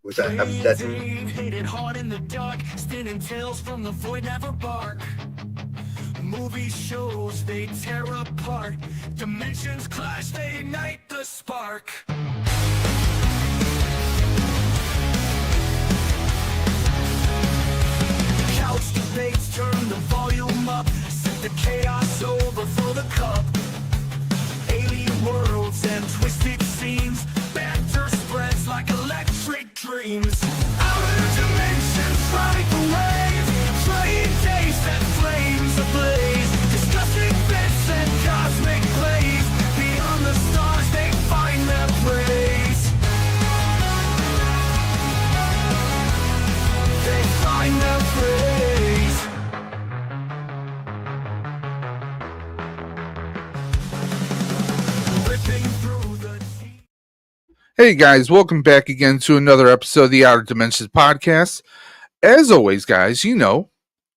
which I have that's Hated hard in the dark, spinning tales from the void never bark. Movie shows, they tear apart. Dimensions clash, they ignite the spark. Couch debates, turn the volume up. Set the chaos, overthrow the cup. Alien worlds and twisted scenes. Banter spreads like electric dreams. Outer dimensions ride the wave. Trying days that flames ablaze. Discussing bits and cosmic plays. Beyond the stars they find their praise. They find their praise. Ripping through the deep. Hey guys, welcome back again to another episode of the Outer Dimensions podcast. As always, guys, you know,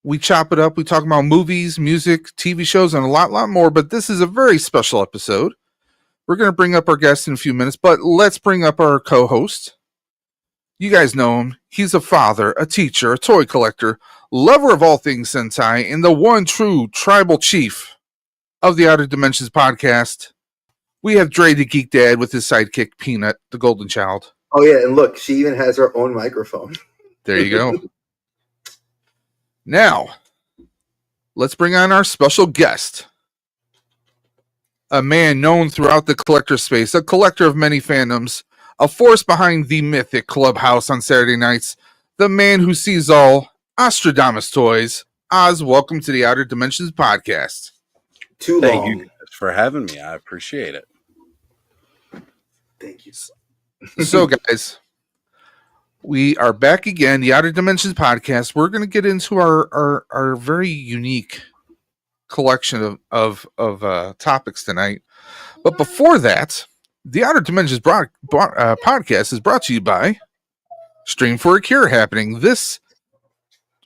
we chop it up, we talk about movies, music, TV shows, and a lot more, but this is a very special episode. We're going to bring up our guest in a few minutes, but let's bring up our co-host. You guys know him. He's a father, a teacher, a toy collector, lover of all things Sentai, and the one true tribal chief of the Outer Dimensions podcast. We have Dre the Geek Dad with his sidekick, Peanut, the golden child. Oh yeah, and look, she even has her own microphone. There you go. Now, let's bring on our special guest. A man known throughout the collector space, a collector of many fandoms, a force behind the mythic Clubhouse on Saturday nights, the man who sees all, OSTRADAMUS Toys. Oz, welcome to the Outer Dimensions podcast. Thank you for having me. I appreciate it. Thank you. So, guys, we are back again, the Outer Dimensions podcast. We're going to get into our very unique collection of topics tonight. But before that, the Outer Dimensions podcast is brought to you by Stream for a Cure happening. This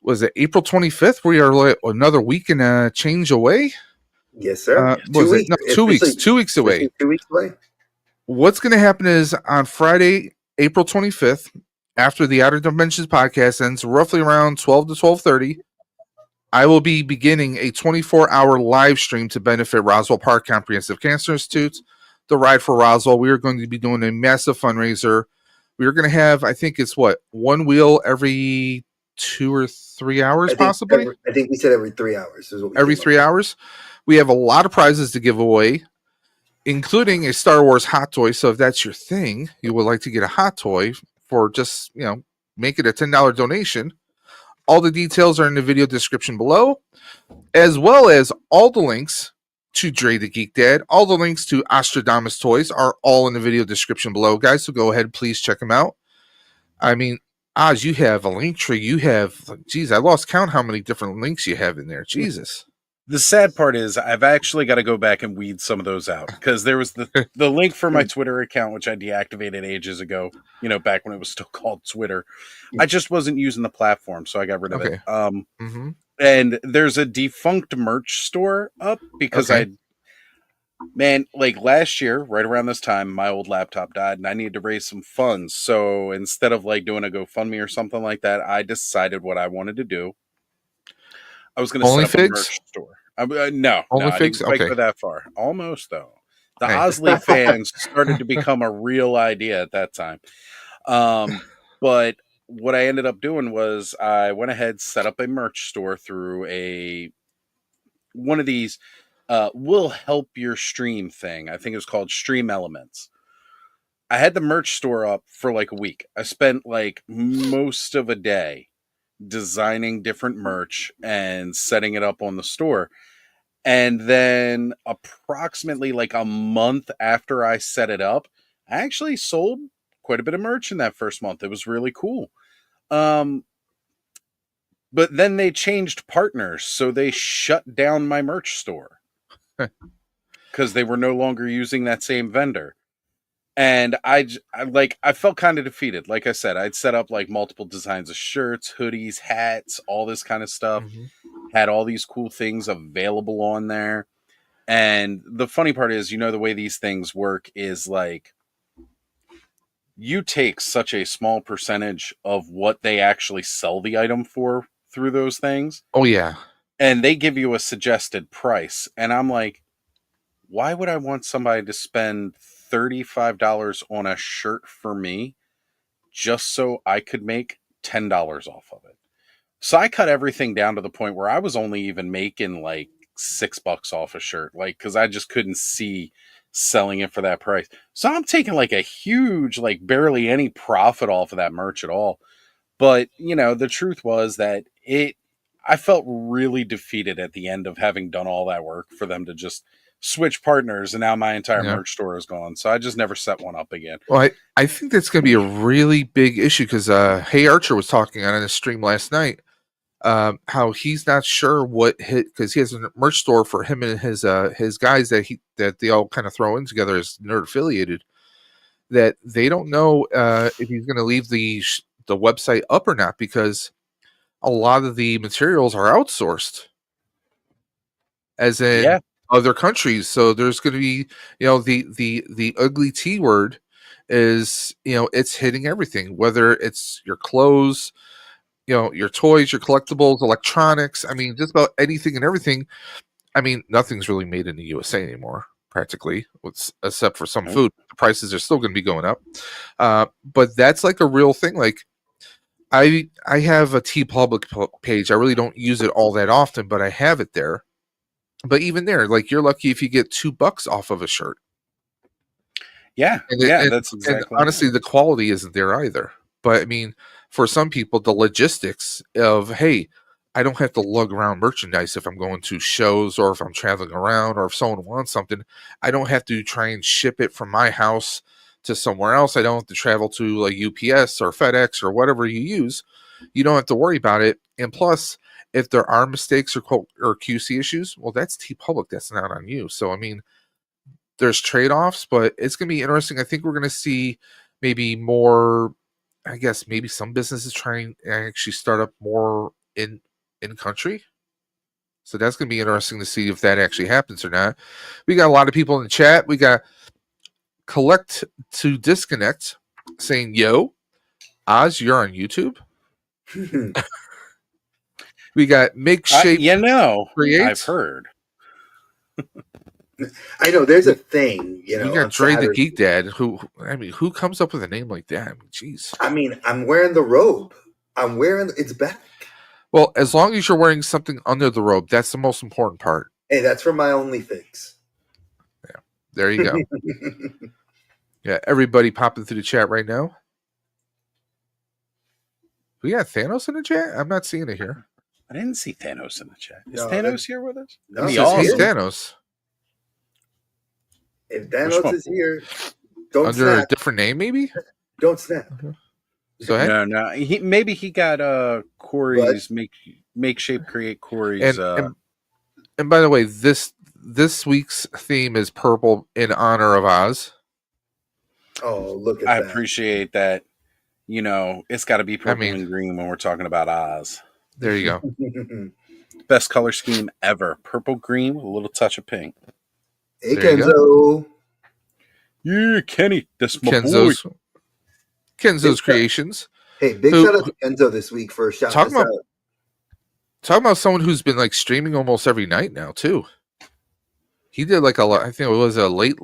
was it April 25th. We are like another week and a change away. Yes, sir. 2 weeks. No, 2 weeks. 2 weeks away. 2 weeks away. What's going to happen is on Friday, April 25th, after the Outer Dimensions podcast ends, roughly around 12 to 12:30, I will be beginning a 24-hour live stream to benefit Roswell Park Comprehensive Cancer Institute, the Ride for Roswell. We are going to be doing a massive fundraiser. We are going to have, I think it's one wheel every 2 or 3 hours, possibly? I think we said every 3 hours. Is what we every 3 hours. We have a lot of prizes to give away, including a Star Wars hot toy. So if that's your thing, you would like to get a hot toy for just, make it a $10 donation. All the details are in the video description below, as well as all the links to Dre the Geek Dad. All the links to OSTRADAMUS Toys are all in the video description below, guys. So go ahead, please check them out. I mean, Oz, you have a link tree. You have, I lost count how many different links you have in there. Jesus. The sad part is I've actually got to go back and weed some of those out because there was the link for my Twitter account, which I deactivated ages ago, back when it was still called Twitter. I just wasn't using the platform, so I got rid of it. And there's a defunct merch store up because last year, right around this time, my old laptop died and I needed to raise some funds. So instead of doing a GoFundMe or something like that, I decided what I wanted to do. I was going to set up a merch store. No, I didn't quite go that far. Almost, though. The Ozzly fans started to become a real idea at that time. But what I ended up doing was I went ahead, set up a merch store through one of these will help your stream thing. I think it was called Stream Elements. I had the merch store up for a week. I spent most of a day designing different merch and setting it up on the store. And then approximately a month after I set it up, I actually sold quite a bit of merch in that first month. It was really cool. But then they changed partners, so they shut down my merch store because they were no longer using that same vendor. And I felt kind of defeated. Like I said, I'd set up multiple designs of shirts, hoodies, hats, all this kind of stuff. Had all these cool things available on there. And the funny part is, the way these things work is you take such a small percentage of what they actually sell the item for through those things. Oh yeah. And they give you a suggested price. And I'm like, why would I want somebody to spend $35 on a shirt for me just so I could make $10 off of it? So I cut everything down to the point where I was only even making like $6 off a shirt, like, because I just couldn't see selling it for that price. So I'm taking like a huge, like barely any profit off of that merch at all. But, you know, the truth was that I felt really defeated at the end of having done all that work for them to just switch partners, and now my entire merch store is gone. So I just never set one up again. Well, I think that's going to be a really big issue because Hey Archer was talking on a stream last night how he's not sure what hit, because he has a merch store for him and his guys that they all kind of throw in together as nerd affiliated, that they don't know if he's going to leave the website up or not, because a lot of the materials are outsourced, as in other countries. So there's going to be, you know, the ugly T word is, you know, it's hitting everything, whether it's your clothes, you know, your toys, your collectibles, electronics. I mean, just about anything and everything. I mean, nothing's really made in the USA anymore, practically, except for some food. The prices are still going to be going up. But that's like a real thing. Like, I have a TeePublic page. I really don't use it all that often, but I have it there. But even there, like, you're lucky if you get $2 off of a shirt. Yeah, that's exactly. And honestly, the quality isn't there either. But I mean, for some people, the logistics of, hey, I don't have to lug around merchandise if I'm going to shows or if I'm traveling around, or if someone wants something, I don't have to try and ship it from my house to somewhere else. I don't have to travel to like UPS or FedEx or whatever you use. You don't have to worry about it. And plus, if there are mistakes or QC issues, well, that's TeePublic. That's not on you. So, I mean, there's trade-offs, but it's going to be interesting. I think we're going to see maybe more, I guess, maybe some businesses trying to actually start up more in country. So that's going to be interesting to see if that actually happens or not. We got a lot of people in the chat. We got Collect to Disconnect saying, yo, Oz, you're on YouTube. We got Make Shape. You know, Creates. I've heard. I know there's a thing, you know. You got Dre the Geek Dad, who comes up with a name like that? I mean, jeez. I mean, I'm wearing the robe. It's back. Well, as long as you're wearing something under the robe, that's the most important part. Hey, that's for my OnlyFix. Yeah, there you go. Yeah, everybody popping through the chat right now. We got Thanos in the chat? I'm not seeing it here. I didn't see Thanos in the chat. Is Thanos here with us? No, he's Thanos. If Thanos is here, don't under snap. A different name, maybe? Don't snap. Go ahead. No. Maybe he got Corey's make shape create Corey's. And by the way, this week's theme is purple in honor of Oz. Oh, look at that! I appreciate that. You know, it's got to be purple and green when we're talking about Oz. There you go. Best color scheme ever. Purple green with a little touch of pink. Hey, Kenzo. Yeah, Kenny. That's my Kenzo's boy. Kenzo's creations. Hey, big shout out to Kenzo this week for shouting us out. Talking about someone who's been like streaming almost every night now too. He did like I think it was a late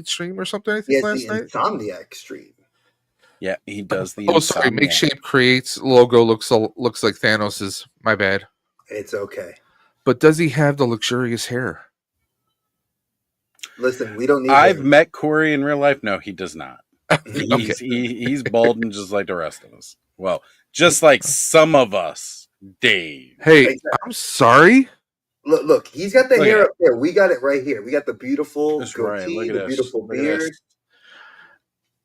stream or something. I think last night. Insomniac stream. Yeah, he does the. Oh, sorry. Make Shape Creates logo looks like Thanos's. My bad. It's okay. But does he have the luxurious hair? Listen, we don't need. I've met Corey in real life. No, he does not. He's balding just like the rest of us. Well, just like some of us, Dave. Hey, I'm sorry. Look, he's got the hair up there. We got it right here. We got the beautiful goatee, the beautiful beard.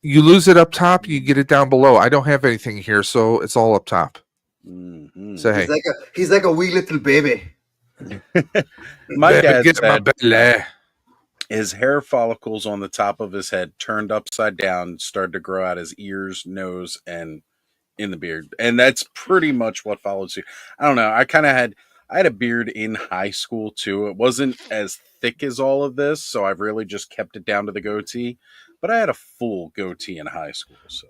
You lose it up top, you get it down below. I don't have anything here, so it's all up top. Mm-hmm. So hey, he's like a wee little baby. My dad said his hair follicles on the top of his head turned upside down, started to grow out his ears, nose, and in the beard, and that's pretty much what follows you. I don't know. I had a beard in high school too. It wasn't as thick as all of this, so I've really just kept it down to the goatee. But but I had a full goatee in high school. So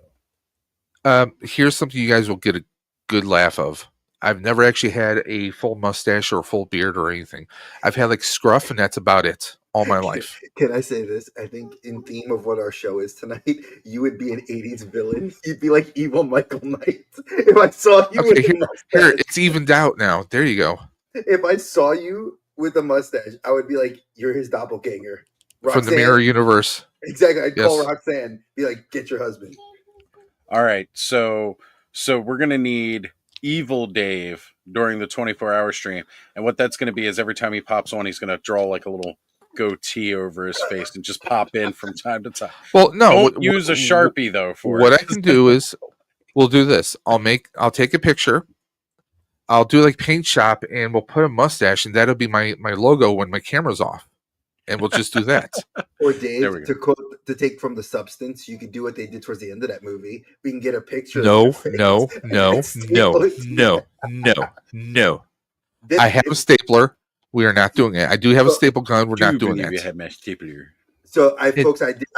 here's something you guys will get a good laugh of. I've never actually had a full mustache or a full beard or anything. I've had like scruff, and that's about it all my life. Can I say this? I think in theme of what our show is tonight, you would be an 80s villain. You'd be like evil Michael Knight. If I saw you with a mustache. Here, it's evened out now. There you go. If I saw you with a mustache, I would be like, you're his doppelganger. Roxanne, from the mirror universe. Exactly. I'd call Roxanne, be like, get your husband. All right. So we're going to need Evil Dave during the 24-hour stream. And what that's going to be is every time he pops on, he's going to draw like a little goatee over his face and just pop in from time to time. Well, no. Don't use a Sharpie, though, for what I can do is we'll do this. I'll take a picture. I'll do like paint shop, and we'll put a mustache, and that'll be my logo when my camera's off. And we'll just do that. Or Dave, to take from the substance, you could do what they did towards the end of that movie. We can get a picture. No. I have a stapler. We are not doing it. I do have a staple gun. We're not doing that. You had my stapler. So, I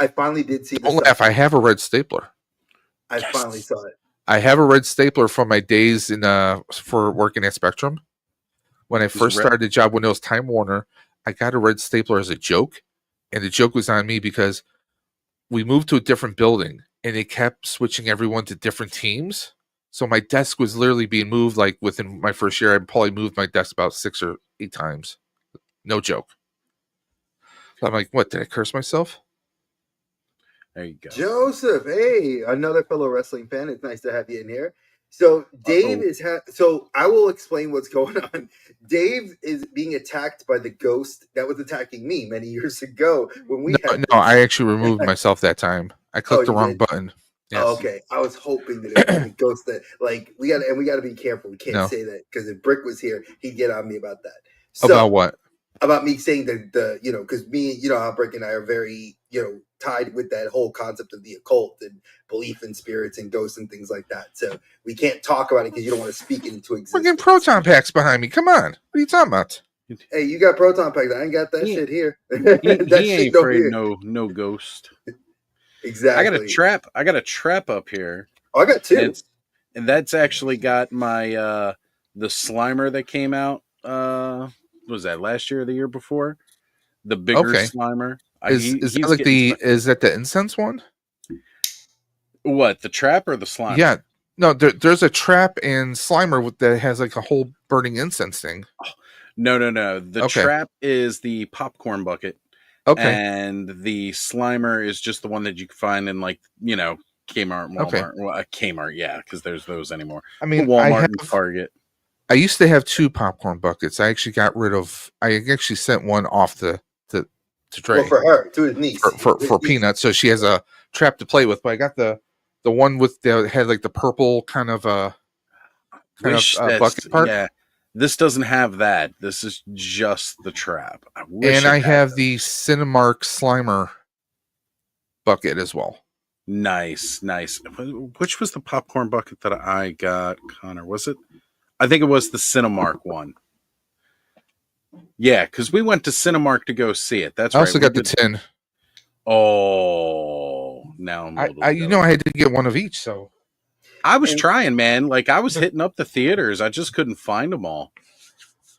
finally did see. Don't laugh. I have a red stapler. I finally saw it. I have a red stapler from my days in for working at Spectrum. When I first started the job, when it was Time Warner, I got a red stapler as a joke, and the joke was on me because we moved to a different building, and they kept switching everyone to different teams. So my desk was literally being moved. Like within my first year, I probably moved my desk about 6 or 8 times. No joke. So I'm like, what? Did I curse myself? There you go. Joseph, hey, another fellow wrestling fan. It's nice to have you in here. So Dave so I will explain what's going on. Dave is being attacked by the ghost that was attacking me many years ago when we I actually removed myself that time. I clicked the wrong button. Yes. Oh, okay. I was hoping that it was the ghost that we gotta be careful. We can't say that because if Brick was here, he'd get on me about that. So, about what? About me saying that because me, how Brick and I are very, tied with that whole concept of the occult and belief in spirits and ghosts and things like that. So we can't talk about it because you don't want to speak it into existence. We're getting proton packs behind me. Come on. What are you talking about? Hey, you got proton packs. I ain't got that shit here. He ain't afraid no ghost. Exactly. I got a trap up here. Oh, I got 2. And that's actually got my the Slimer that came out what was that last year or the year before? The bigger Slimer. Is that the incense one? What, the trap or the Slimer? Yeah. No, there's a trap and Slimer that has like a whole burning incense thing. No. The trap is the popcorn bucket. Okay. And the Slimer is just the one that you can find in like, Kmart, Walmart. Okay. Well, Kmart, yeah, because there's those anymore. I mean, Walmart and Target. I used to have 2 popcorn buckets. I actually got rid of. I actually sent one off to Trey. Well, for her, to his niece. For Peanut, so she has a trap to play with. But I got the one with had like the purple kind of bucket part. Yeah, this doesn't have that. This is just the trap. I have the Cinemark Slimer bucket as well. Nice. Which was the popcorn bucket that I got, Connor? Was it? I think it was the Cinemark one. Yeah, because we went to Cinemark to go see it. That's right. I also got the tin. Oh, now I had to get one of each. So I was trying, man. Like I was hitting up the theaters. I just couldn't find them all.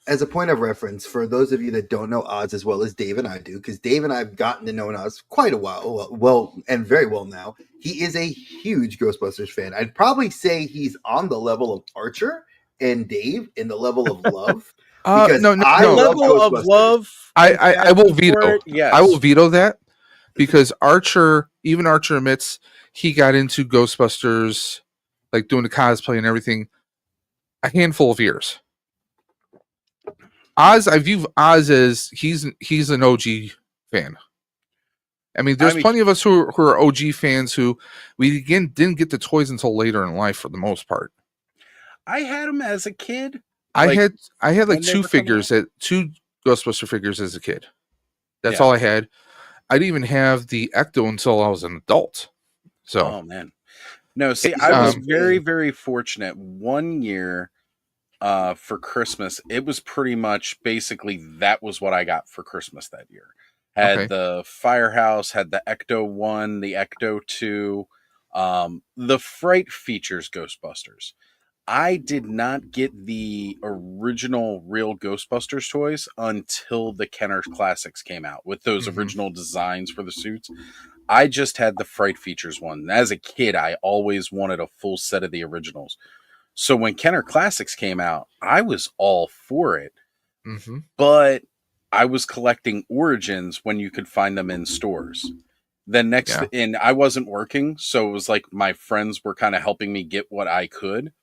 As a point of reference, for those of you that don't know Oz as well as Dave and I do, because Dave and I have gotten to know Oz quite a while, and very well now. He is a huge Ghostbusters fan. I'd probably say he's on the level of Archer and Dave in the level of love. No. Level of love. I will veto. Yes. I will veto that because Archer admits he got into Ghostbusters, like doing the cosplay and everything, a handful of years. Oz, I view Oz as he's an OG fan. I mean, there's plenty of us who are OG fans who didn't get the toys until later in life for the most part. I had them as a kid. I had like 2 Ghostbuster figures as a kid. That's all I had. I didn't even have the Ecto until I was an adult. So, oh man, no. See, I was very, very fortunate. One year, for Christmas, it was pretty much basically that was what I got for Christmas that year. Had Okay. the Firehouse, had the Ecto 1, the Ecto 2, the Fright Features Ghostbusters. I did not get the original real Ghostbusters toys until the Kenner Classics came out with those original designs for the suits. I just had the Fright Features one. As a kid, I always wanted a full set of the originals. So when Kenner Classics came out, I was all for it. Mm-hmm. But I was collecting Origins when you could find them in stores. Then next, and I wasn't working, so it was like my friends were kind of helping me get what I could.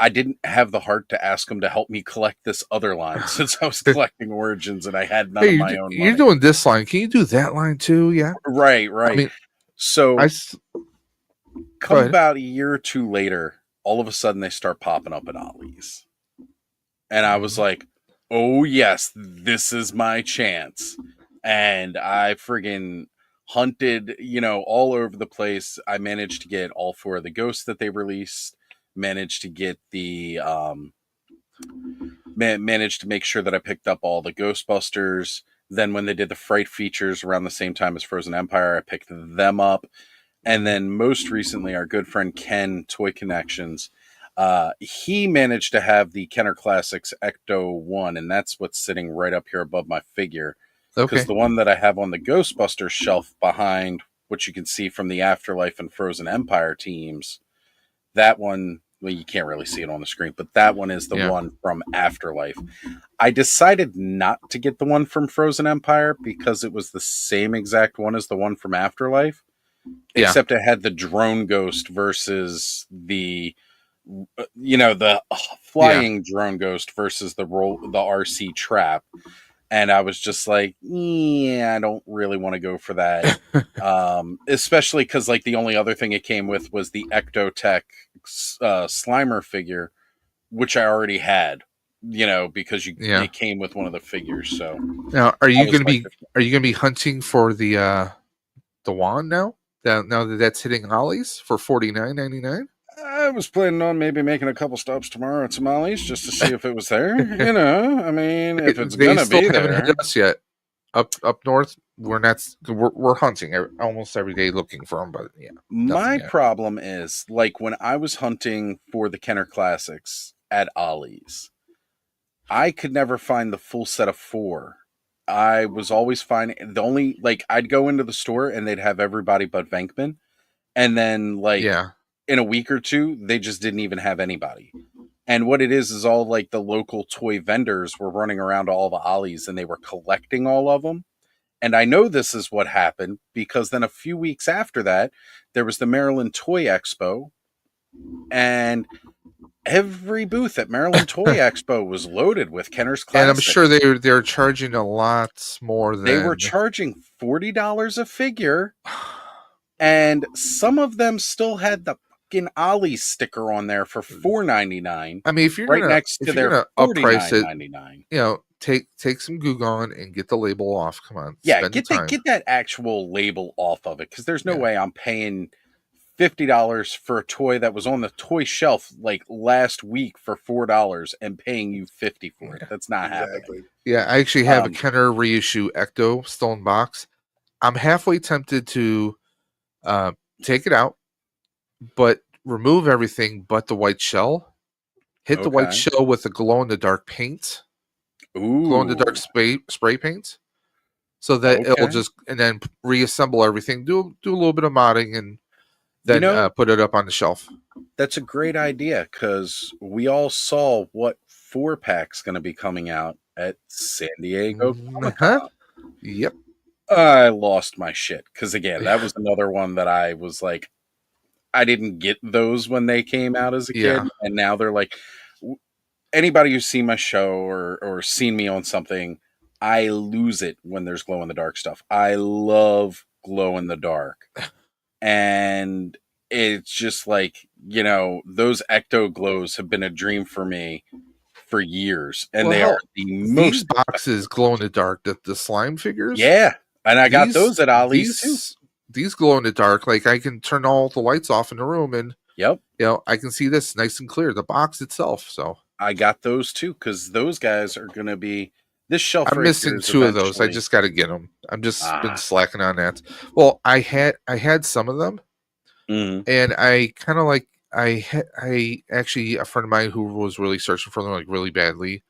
I didn't have the heart to ask them to help me collect this other line since I was collecting Origins and I had none of my own You're money. doing this line. Can you do that line too? Yeah. Right. I mean, so come about a year or two later, all of a sudden they start popping up at Ollie's. And I was like, oh yes, this is my chance. And I friggin' hunted, all over the place. I managed to get all 4 of the ghosts that they released. Managed to get the managed to make sure that I picked up all the Ghostbusters. Then when they did the Fright Features around the same time as Frozen Empire, I picked them up. And then most recently, our good friend Ken, Toy Connections, he managed to have the Kenner Classics Ecto 1, and that's what's sitting right up here above my figure. Because the one that I have on the Ghostbusters shelf behind, which you can see from the Afterlife and Frozen Empire teams, that one, well, you can't really see it on the screen, but that one is the one from Afterlife. I decided not to get the one from Frozen Empire because it was the same exact one as the one from Afterlife, except it had the drone ghost versus the flying drone ghost versus the RC trap. And I was just like, I don't really want to go for that. Especially because like the only other thing it came with was the Ectotech Slimer figure, which I already had, because it came with one of the figures. So now, are you going to be hunting for the wand now? Now that that's hitting Ollie's for $49.99? I was planning on maybe making a couple stops tomorrow at Somalis just to see if it was there. I mean, if it's gonna be there. They still haven't hit us yet. Up north, we're hunting almost every day looking for them, but my problem is like when I was hunting for the Kenner Classics at Ollie's, I could never find the full set of 4. I was always finding I'd go into the store and they'd have everybody but Venkman, and then in a week or two, they just didn't even have anybody. And what it is all like the local toy vendors were running around to all the Ollies and they were collecting all of them. And I know this is what happened because then a few weeks after that, there was the Maryland Toy Expo. And every booth at Maryland Toy Expo was loaded with Kenner's Classics. And I'm sure they're charging a lot more than... They were charging $40 a figure. And some of them still had the fucking Ollie sticker on there for $4.99. I mean, if you're next to their $49.99, take some Goo Gone and get the label off. Come on, get that actual label off of it because there's no way I'm paying $50 for a toy that was on the toy shelf like last week for $4 and paying you $50 for it. That's not happening. Yeah, I actually have a Kenner reissue Ecto Stone box. I'm halfway tempted to take it out, but remove everything but the white shell. Hit the white shell with a glow-in-the-dark paint. Glow-in-the-dark spray paint. So that it'll just, and then reassemble everything. Do a little bit of modding and then put it up on the shelf. That's a great idea because we all saw what 4-pack's going to be coming out at San Diego Comic-Con. Yep. I lost my shit because again, that was another one that I was like, I didn't get those when they came out as a kid, and now they're like, anybody who's seen my show or seen me on something, I lose it when there's glow in the dark stuff. I love glow in the dark, and it's just like those Ecto glows have been a dream for me for years, and they are the most boxes glow in the dark. The slime figures, and I got those at Ollie's too. These glow in the dark, like I can turn all the lights off in the room, and I can see this nice and clear. The box itself, so I got those too because those guys are going to be This shelf I'm right here missing is 2 of those. I eventually. just got to get them. I'm just been slacking on that. Well, I had some of them, Mhm. and I kind of like I actually, a friend of mine who was really searching for them like really badly.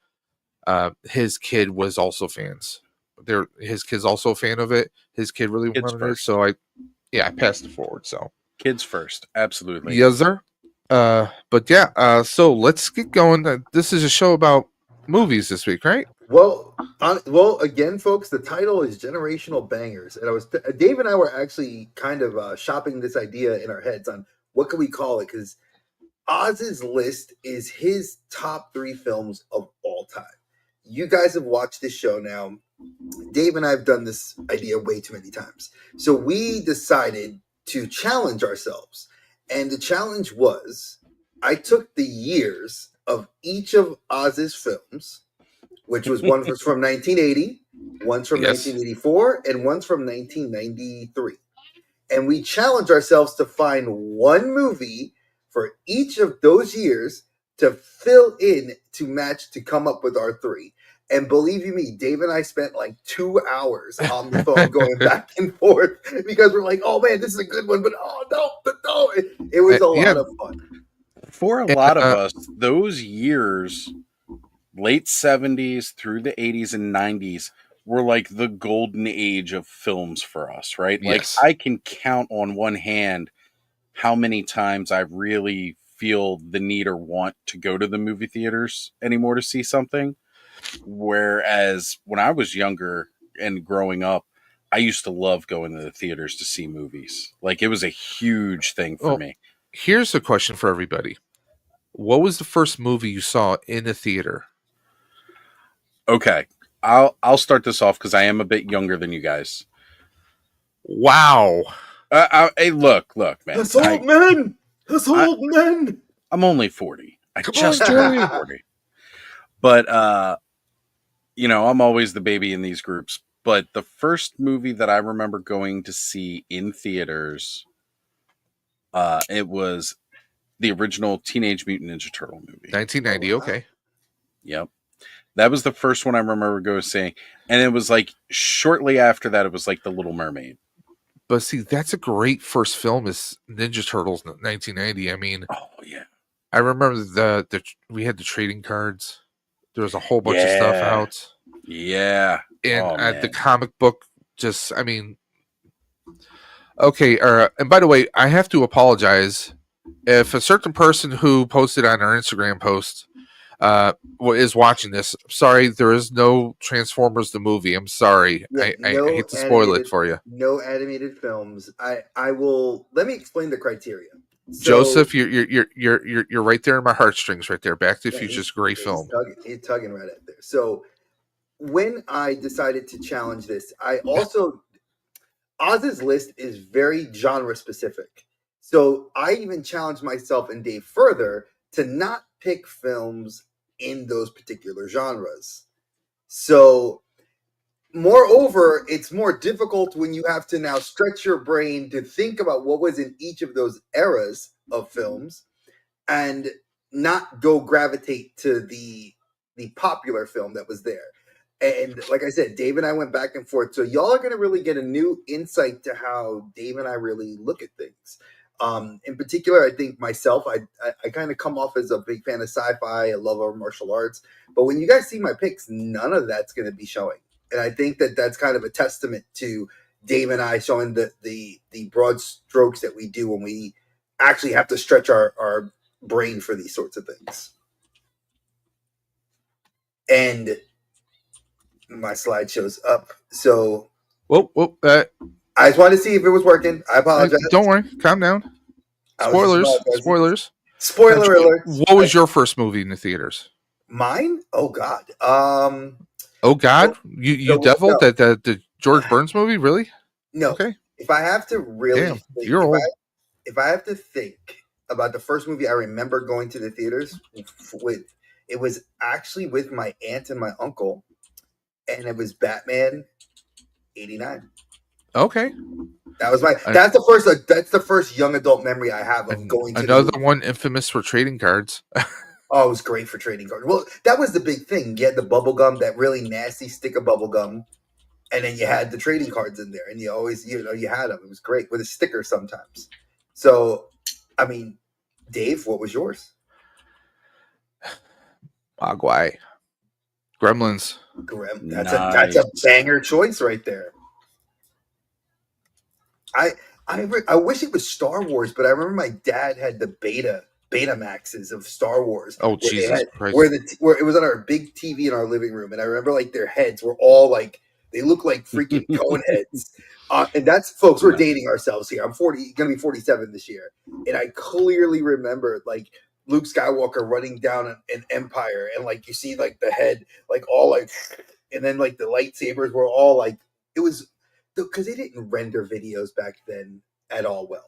His kid was also fans. His kid's also a fan of it. His kid really Kids wanted it, first. so I passed it forward. So Kids first. Absolutely. yes, sir. But yeah. So let's get going. This is a show about movies this week, right? Well, again, folks, the title is Generational Bangers, and Dave and I were actually kind of shopping this idea in our heads on what can we call it, because Oz's list is his top 3 films of all time. You guys have watched this show now. Dave and I have done this idea way too many times, so we decided to challenge ourselves, and the challenge was I took the years of each of Oz's films, which was one was from 1980, one's from Yes. 1984, and one's from 1993. And we challenged ourselves to find one movie for each of those years to fill in to match to come up with our 3. And believe you me, Dave and I spent like 2 hours on the phone going back and forth because we're like, oh man, this is a good one, but no. It was a lot of fun. For a lot of us, those years, late 70s through the 80s and 90s, were like the golden age of films for us, right? Yes. Like I can count on one hand how many times I really feel the need or want to go to the movie theaters anymore to see something. Whereas when I was younger and growing up, I used to love going to the theaters to see movies. Like it was a huge thing for me. Here's a question for everybody. What was the first movie you saw in the theater? Okay. I'll start this off because I am a bit younger than you guys. Wow. Hey, look, man. That's old men. That's old men. I'm only 40. I Come just on, turned Joey. 40. But I'm always the baby in these groups. But the first movie that I remember going to see in theaters, it was the original Teenage Mutant Ninja Turtle movie. 1990. Okay. Yep. That was the first one I remember going seeing. And it was like shortly after that, it was like The Little Mermaid. But see, that's a great first film is Ninja Turtles 1990. I mean, oh yeah. I remember we had the trading cards. There was a whole bunch of stuff out. Yeah. And the comic book just, I mean, okay. And by the way, I have to apologize if a certain person who posted on our Instagram post is watching this. Sorry, there is no Transformers the movie. I'm sorry. Yeah, I hate to spoil it for you. No animated films. I will let me explain the criteria. So, Joseph, you're right there in my heartstrings, right there. Back to the Future's great film. He's tugging right at there. So when I decided to challenge this, I also Oz's list is very genre specific. So I even challenged myself and Dave further to not pick films in those particular genres. So moreover, it's more difficult when you have to now stretch your brain to think about what was in each of those eras of films and not go gravitate to the popular film that was there. And like I said, Dave and I went back and forth. So y'all are going to really get a new insight to how Dave and I really look at things. In particular, I think myself, I kind of come off as a big fan of sci-fi, a lover of martial arts. But when you guys see my picks, none of that's going to be showing. And I think that that's kind of a testament to Dave and I showing the broad strokes that we do when we actually have to stretch our brain for these sorts of things. And my slide shows up. So I just wanted to see if it was working. I apologize. Don't worry. Calm down. Spoilers. Spoiler alert. What was your first movie in the theaters? Mine? Oh God. Oh God. You devil? That the George Burns movie? Really? No. Okay. If I have to really Damn, you're old. If I have to think about the first movie I remember going to the theaters with, it was actually with my aunt and my uncle, and it was Batman 89. Okay. That's the first young adult memory I have of going to another one infamous for trading cards. Oh, it was great for trading cards. Well, that was the big thing. You had the bubble gum, that really nasty stick of bubble gum, and then you had the trading cards in there, and you always, you had them. It was great with a sticker sometimes. So, I mean, Dave, what was yours? Mogwai. Gremlins. That's a banger choice right there. I wish it was Star Wars, but I remember my dad had the Betamaxes of Star Wars. Oh, Jesus Christ. Where it was on our big TV in our living room, and I remember like their heads were all like, they look like freaking cone heads. And that's, folks, we're dating ourselves here. I'm gonna be 47 this year, and I clearly remember like Luke Skywalker running down an Empire, and like you see like the head like all like, and then like the lightsabers were all like, it was because they didn't render videos back then at all well.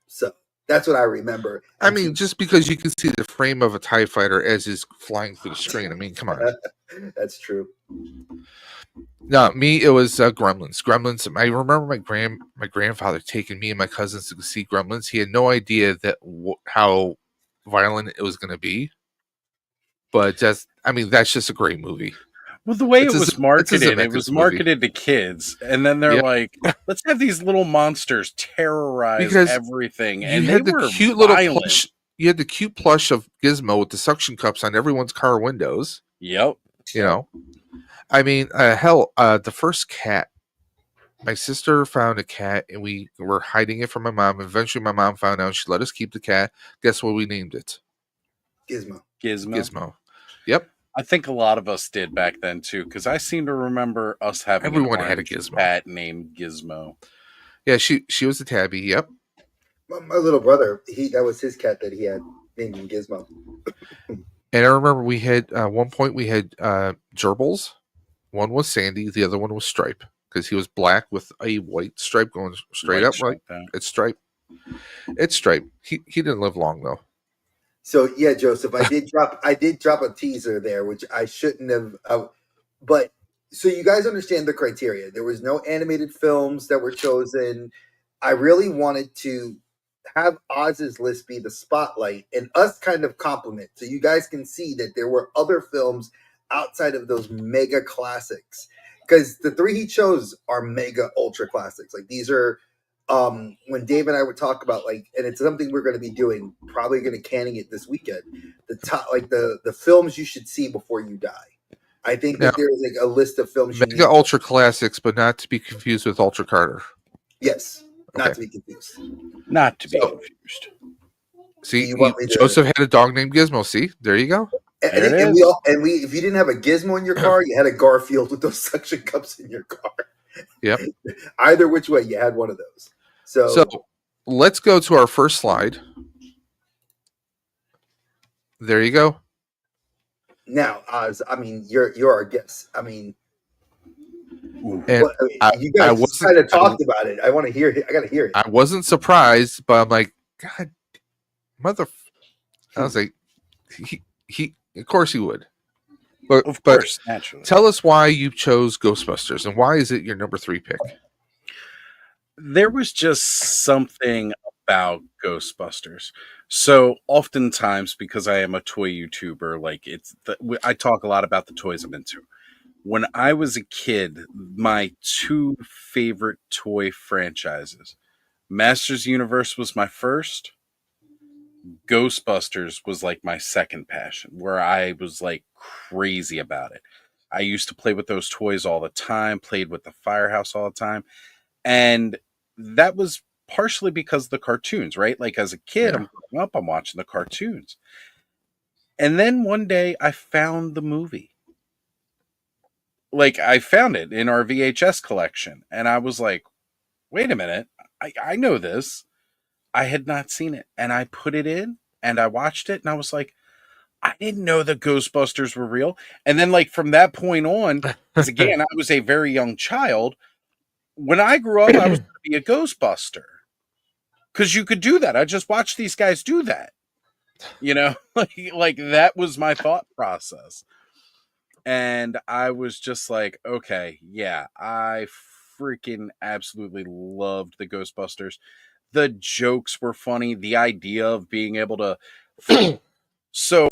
So that's what I remember. I mean, just because you can see the frame of a TIE fighter as is flying through the screen. I mean, come on. That's true. No, me, it was Gremlins. Gremlins. I remember my grandfather taking me and my cousins to see Gremlins. He had no idea that how violent it was going to be. But that's just a great movie. Well, the way it was marketed, it was marketed to kids, and then they're like, "Let's have these little monsters terrorize everything." And you had the cute little plush. You had the cute plush of Gizmo with the suction cups on everyone's car windows. Yep. You know, I mean, the first cat. My sister found a cat, and we were hiding it from my mom. Eventually, my mom found out. She let us keep the cat. Guess what we named it? Gizmo. Yep. I think a lot of us did back then too, because I seem to remember us having everyone had a Gizmo cat named Gizmo. Yeah, she was a tabby. Yep. My little brother, that was his cat that he had named Gizmo. And I remember we had one point we had gerbils. One was Sandy, the other one was Stripe, because he was black with a white stripe going straight up. Right, it's Stripe. It's Stripe. He didn't live long though. So yeah, Joseph, I did drop a teaser there, which I shouldn't have. But so you guys understand the criteria. There was no animated films that were chosen. I really wanted to have Oz's list be the spotlight and us kind of compliment, so you guys can see that there were other films outside of those mega classics. Because the three he chose are mega ultra classics. Like these are. When Dave and I would talk about and it's something we're going to be doing, probably going to canning it this weekend. The top, the films you should see before you die. I think that there's a list of films. Mega ultra classics, but not to be confused with Ultra Carter. Yes, not to be confused. Not to be confused. See, Joseph had a dog named Gizmo. See, there you go. And if you didn't have a Gizmo in your car, you had a Garfield with those suction cups in your car. Yep. Either which way, you had one of those. So let's go to our first slide. There you go. Now, Oz, I mean, you're our guest. I mean, you guys kind of talked about it. I want to hear it. I got to hear it. I wasn't surprised, but I'm like, God, I was like, he of course he would. But, of course, naturally. Tell us why you chose Ghostbusters and why is it your number 3 pick? There was just something about Ghostbusters. So oftentimes, because I am a toy YouTuber, I talk a lot about the toys I'm into. When I was a kid, my 2 favorite toy franchises, Masters Universe was my first. Ghostbusters was like my second passion, where I was like crazy about it. I used to play with those toys all the time, played with the Firehouse all the time. And that was partially because of the cartoons, right? Like as a kid, I'm growing up, I'm watching the cartoons. And then one day I found the movie. Like I found it in our VHS collection. And I was like, wait a minute, I know this. I had not seen it. And I put it in and I watched it and I was like, I didn't know the Ghostbusters were real. And then from that point on, because again, I was a very young child. When I grew up, I was going to be a Ghostbuster. Because you could do that. I just watched these guys do that. You know? like that was my thought process. And I was just like, okay, yeah, I freaking absolutely loved the Ghostbusters. The jokes were funny. The idea of being able to... So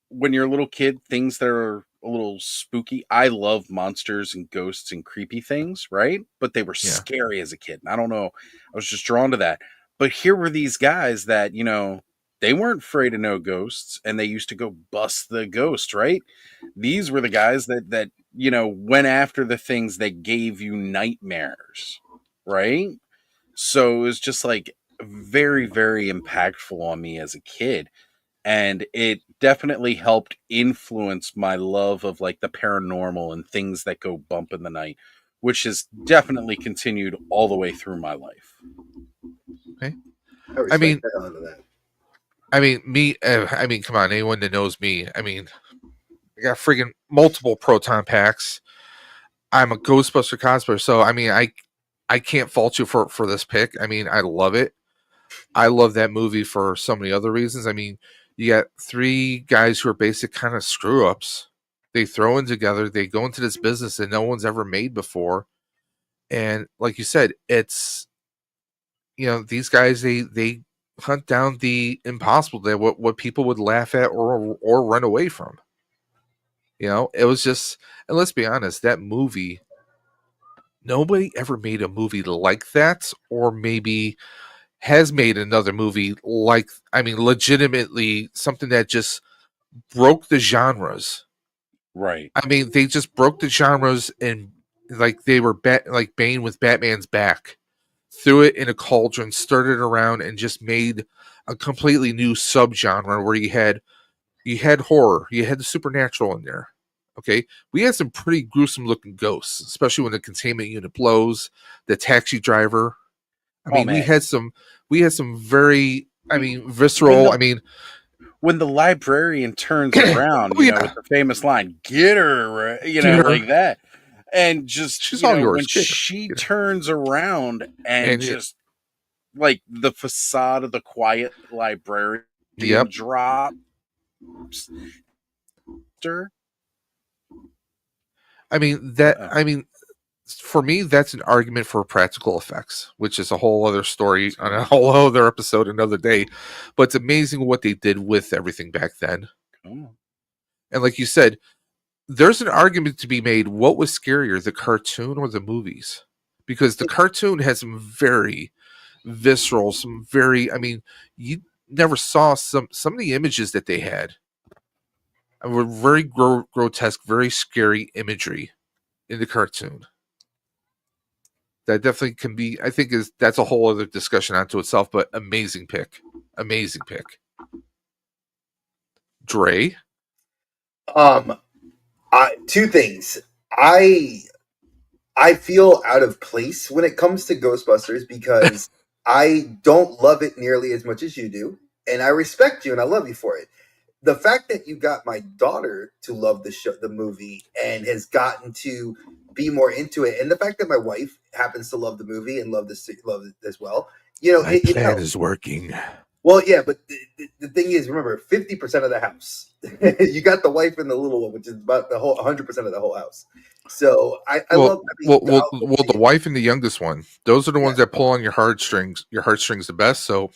when you're a little kid, things that are a little spooky. I love monsters and ghosts and creepy things, right? But they were scary as a kid. And I don't know. I was just drawn to that. But here were these guys that, they weren't afraid of no ghosts and they used to go bust the ghost, right? These were the guys that went after the things that gave you nightmares, right? So it was just like very, very impactful on me as a kid. And it definitely helped influence my love of like the paranormal and things that go bump in the night, which has definitely continued all the way through my life. Okay. I mean, that. Come on, anyone that knows me, I got friggin' multiple proton packs. I'm a Ghostbuster cosplayer, so I can't fault you for this pick. I love it. I love that movie for so many other reasons. You got three guys who are basic kind of screw ups. They throw in together, they go into this business that no one's ever made before. And like you said, it's these guys they hunt down the impossible, that what people would laugh at or run away from. It was just, and let's be honest, that movie, nobody ever made a movie like that, or maybe has made another movie like, legitimately something that just broke the genres. Right. They just broke the genres, and like they were like Bane with Batman's back, threw it in a cauldron, stirred it around, and just made a completely new subgenre where you had horror, you had the supernatural in there. Okay, we had some pretty gruesome looking ghosts, especially when the containment unit blows, the taxi driver. We had some very, visceral. When the librarian turns around, with the famous line, "Get her," like that, and just she's all yours. When she turns around and just like the facade of the quiet librarian drops. For me, that's an argument for practical effects, which is a whole other story on a whole other episode another day. But it's amazing what they did with everything back then. Oh. And like you said, there's an argument to be made. What was scarier, the cartoon or the movies? Because the cartoon has some very visceral, some very, you never saw some of the images that they had. Were very grotesque, very scary imagery in the cartoon. That definitely can be, I think that's a whole other discussion onto itself, but amazing pick. Dre? Two things. I feel out of place when it comes to Ghostbusters because I don't love it nearly as much as you do, and I respect you and I love you for it. The fact that you got my daughter to love the movie, and has gotten to be more into it, and the fact that my wife happens to love the movie and love it as well. My plan is working. Well, yeah, but the thing is, remember, 50% of the house. You got the wife and the little one, which is about the whole 100% of the whole house. So I love. The wife and the youngest one; those are the ones that pull on your heartstrings the best. So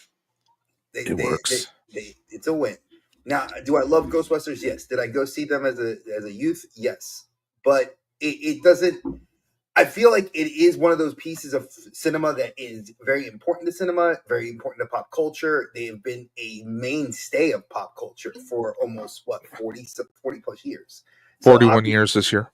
it works. It's a win. Now, do I love Ghostbusters? Yes. Did I go see them as a youth? Yes. But it doesn't. I feel like it is one of those pieces of cinema that is very important to cinema, very important to pop culture. They have been a mainstay of pop culture for almost 40 plus years. 41 years this year.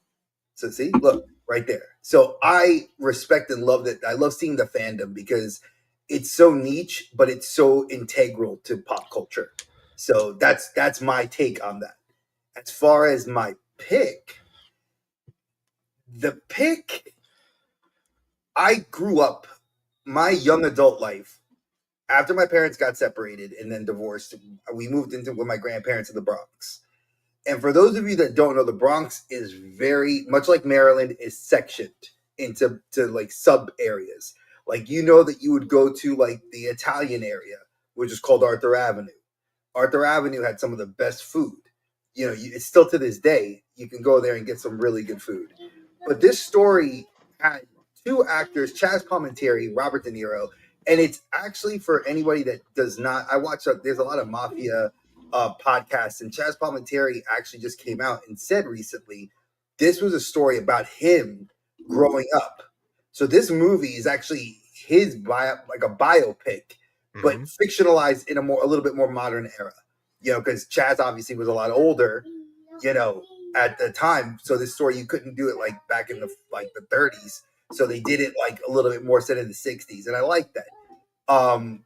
So see, look right there. So I respect and love that. I love seeing the fandom because it's so niche, but it's so integral to pop culture. So that's my take on that. As far as my pick, I grew up my young adult life after my parents got separated and then divorced. We moved into with my grandparents in the Bronx. And for those of you that don't know, the Bronx is very much like Maryland, is sectioned into like sub areas. Like, that you would go to like the Italian area, which is called Arthur Avenue. Arthur Avenue had some of the best food. It's still to this day, you can go there and get some really good food. But this story had two actors, Chaz Palminteri, Robert De Niro, and it's actually for anybody that does not. There's a lot of mafia podcast, and Chaz Palminteri actually just came out and said recently this was a story about him growing up. So this movie is actually his like a biopic, but fictionalized in a little bit more modern era. Because Chaz obviously was a lot older, at the time. So this story, you couldn't do it like back in the 30s. So they did it like a little bit more set in the 60s, and I like that.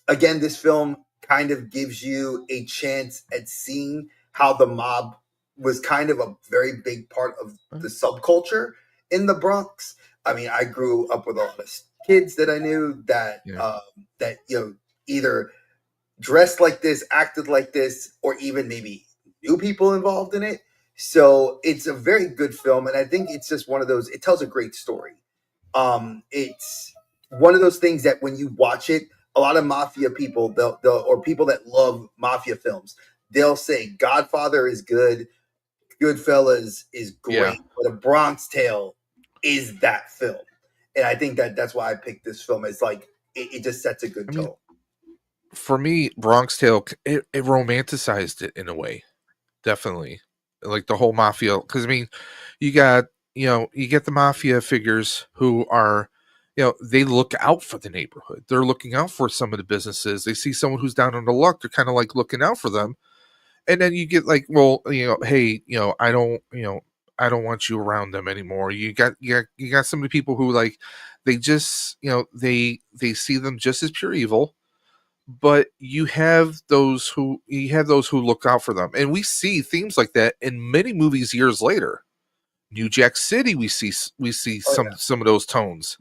Again, this film kind of gives you a chance at seeing how the mob was kind of a very big part of the subculture in the Bronx. I mean, I grew up with a lot of kids that I knew that either dressed like this, acted like this, or even maybe knew people involved in it. So it's a very good film, and I think it's just one of those. It tells a great story. It's one of those things that when you watch it, a lot of mafia people, or people that love mafia films, they'll say Godfather is good, Goodfellas is great, but A Bronx Tale is that film. And I think that's why I picked this film. It's like it just sets a good tone. For me, Bronx Tale, it romanticized it in a way, definitely, like the whole mafia. Because I mean, you get the mafia figures who are, they look out for the neighborhood. They're looking out for some of the businesses. They see someone who's down on the luck. They're kind of like looking out for them. And then you get like, well, hey, I don't want you around them anymore. You got some of the people who like, they just, they see them just as pure evil. But you have those who look out for them, and we see themes like that in many movies years later. New Jack City, we see some of those tones,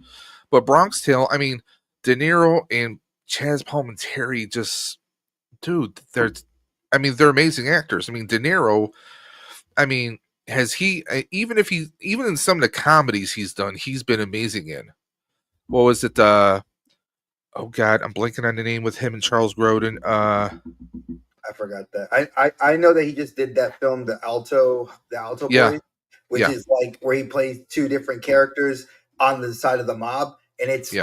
but Bronx Tale, I mean, De Niro and Chaz Palminteri, just dude, they're amazing actors. I mean, De Niro, I mean, even in some of the comedies he's done, he's been amazing in. What was it? Oh God, I'm blanking on the name with him and Charles Grodin. I forgot that. I know that he just did that film, The Alto Boys, which is like where he plays two different characters on the side of the mob, and it's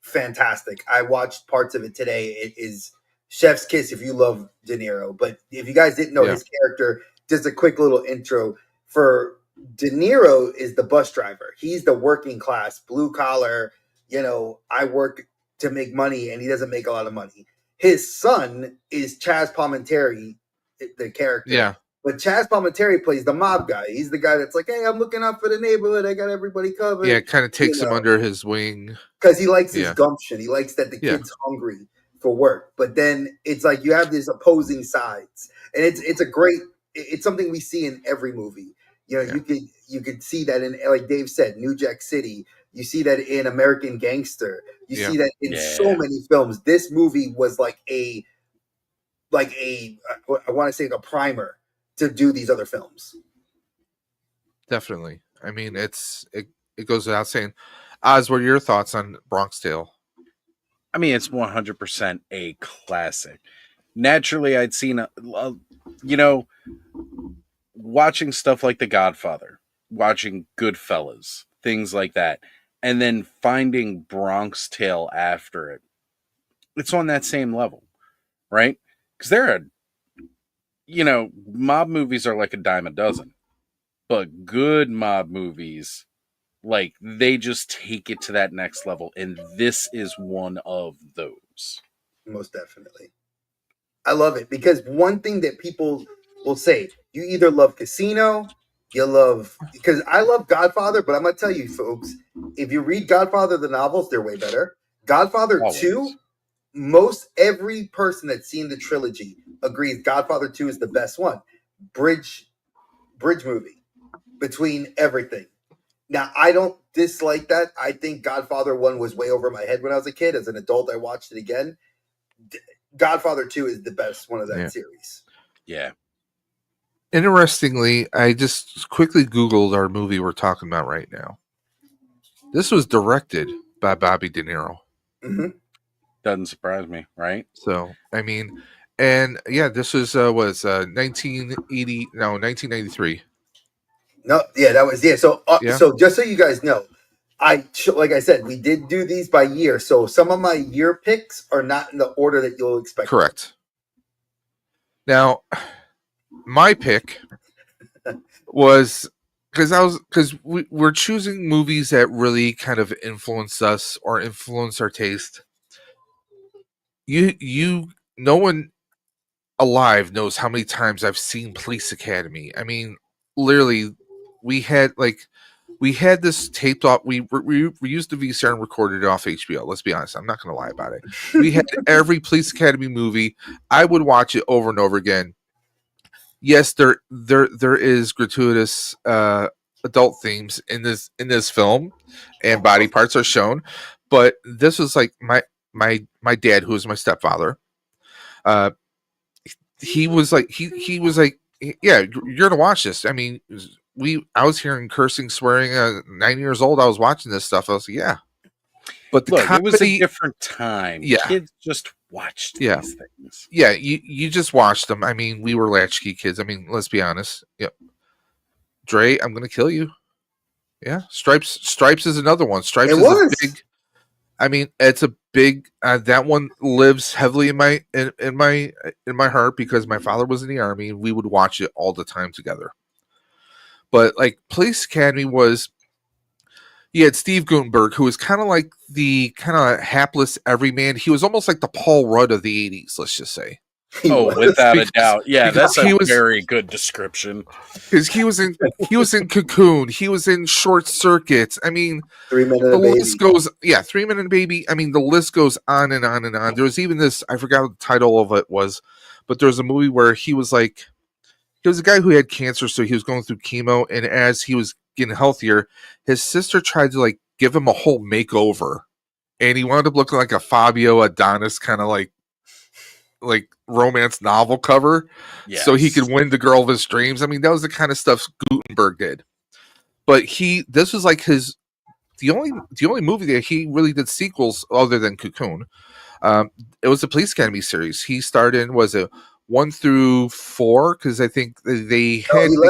fantastic. I watched parts of it today. It is chef's kiss if you love De Niro. But if you guys didn't know his character, just a quick little intro for De Niro is the bus driver. He's the working class, blue collar. I work to make money, and he doesn't make a lot of money. His son is Chaz Palminteri, the character. Yeah. But Chaz Palminteri plays the mob guy. He's the guy that's like, hey, I'm looking out for the neighborhood. I got everybody covered. Yeah, it kind of takes him under his wing. Because he likes his gumption. He likes that the kid's hungry for work. But then it's like you have these opposing sides. And it's something we see in every movie. You could see that in, like Dave said, New Jack City. You see that in American Gangster. You see that in so many films. This movie was like I want to say a primer to do these other films. Definitely. I mean, it goes without saying. Oz, what are your thoughts on Bronx Tale? I mean, it's 100% a classic. Naturally, I'd seen, watching stuff like The Godfather, watching Goodfellas, things like that, and then finding Bronx Tale after it. It's on that same level, right? Because there are, mob movies are like a dime a dozen, but good mob movies, like, they just take it to that next level, and this is one of those. Most definitely. I love it, because one thing that people will say, you either love Casino, because I love Godfather, but I'm going to tell you, folks, if you read Godfather, the novels, they're way better. Godfather 2, most every person that's seen the trilogy agrees Godfather 2 is the best one. Bridge movie between everything. Now, I don't dislike that. I think Godfather 1 was way over my head when I was a kid. As an adult, I watched it again. Godfather 2 is the best one of that series. Yeah. Interestingly, I just quickly Googled our movie we're talking about right now. This was directed by Bobby De Niro. Mm-hmm. Doesn't surprise me, right? So, I mean, and this was 1993. No, that was So, so just so you guys know, like I said, we did do these by year. So some of my year picks are not in the order that you'll expect. Correct. Now, my pick was because we're choosing movies that really kind of influence us or influence our taste. No one alive knows how many times I've seen Police Academy. I mean, literally, we had this taped off. We used the VCR and recorded it off HBO. Let's be honest. I'm not going to lie about it. We had every Police Academy movie. I would watch it over and over again. Yes, there is gratuitous adult themes in this film, and body parts are shown. But this was like my dad, who was my stepfather. He was like, yeah, you're gonna watch this. I mean, I was hearing cursing, swearing. 9 years old, I was watching this stuff. I was like, yeah. But the comedy, it was a different time. Yeah, kids just watched these things. Yeah, you just watched them. I mean, we were latchkey kids. I mean, let's be honest. Yep. Dre, I'm gonna kill you. Yeah, Stripes is another one. Stripes is a big. I mean, it's a big. That one lives heavily in my heart because my father was in the Army and we would watch it all the time together. But like Police Academy was, you had Steve Guttenberg, who was kind of like the kind of hapless everyman. He was almost like the Paul Rudd of the 80s, let's just say. Oh, without a doubt. Yeah, that's a very good description. Because he was in Cocoon. He was in Short Circuit. I mean, 3 Men and a Baby. List goes, 3 Men and a Baby. I mean, the list goes on and on and on. There was even this, I forgot what the title of it was, but there was a movie where he was a guy who had cancer, so he was going through chemo, and as he was getting healthier, his sister tried to like give him a whole makeover, and he wound up looking like a Fabio Adonis kind of like romance novel cover, so he could win the girl of his dreams. I mean, that was the kind of stuff Guttenberg did. But this was like the only movie that he really did sequels other than Cocoon. It was the Police Academy series. He starred in, was it 1 through 4? Because I think they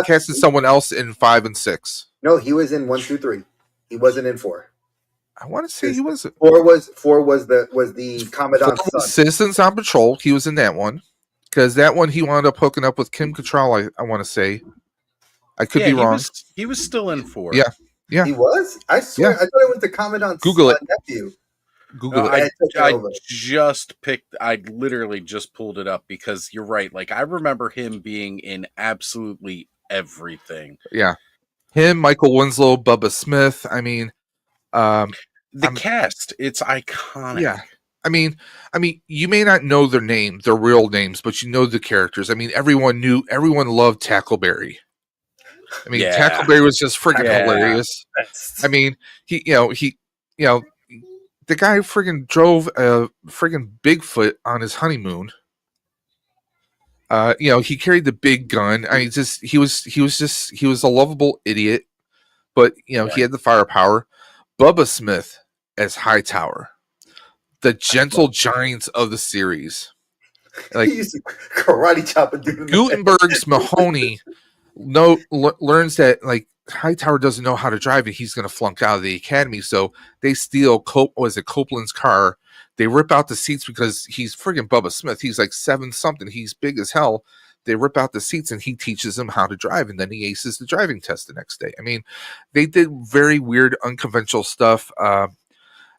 casted someone else in 5 and 6. No, he was in 1 through 3. He wasn't in 4. I want to say he was. 4 was the Commandant's son. Citizens on Patrol. He was in that one because that one he wound up hooking up with Kim Cattrall. I want to say. I could be wrong. He was still in 4. Yeah. He was. I swear. Yeah. I thought it was the Commandant's nephew. Google it. I literally just pulled it up because you're right. Like I remember him being in absolutely everything. Yeah. Him, Michael Winslow, Bubba Smith. I mean. The cast, it's iconic. Yeah. I mean, you may not know their real names, but you know the characters. I mean, everyone loved Tackleberry. I mean, Tackleberry was just freaking hilarious. I mean, the guy freaking drove a freaking Bigfoot on his honeymoon. He carried the big gun. I mean, he was a lovable idiot, but he had the firepower. Bubba Smith as Hightower, the gentle giants of the series. Like he used to karate chop and do Gutenberg's Mahoney learns that like Hightower doesn't know how to drive and he's going to flunk out of the academy. So they steal Copeland's car. They rip out the seats because he's friggin' Bubba Smith. He's like 7 something. He's big as hell. They rip out the seats and he teaches them how to drive, and then he aces the driving test the next day. I mean, they did very weird, unconventional stuff. I'm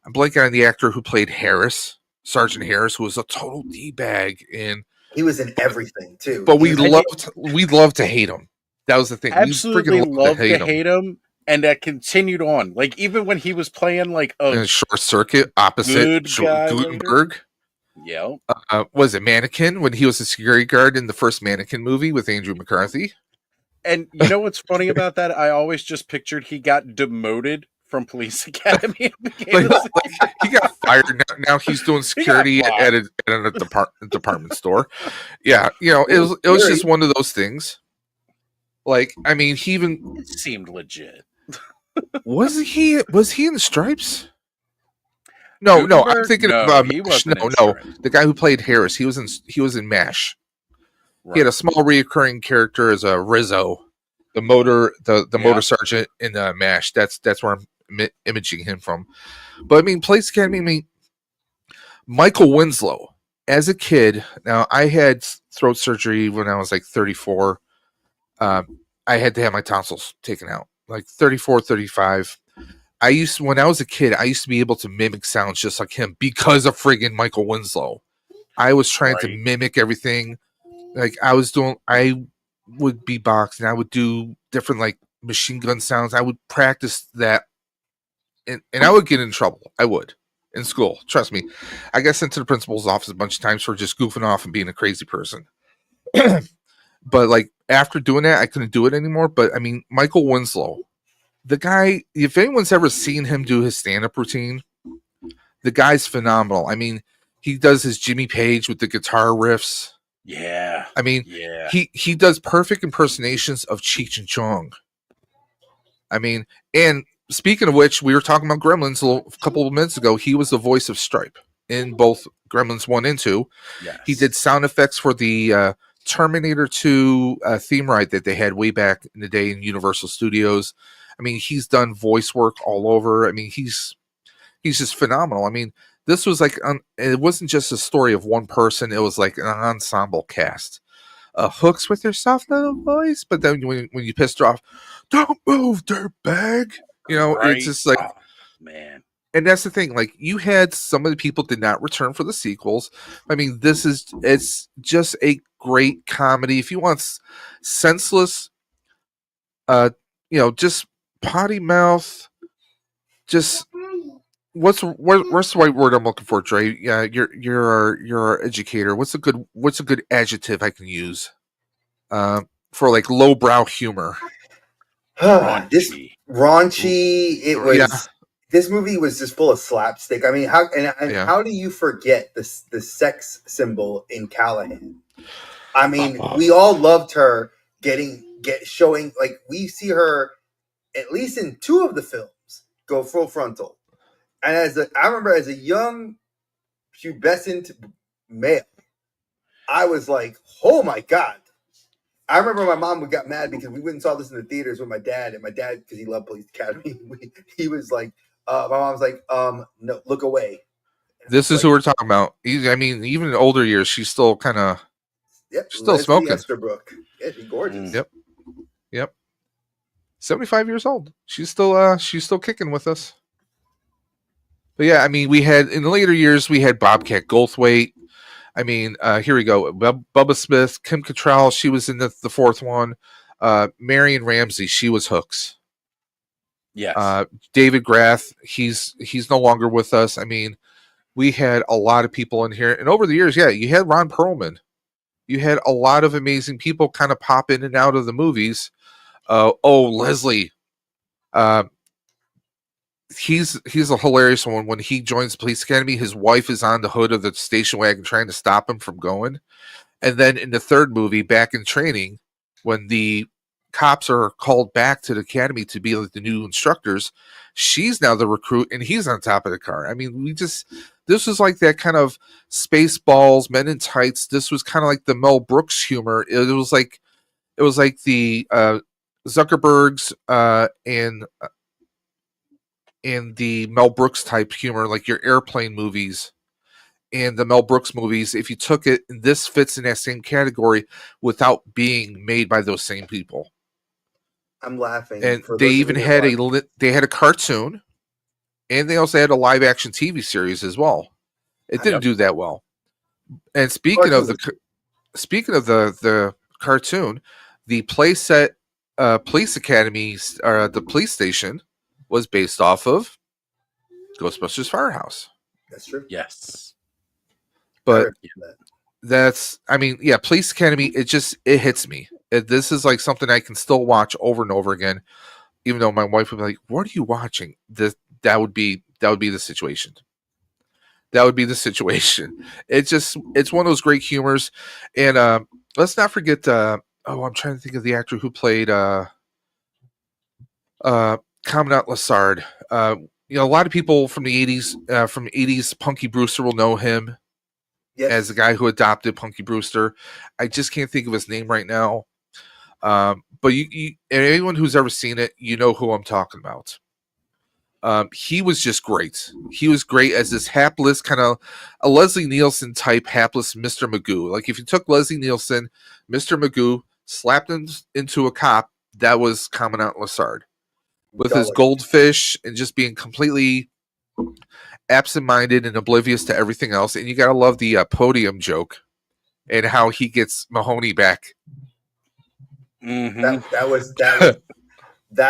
blanking on the actor who played Harris, Sergeant Harris, who was a total D-bag. And he was in everything too. But we loved to hate him. That was the thing. Absolutely loved to hate him. And that continued on. Like even when he was playing like a Short Circuit opposite Gutenberg. Yeah. Was it Mannequin when he was a security guard in the first Mannequin movie with Andrew McCarthy? And you know what's funny about that? I always just pictured he got demoted from Police Academy. He got fired. Now he's doing security at a department store. Yeah, it was just one of those things. Like, I mean, it seemed legit. Was he in the Stripes? No, I'm thinking of the guy who played Harris. He was in MASH. Right. He had a small reoccurring character as a Rizzo, the motor sergeant in MASH. That's where I'm imaging him from. But I mean, Police Academy. I mean, Michael Winslow as a kid, now I had throat surgery when I was like 34. I had to have my tonsils taken out, like 34, 35. When I was a kid, I used to be able to mimic sounds just like him because of friggin' Michael Winslow. I was trying to mimic everything. Like I would beatbox and I would do different like machine gun sounds. I would practice that, and I would get in trouble. I would in school. Trust me. I got sent to the principal's office a bunch of times for just goofing off and being a crazy person. But like after doing that, I couldn't do it anymore. But I mean, Michael Winslow, the guy, if anyone's ever seen him do his stand-up routine, the guy's phenomenal. I mean, he does his Jimmy Page with the guitar riffs. Yeah. I mean, yeah. he does perfect impersonations of Cheech and Chong. I mean, and speaking of which, we were talking about Gremlins a couple of minutes ago. He was the voice of Stripe in both Gremlins 1 and 2. Yes. He did sound effects for the Terminator 2 theme ride that they had way back in the day in Universal Studios. I mean, he's done voice work all over. I mean, he's just phenomenal. I mean, this was like it wasn't just a story of one person. It was like an ensemble cast. Hooks with your soft little voice, but then when you pissed her off, don't move, dirtbag. You know, Right. it's just like, oh, man. And that's the thing. Like, you had some of the people did not return for the sequels. I mean, it's just a great comedy. If you want senseless, just potty mouth, just what's the right word I'm looking for, Dre? Yeah, you're our educator. What's a good adjective I can use for like lowbrow humor? This raunchy. It was. Yeah. This movie was just full of slapstick. I mean, how do you forget the sex symbol in Callahan? I mean, we all loved her showing, like, we see her at least in 2 of the films go full frontal. And I remember as a young pubescent male, I was like, oh my God. I remember my mom got mad because we went and saw this in the theaters with my dad, and my dad, because he loved Police Academy, he was like, my mom's like, no, look away. This is who we're talking about. I mean, even in older years, she's still kind of, still smoking. Esterbrook. Yeah, she's gorgeous. Yep. 75 years old. She's still kicking with us. But yeah, I mean, we had in the later years, we had Bobcat Goldthwait. I mean, here we go. Bubba Smith, Kim Cattrall, she was in the 4th one. Marion Ramsey, she was Hooks. Yes. David Grath, he's no longer with us. I mean, we had a lot of people in here, and over the years, yeah, you had Ron Perlman. You had a lot of amazing people kind of pop in and out of the movies. Leslie. He's a hilarious one. When he joins Police Academy, his wife is on the hood of the station wagon trying to stop him from going. And then in the 3rd movie, Back in Training, when the cops are called back to the academy to be like the new instructors, she's now the recruit and he's on top of the car. I mean, this was like that kind of Spaceballs, Men in Tights. This was kind of like the Mel Brooks humor. It was like the Zuckerbergs and the Mel Brooks type humor, like your Airplane movies and the Mel Brooks movies. If you took it, this fits in that same category without being made by those same people. I'm laughing. And they even had a cartoon, and they also had a live action TV series as well. It didn't do that well. And speaking of the cartoon, the playset Police Academy, the police station, was based off of Ghostbusters Firehouse. That's true. Yes. But Police Academy, it hits me. This is like something I can still watch over and over again, even though my wife would be like, "What are you watching?" That would be the situation. That would be the situation. It's one of those great humors. And let's not forget, I'm trying to think of the actor who played Commandant Lassard. A lot of people from the 80s, from 80s, Punky Brewster will know him as the guy who adopted Punky Brewster. I just can't think of his name right now. But you anyone who's ever seen it, you know who I'm talking about. He was just great. He was great as this hapless kind of a Leslie Nielsen type hapless Mr. Magoo. Like if you took Leslie Nielsen, Mr. Magoo, slapped him into a cop, that was Commandant Lassard with his goldfish and just being completely absent-minded and oblivious to everything else. And you gotta love the podium joke and how he gets Mahoney back. That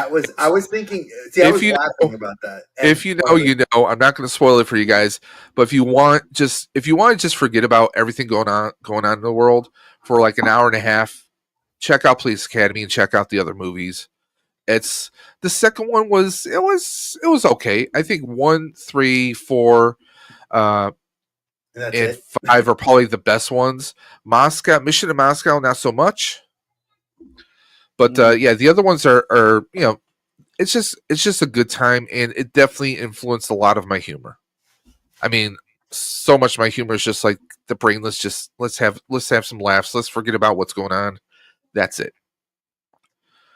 was I was thinking. See, I was laughing about that. And if you know, you know. I'm not going to spoil it for you guys, but if you want to just forget about everything going on in the world for like an hour and a half, check out Police Academy and check out the other movies. It's the second one was okay. I think 1, 3, 4, and 5 are probably the best ones. Mission to Moscow, not so much. But yeah, the other ones are you know, it's just a good time, and it definitely influenced a lot of my humor. I mean, so much of my humor is just like the brainless. Just let's have some laughs. Let's forget about what's going on. That's it.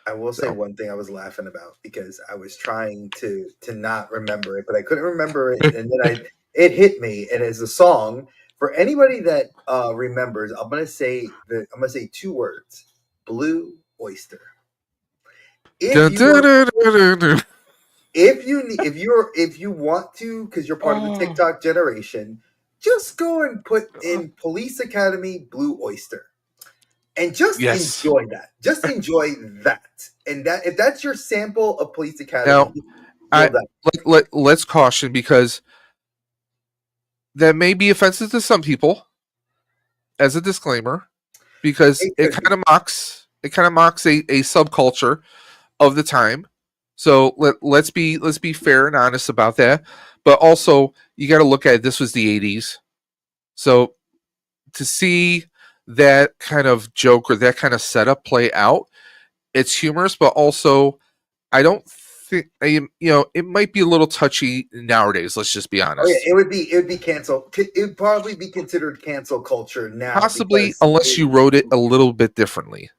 I will say one thing I was laughing about because I was trying to not remember it, but I couldn't remember it, and then it hit me, and it's a song for anybody that remembers. I'm gonna say 2 words: Blue Oyster. If you want to, because you're part of the TikTok generation, just go and put in Police Academy Blue Oyster. And just enjoy that. Just enjoy that. And that if that's your sample of Police Academy, now, let's caution, because that may be offensive to some people. As a disclaimer, because it kind of mocks a subculture of the time. So let's be fair and honest about that. But also, you got to look at it, this was the 80s. So to see that kind of joke or that kind of setup play out, it's humorous, but also I don't think it might be a little touchy nowadays. Let's just be honest. Oh, yeah, it would be cancel. It'd probably be considered cancel culture now, possibly, unless you wrote it a little bit differently.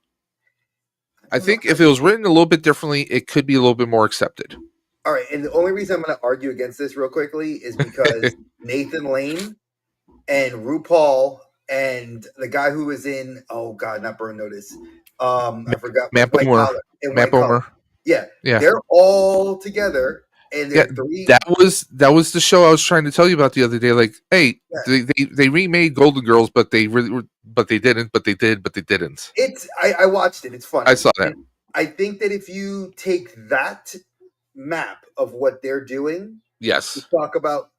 I think if it was written a little bit differently, it could be a little bit more accepted. All right, and the only reason I'm going to argue against this real quickly is because Nathan Lane and RuPaul and the guy who was in not Burn Notice. I forgot. Matt Bomer. Yeah, they're all together, and they're 3. That was the show I was trying to tell you about the other day. Like, hey, they remade Golden Girls, but they didn't. I watched it. It's fun. I saw that. And I think that if you take that map of what they're doing, to talk about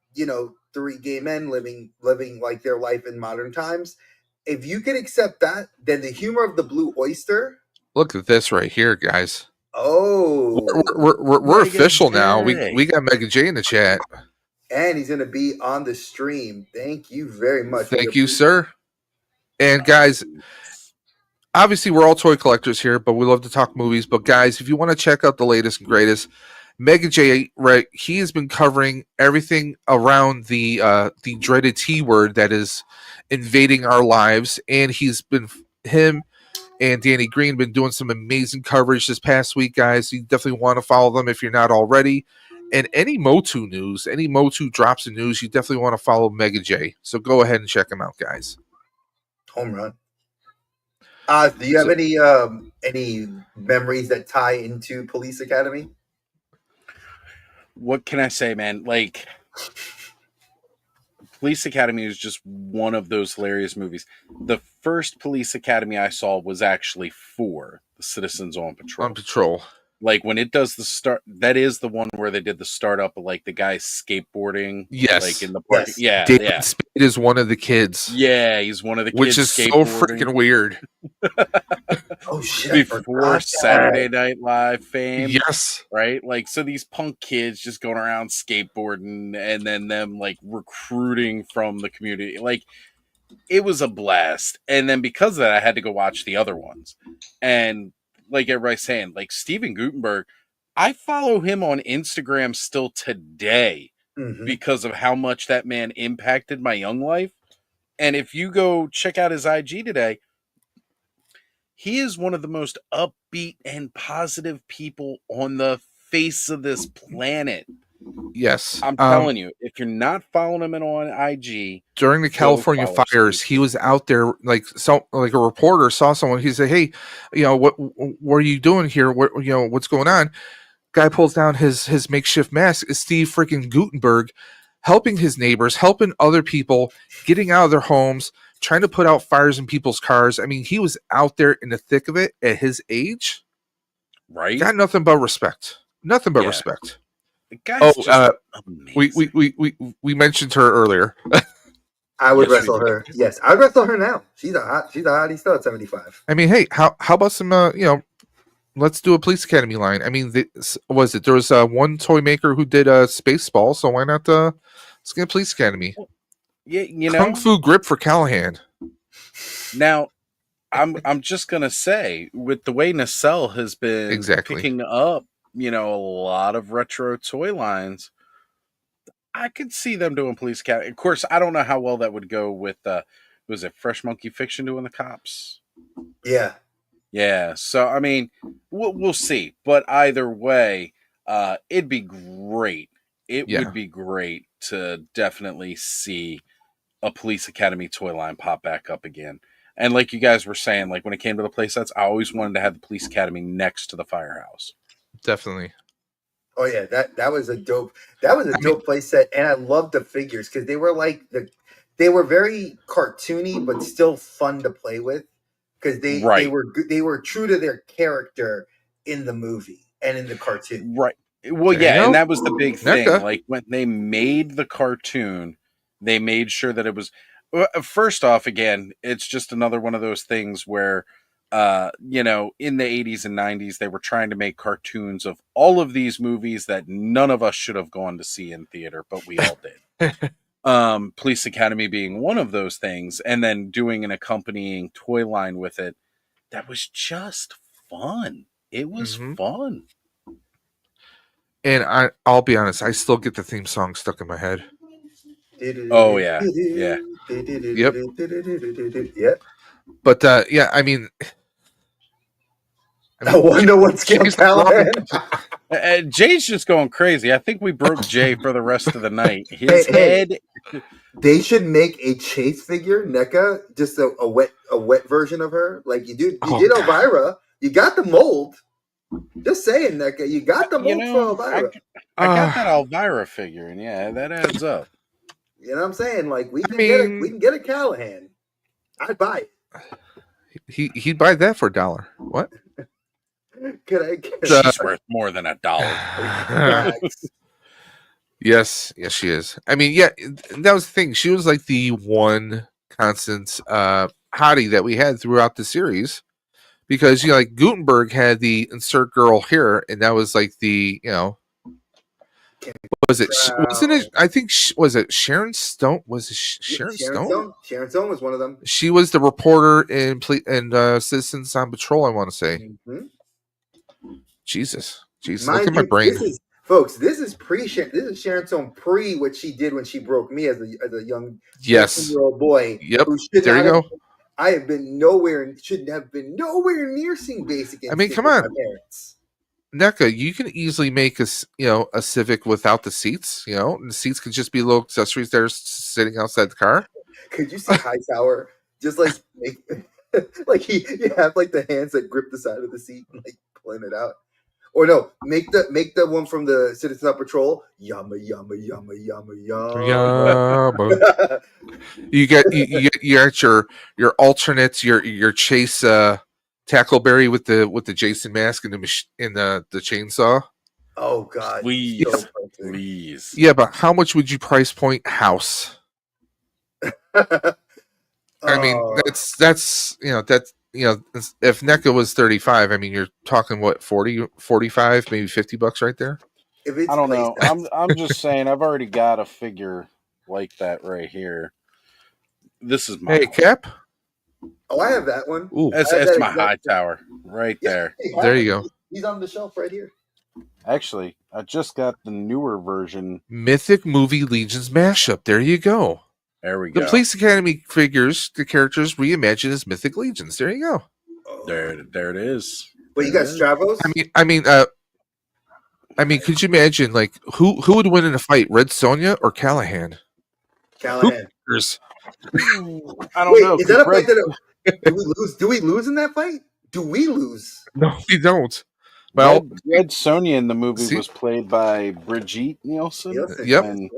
3 gay men living like their life in modern times. If you can accept that, then the humor of the Blue Oyster. Look at this right here, guys. Oh, we're official now. We got Mega J in the chat, and he's going to be on the stream. Thank you very much. Thank you, sir. And guys, obviously we're all toy collectors here, but we love to talk movies. But guys, if you want to check out the latest and greatest, Mega J, right? He has been covering everything around the dreaded T word that is invading our lives, and him and Danny Green been doing some amazing coverage this past week, guys. You definitely want to follow them if you're not already. And any Motu news, any Motu drops of news, you definitely want to follow Mega J. So go ahead and check them out, guys. Home run. Do you have any memories that tie into Police Academy? What can I say, man? Like, Police Academy is just one of those hilarious movies. The first Police Academy I saw was actually 4, The Citizens on Patrol. Like, when it does the start, that is the one where they did the startup of, like, the guy skateboarding. Yes. Like, in the park. Yes. Yeah. David Spade is one of the kids. Yeah, he's one of the kids. Which is so freaking weird. Oh, shit. Before Saturday Night Live fame. Yes. Right? Like, so these punk kids just going around skateboarding and then them, like, recruiting from the community. Like, it was a blast. And then because of that, I had to go watch the other ones. And like everybody's saying, like Steven Gutenberg, I follow him on Instagram still today because of how much that man impacted my young life. And if you go check out his IG today, he is one of the most upbeat and positive people on the face of this planet. Yes. I'm telling you, if you're not following him on IG, during the California fires, he was out there like a reporter saw someone. He said, "Hey, what are you doing here? What's going on?" Guy pulls down his makeshift mask. Is Steve freaking Gutenberg helping his neighbors, helping other people, getting out of their homes, trying to put out fires in people's cars. I mean, he was out there in the thick of it at his age. Right? Got nothing but respect. Nothing but respect. The guy's just amazing. We mentioned her earlier. I would wrestle her. Yes, I would wrestle her now. She's a hottie still at 75. I mean, hey, how about some let's do a Police Academy line. I mean, there was one toy maker who did a Spaceball, so why not let's get a Police Academy. Yeah, Kung Fu Grip for Callahan. Now, I'm just gonna say, with the way Nacelle has been picking up, a lot of retro toy lines, I could see them doing Police Academy. Of course, I don't know how well that would go with was it Fresh Monkey Fiction doing the cops? Yeah. Yeah. So I mean, we'll see. But either way, it'd be great. It would be great to definitely see a Police Academy toy line pop back up again. And like you guys were saying, like when it came to the play sets, I always wanted to have the Police Academy next to the firehouse. Definitely. Oh yeah, that was a dope play set, and I loved the figures because they were they were very cartoony but still fun to play with because they were true to their character in the movie and in the cartoon. Right. Well, and that was the big thing. Like when they made the cartoon, they made sure that it was. First off, again, it's just another one of those things where, in the 80s and 90s, they were trying to make cartoons of all of these movies that none of us should have gone to see in theater, but we all did. Police Academy being one of those things, and then doing an accompanying toy line with it. That was just fun. It was fun. And I'll be honest, I still get the theme song stuck in my head. Oh yeah. Yep. Yep. But I mean, I wonder what's going on. Jay's just going crazy. I think we broke Jay for the rest of the night. His head. They should make a Chase figure, NECA, just a wet version of her, like you did Elvira. You got the mold. Just saying, NECA, you got the mold for Elvira. I got that Elvira figure, and that adds up. You know what I'm saying? Like we can get a Callahan. I'd buy it. He'd buy that for $1. What? Could I get She's worth more than $1. Yes, she is. I mean, that was the thing. She was like the one constant hottie that we had throughout the series. Because like Gutenberg had the insert girl here, and that was like the was it? Wasn't it? I think was it Sharon Stone? Was it Sharon Stone? Sharon Stone was one of them. She was the reporter in Citizens on Patrol. I want to say. Mm-hmm. Jesus, look at my brain, folks. This is Sharon Stone pre what she did when she broke me as a young 14-year-old boy. Yep. There you go. I have been shouldn't have been nowhere near seeing Basic. I mean, come on, NECA. You can easily make a Civic without the seats. And the seats could just be little accessories that are sitting outside the car. Could you see Hightower just like like you have like the hands that grip the side of the seat and like pulling it out? Or no, make the one from the Citizens on Patrol. Yama yama yama yama yama. You get your alternates, your Chase Tackleberry with the Jason mask and the chainsaw. Oh God, please. Yeah, but how much would you price point House? I mean, that's if NECA was 35, I mean, you're talking what 40, 45, maybe $50 right there. I don't know. I'm just saying. I've already got a figure like that right here. This is my Cap. Oh, I have that one. Ooh, that's my Hightower right there. Hey, there you go. He's on the shelf right here. Actually, I just got the newer version. Mythic Movie Legions mashup. There you go. There we go. The Police Academy figures, the characters reimagined as Mythic Legions. There you go. There it is. But you got Stravos? I mean, I mean, could you imagine like who would win in a fight, Red Sonja or Callahan? Callahan. I don't Wait, know. is that a fight 'cause do we lose? Do we lose in that fight? Do we lose? No, we don't. Well, Red Sonja in the movie see- was played by Brigitte Nielsen. Nielsen, Yep. and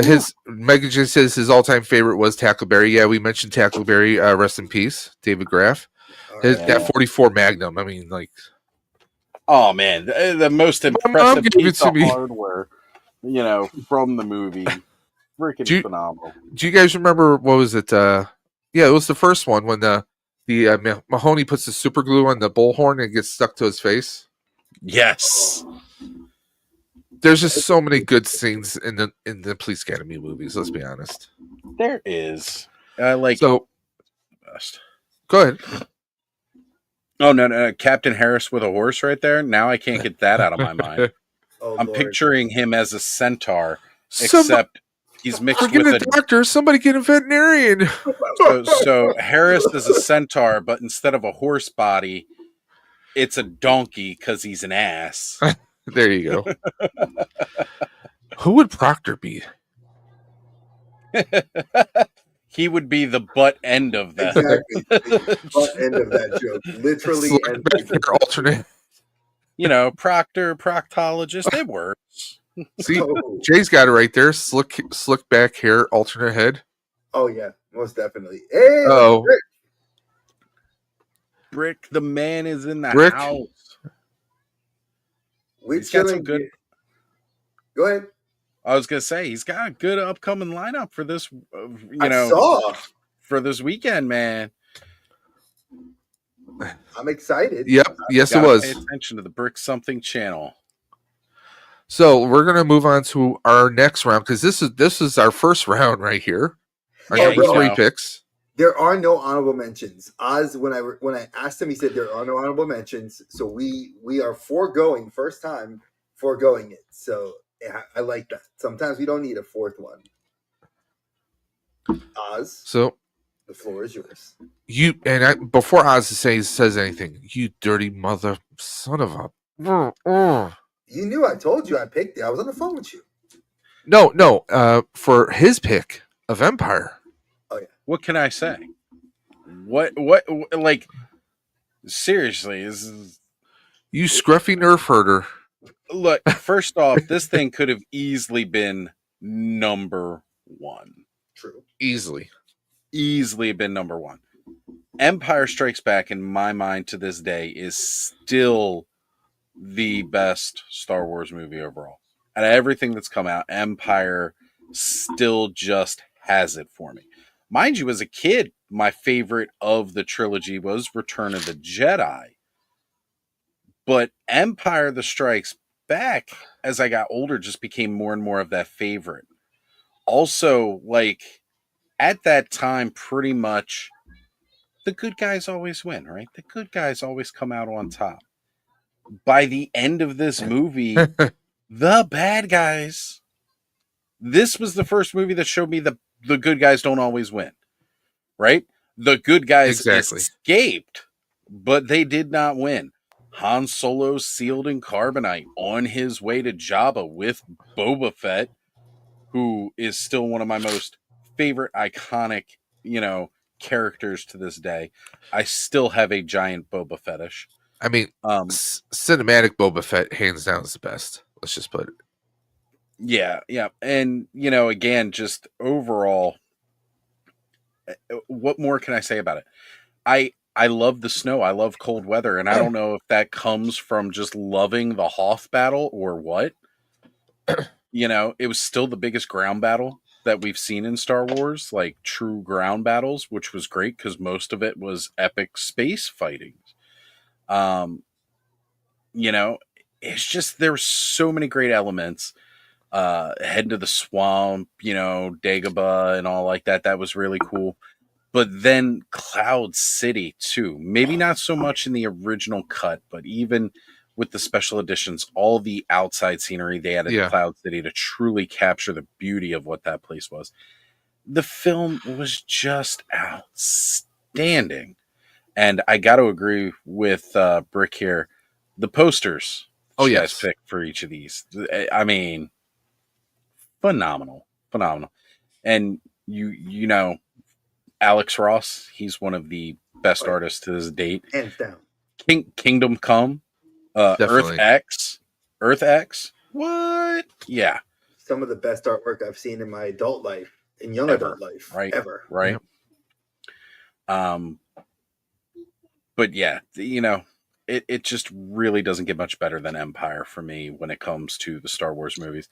his Megan J says his all-time favorite was Tackleberry. Yeah, we mentioned Tackleberry. Rest in peace, David Graff. That 44 Magnum. I mean, like, oh man, the most mom impressive gave it piece to of me. hardware, from the movie. Freaking phenomenal. Do you guys remember what was it? Yeah, it was the first one when the Mahoney puts the super glue on the bullhorn and it gets stuck to his face. Yes. There's just so many good scenes in the Police Academy movies. Let's be honest. There is. Like So, go ahead. Oh no, Captain Harris with a horse right there. Now I can't get that out of my mind. I'm picturing him as a centaur, except he's mixed forget with a doctor. Somebody get a veterinarian. So Harris is a centaur, but instead of a horse body, it's a donkey because he's an ass. There you go. Who would Proctor be? He would be the butt end of that. Exactly. The butt end of that joke. Literally. Alternate. Proctologist. It works. See, Jay's got it right there. Slick back hair, alternate head. Oh yeah, most definitely. Hey, Brick, the man is in the house. He's got some good. Go ahead. I was gonna say he's got a good upcoming lineup for this. For this weekend, man. I'm excited. Yep. Yes, it was. Pay attention to the Brick Something channel. So we're gonna move on to our next round because this is our first round right here. Our number 3 picks. There are no honorable mentions. Oz, when I asked him, he said there are no honorable mentions. So we are foregoing it. So I like that. Sometimes we don't need a fourth one. Oz. So the floor is yours. Before Oz says anything, you dirty mother son of a. You knew I told you I picked it. I was on the phone with you. No. For his pick of Empire. Oh yeah. What can I say? What like seriously is you scruffy nerf herder. Look, first off, this thing could have easily been number 1. True. Easily been number 1. Empire Strikes Back, in my mind to this day, is still the best Star Wars movie overall. Out of everything that's come out, Empire still just has it for me. Mind you, as a kid, my favorite of the trilogy was Return of the Jedi. But Empire the Strikes Back, as I got older, just became more and more of that favorite. Also, like, at that time, pretty much, the good guys always win, right? The good guys always come out on top. By the end of this movie, the bad guys... This was the first movie that showed me the good guys don't always win, right? The good guys escaped, but they did not win. Han Solo sealed in carbonite on his way to Jabba with Boba Fett, who is still one of my most favorite iconic, characters to this day. I still have a giant Boba fetish. I mean, cinematic Boba Fett, hands down, is the best. Let's just put it. Yeah. And, again, just overall, what more can I say about it? I love the snow. I love cold weather. And I don't know if that comes from just loving the Hoth battle or what. It was still the biggest ground battle that we've seen in Star Wars, like true ground battles, which was great because most of it was epic space fighting. It's just, there's so many great elements. Heading to the swamp, Dagobah and all like that. That was really cool. But then Cloud City too. Maybe not so much in the original cut, but even with the special editions, all the outside scenery they added to Cloud City to truly capture the beauty of what that place was. The film was just outstanding. And I got to agree with Brick here. The posters Oh, you guys yes. picked for each of these. I mean, phenomenal. And you know, Alex Ross, he's one of the best artists to this date. Hands down. Kingdom Come, Definitely. Earth X. What? Yeah. Some of the best artwork I've seen in my adult life, in young Ever. adult life, Right. ever. Right. But yeah, you know, it just really doesn't get much better than Empire for me when it comes to the Star Wars movies.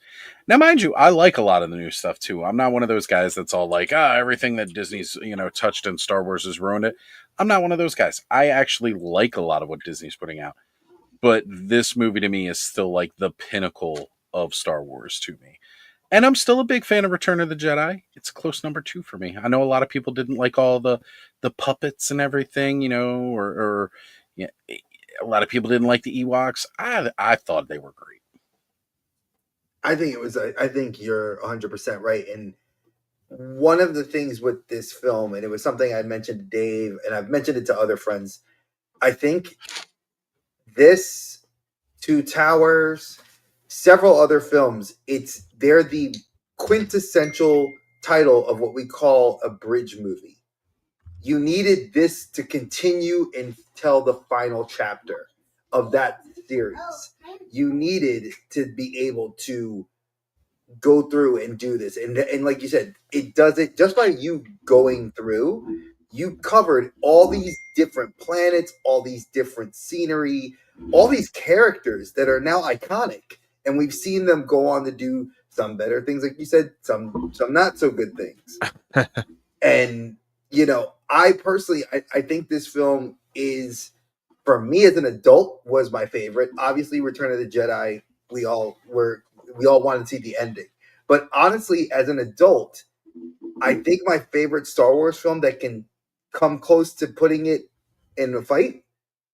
Now, mind you, I like a lot of the new stuff too. I'm not one of those guys that's all like, everything that Disney's, touched in Star Wars has ruined it. I'm not one of those guys. I actually like a lot of what Disney's putting out. But this movie to me is still like the pinnacle of Star Wars to me. And I'm still a big fan of Return of the Jedi. It's a close number 2 for me. I know a lot of people didn't like all the puppets and everything, or yeah, a lot of people didn't like the Ewoks. I thought they were great. I think you're 100% right. And one of the things with this film, and it was something I mentioned to Dave, and I've mentioned it to other friends, I think this, Two Towers, several other films, they're the quintessential title of what we call a bridge movie. You needed this to continue and tell the final chapter of that series. You needed to be able to go through and do this. And like you said, it does it just by you going through. You covered all these different planets, all these different scenery, all these characters that are now iconic. And we've seen them go on to do some better things, like you said, some not so good things. And I personally, I think this film is, for me as an adult, was my favorite. Obviously, Return of the Jedi, we all wanted to see the ending. But honestly, as an adult, I think my favorite Star Wars film that can come close to putting it in a fight,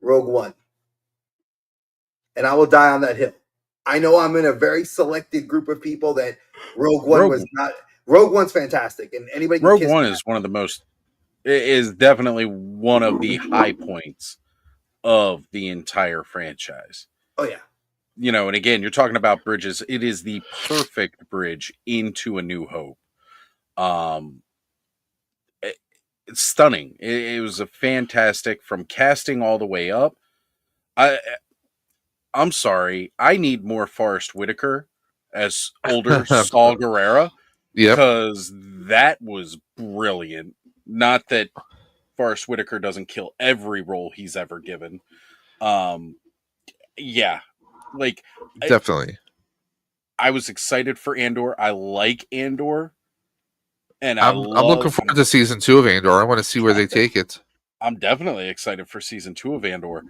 Rogue One. And I will die on that hill. I know I'm in a very selected group of people that Rogue One was not. Rogue One's fantastic, and anybody can Rogue kiss One that. is one of the most. It is definitely one of the high points of the entire franchise. Oh yeah. And again, you're talking about bridges. It is the perfect bridge into A New Hope. It's stunning. It was a fantastic, from casting all the way up. I'm sorry. I need more Forrest Whitaker as older Saul Guerrera. Because that was brilliant. Not that Forrest Whitaker doesn't kill every role he's ever given. Yeah. Like, definitely. I was excited for Andor. I like Andor. And I'm looking forward to season 2 of Andor. I want to see where they take it. I'm definitely excited for season 2 of Andor.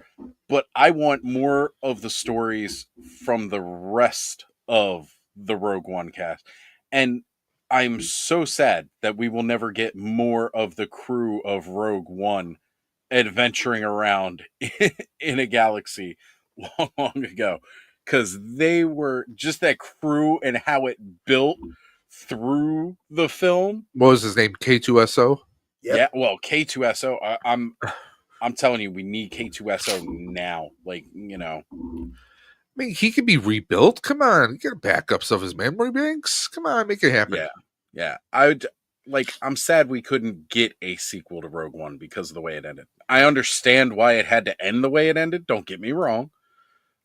But I want more of the stories from the rest of the Rogue One cast. And I'm so sad that we will never get more of the crew of Rogue One adventuring around in a galaxy long, long ago. Because they were just that crew and how it built through the film. What was his name? K2SO? Yep. Yeah, well, K2SO, I'm telling you, we need K2SO now. Like, I mean, he can be rebuilt. Come on, get backups of his memory banks. Come on, make it happen. Yeah. I'm sad we couldn't get a sequel to Rogue One because of the way it ended. I understand why it had to end the way it ended. Don't get me wrong,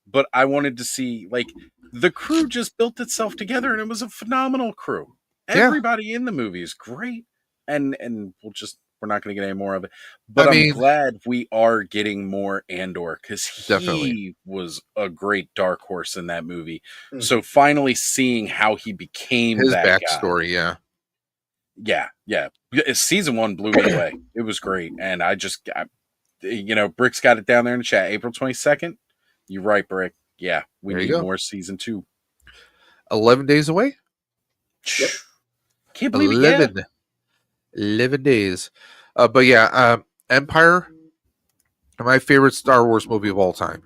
but I wanted to see, like, the crew just built itself together, and it was a phenomenal crew. Everybody in the movie is great, and we're not going to get any more of it. But I'm glad we are getting more Andor, because he was a great dark horse in that movie. Mm-hmm. So finally seeing how he became his that backstory, guy. Yeah. Season 1 blew me away. It was great, and Brick's got it down there in the chat. April 22nd. You're right, Brick. Yeah, we need more season 2. 11 days away. Yep. Can't believe it. 11 days. But yeah, Empire, my favorite Star Wars movie of all time.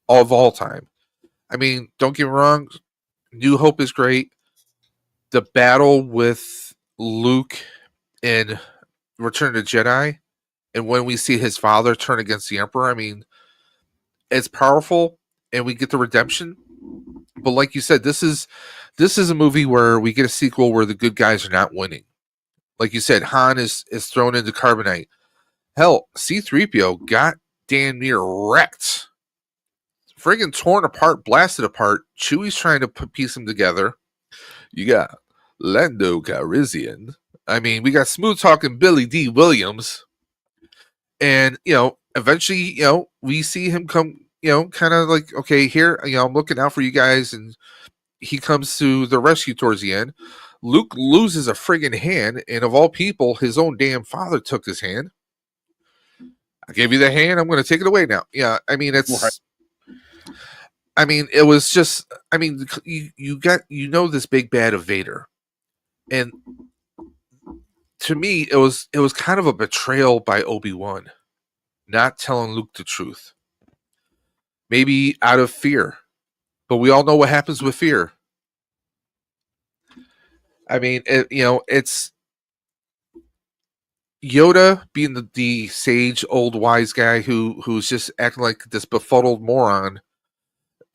Of all time. I mean, don't get me wrong, New Hope is great. The battle with Luke in Return of the Jedi, and when we see his father turn against the Emperor, I mean, it's powerful, and we get the redemption. But like you said, this is a movie where we get a sequel where the good guys are not winning. Like you said, Han is thrown into carbonite. Hell, C-3PO got damn near wrecked. Friggin' torn apart, blasted apart. Chewie's trying to piece them together. You got Lando Calrissian. I mean, we got smooth talking Billy D. Williams. And, eventually, we see him come, kind of like, okay, here, I'm looking out for you guys. And he comes to the rescue towards the end. Luke loses a friggin' hand. And of all people, his own damn father took his hand. I gave you the hand. I'm going to take it away now. Yeah. I mean, it's, right. I mean, it was just, I mean, you got, this big bad of Vader. And to me, it was kind of a betrayal by Obi-Wan, not telling Luke the truth. Maybe out of fear, but we all know what happens with fear. I mean, it's Yoda being the sage, old wise guy who's just acting like this befuddled moron,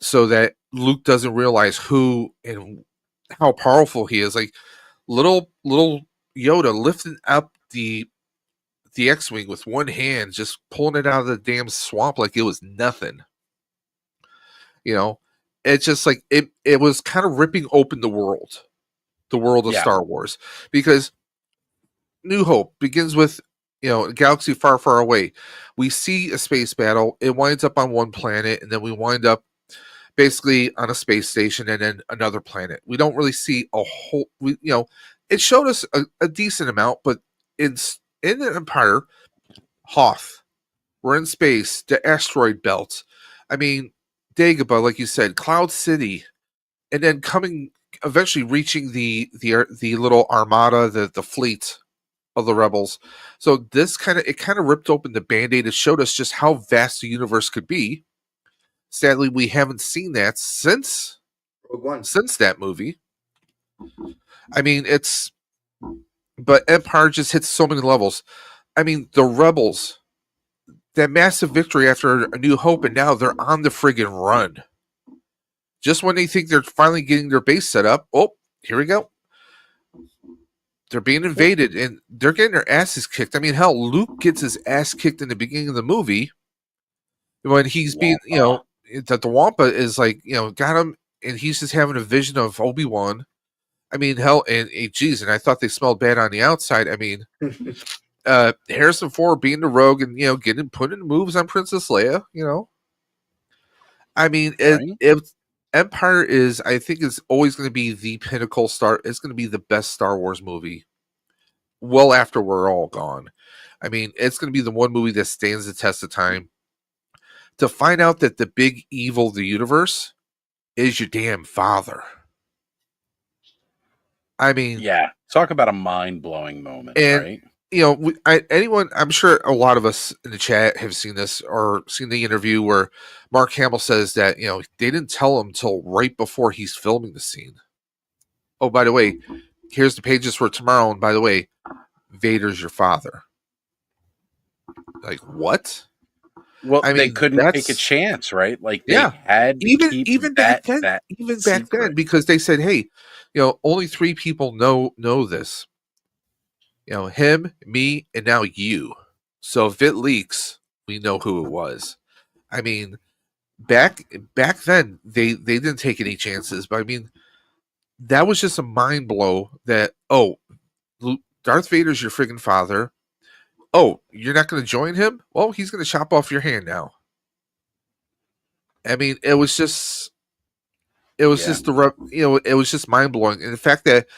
so that Luke doesn't realize who and how powerful he is. Like little Yoda lifting up the X-Wing with one hand, just pulling it out of the damn swamp like it was nothing. It's just like it was kind of ripping open the world of Star Wars, because New Hope begins with, a galaxy far, far away. We see a space battle. It winds up on one planet, and then we wind up basically on a space station and then another planet. We don't really see a whole, it showed us a decent amount, but in the Empire, Hoth, we're in space, the asteroid belt. I mean, Dagobah, like you said, Cloud City, and then eventually reaching the little armada, the fleet of the rebels. So this kind of ripped open the Band-Aid. It showed us just how vast the universe could be. Sadly, we haven't seen that since that movie. I mean, but Empire just hits so many levels. I mean, the rebels, that massive victory after A New Hope, and now they're on the friggin' run. Just when they think they're finally getting their base set up, oh, here we go. They're being invaded, and they're getting their asses kicked. I mean, hell, Luke gets his ass kicked in the beginning of the movie when he's being, that the Wampa is like, got him, and he's just having a vision of Obi-Wan. I mean, hell, and geez, and I thought they smelled bad on the outside. I mean, Harrison Ford being the rogue and, putting moves on Princess Leia, I mean, Empire I think is always going to be the pinnacle it's going to be the best Star Wars movie well after we're all gone. I mean, it's going to be the one movie that stands the test of time. To find out that the big evil of the universe is your damn father. I mean, yeah, talk about a mind-blowing moment, right? I'm sure a lot of us in the chat have seen this or seen the interview where Mark Hamill says that, they didn't tell him till right before he's filming the scene. Oh, by the way, here's the pages for tomorrow. And by the way, Vader's your father. Like, what? Well, they couldn't take a chance, right? Like, they had to even back then, because they said, hey, only 3 people know this. Him, me, and now you. So if it leaks, we know who it was. I mean, back then, they didn't take any chances. But I mean, that was just a mind blow that, oh, Darth Vader's your friggin' father. Oh, you're not going to join him? Well, he's going to chop off your hand now. I mean, it was just it was just mind blowing. And the fact that,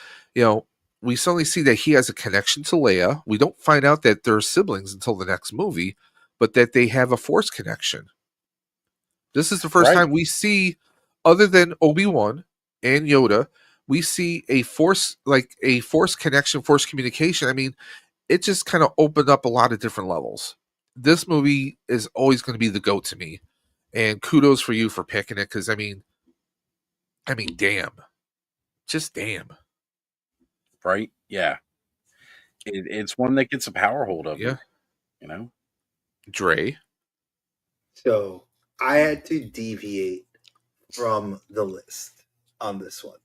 we suddenly see that he has a connection to Leia. We don't find out that they're siblings until the next movie, but that they have a Force connection. This is the first time we see, other than Obi-Wan and Yoda, we see a Force connection, Force communication. I mean, it just kind of opened up a lot of different levels. This movie is always going to be the GOAT to me. And kudos for you for picking it, because I mean, damn. Just damn. Right? Yeah. It's one that gets a power hold of you. Dre. So I had to deviate from the list on this one.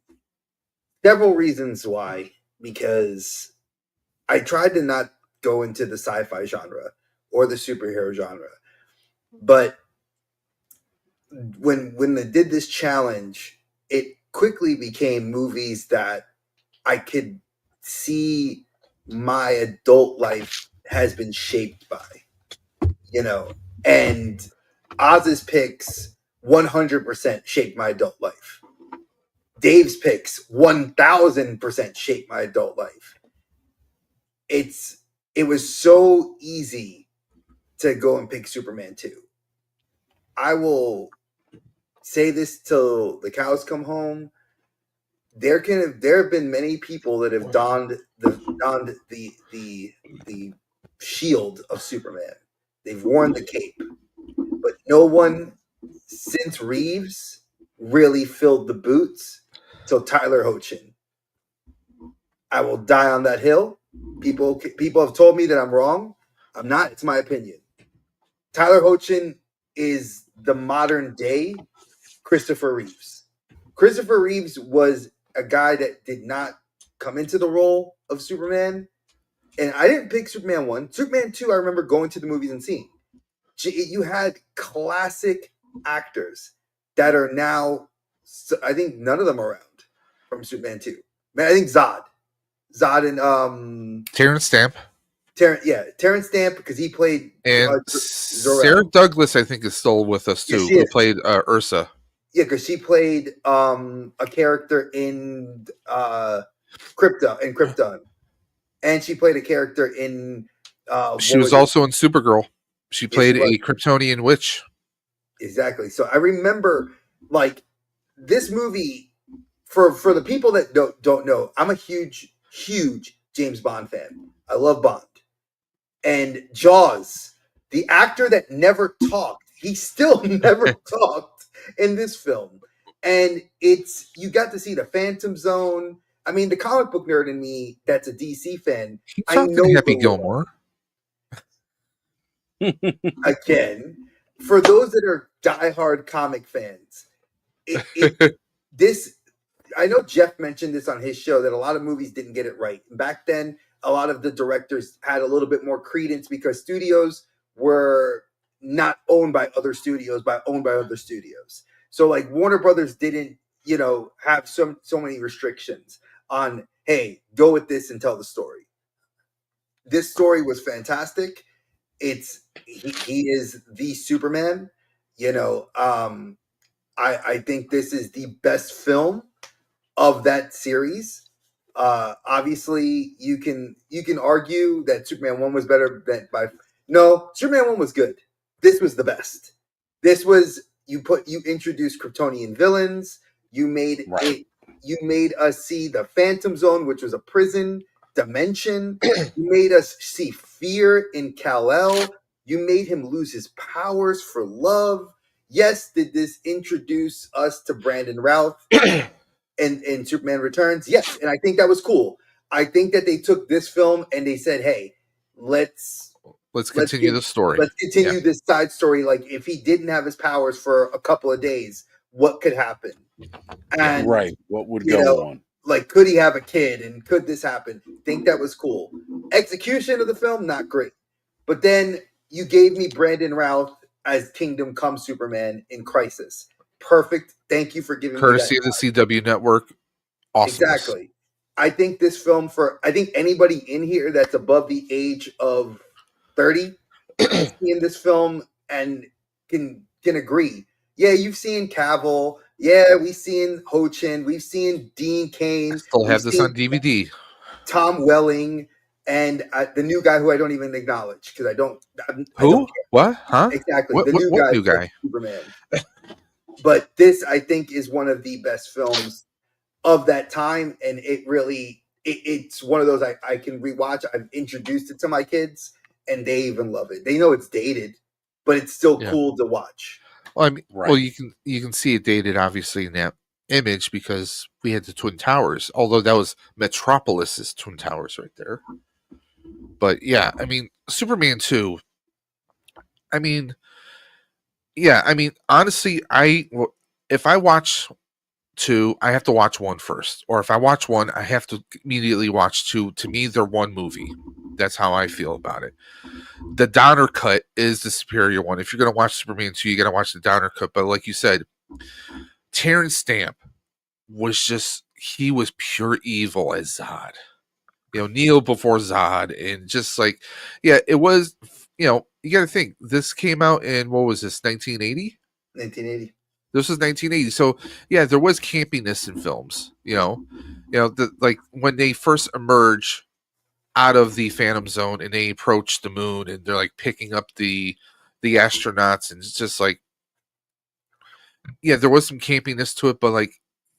Several reasons why, because I tried to not go into the sci-fi genre or the superhero genre, but when they did this challenge, it quickly became movies that I could see my adult life has been shaped by, and Oz's picks 100% shaped my adult life. Dave's picks 1000% shaped my adult life. It was so easy to go and pick Superman 2. I will say this till the cows come home. There have been many people that have donned the shield of Superman. They've worn the cape, but no one since Reeves really filled the boots till Tyler Hoechlin. I will die on that hill. People have told me that I'm wrong. I'm not. It's my opinion. Tyler Hoechlin is the modern day Christopher Reeves. Christopher Reeves was a guy that did not come into the role of Superman. And I didn't pick Superman 1. Superman 2, I remember going to the movies and seeing. You had classic actors that are now, I think none of them are around from Superman 2. Man, I think Zod and Terrence Stamp. Terrence Stamp, because he played and Sarah Douglas, I think, is still with us too. Who played Ursa? Yeah, because she played a character in Krypton, and she played a character in. She was also in Supergirl. She played a Kryptonian witch. Exactly. So I remember, like, this movie. For the people that don't know, I'm a huge James Bond fan. I love Bond. And Jaws, the actor that never talked, he still never talked in this film. And you got to see the Phantom Zone. I mean, the comic book nerd in me that's a DC fan. I know Happy Gilmore. Again, for those that are diehard comic fans, I know Jeff mentioned this on his show that a lot of movies didn't get it right. Back then, a lot of the directors had a little bit more credence because studios were not owned by other studios, but owned by other studios. So like Warner Brothers didn't, have so many restrictions on, hey, go with this and tell the story. This story was fantastic. He is the Superman. I think this is the best film of that series. Obviously, you can argue that Superman 1 was better no, Superman 1 was good. This was the best. This was you introduced Kryptonian villains. You made us see the Phantom Zone, which was a prison dimension. You made us see fear in Kal-El. You made him lose his powers for love. Yes, did this introduce us to Brandon Routh in Superman Returns? Yes, and I think that was cool. I think that they took this film and they said, hey, let's continue the story. Let's continue this side story. Like, if he didn't have his powers for a couple of days, what could happen? And what would go on? Like, could he have a kid? And could this happen? Think that was cool. Execution of the film, not great. But then you gave me Brandon Routh as Kingdom Come Superman in Crisis. Perfect. Thank you for giving me that. Courtesy of the CW network. Awesome. Exactly. I think this film I think anybody in here that's above the age of 30 in this film and can agree. Yeah, you've seen Cavill. Yeah, we've seen Hoechlin. We've seen Dean Cain. I still have this on DVD. Tom Welling and the new guy who I don't even acknowledge because I don't. What? Huh? Exactly. The new guy. Superman. But this, I think, is one of the best films of that time, and it's one of those I can rewatch. I've introduced it to my kids, and they even love it. They know it's dated, but it's still cool to watch. Well, I mean, well, you can see it dated, obviously, in that image because we had the Twin Towers. Although that was Metropolis's Twin Towers right there. But yeah, I mean, Superman 2. I mean, honestly, if I watch two, I have to watch one first, or if I watch one, I have to immediately watch two. To me, they're one movie. That's how I feel about it. The Donner cut is the superior one. If you're going to watch Superman 2, you got to watch the Donner cut. But like you said, Terrence Stamp was just, he was pure evil as Zod. You know, Neo before Zod, and just like, yeah, it was, you know, you got to think, this came out in, what was this, 1980? 1980. This was 1980. So, yeah, there was campiness in films, you know, like when they first emerge out of the Phantom Zone and they approach the moon and they're like picking up the astronauts, and it's just like, yeah, there was some campiness to it, but like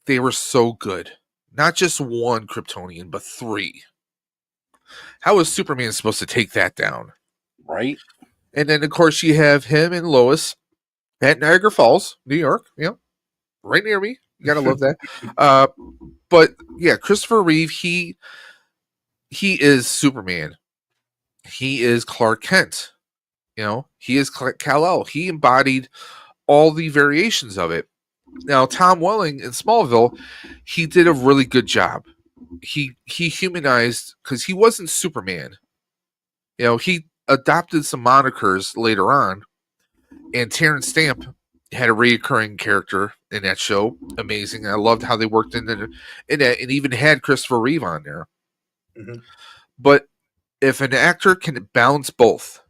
they were so good. Not just one Kryptonian, but three. How is Superman supposed to take that down? Right. And then of course you have him and Lois at Niagara Falls, New York, you know, right near me. You gotta love that. But yeah, Christopher Reeve, he is Superman. He is Clark Kent. You know, he is Kal-El. He embodied all the variations of it. Now, Tom Welling in Smallville, he did a really good job. He humanized, because he wasn't Superman. You know, he adopted some monikers later on, and Terrence Stamp had a reoccurring character in that show. Amazing. I loved how they worked in that, and even had Christopher Reeve on there. Mm-hmm. But if an actor can balance both,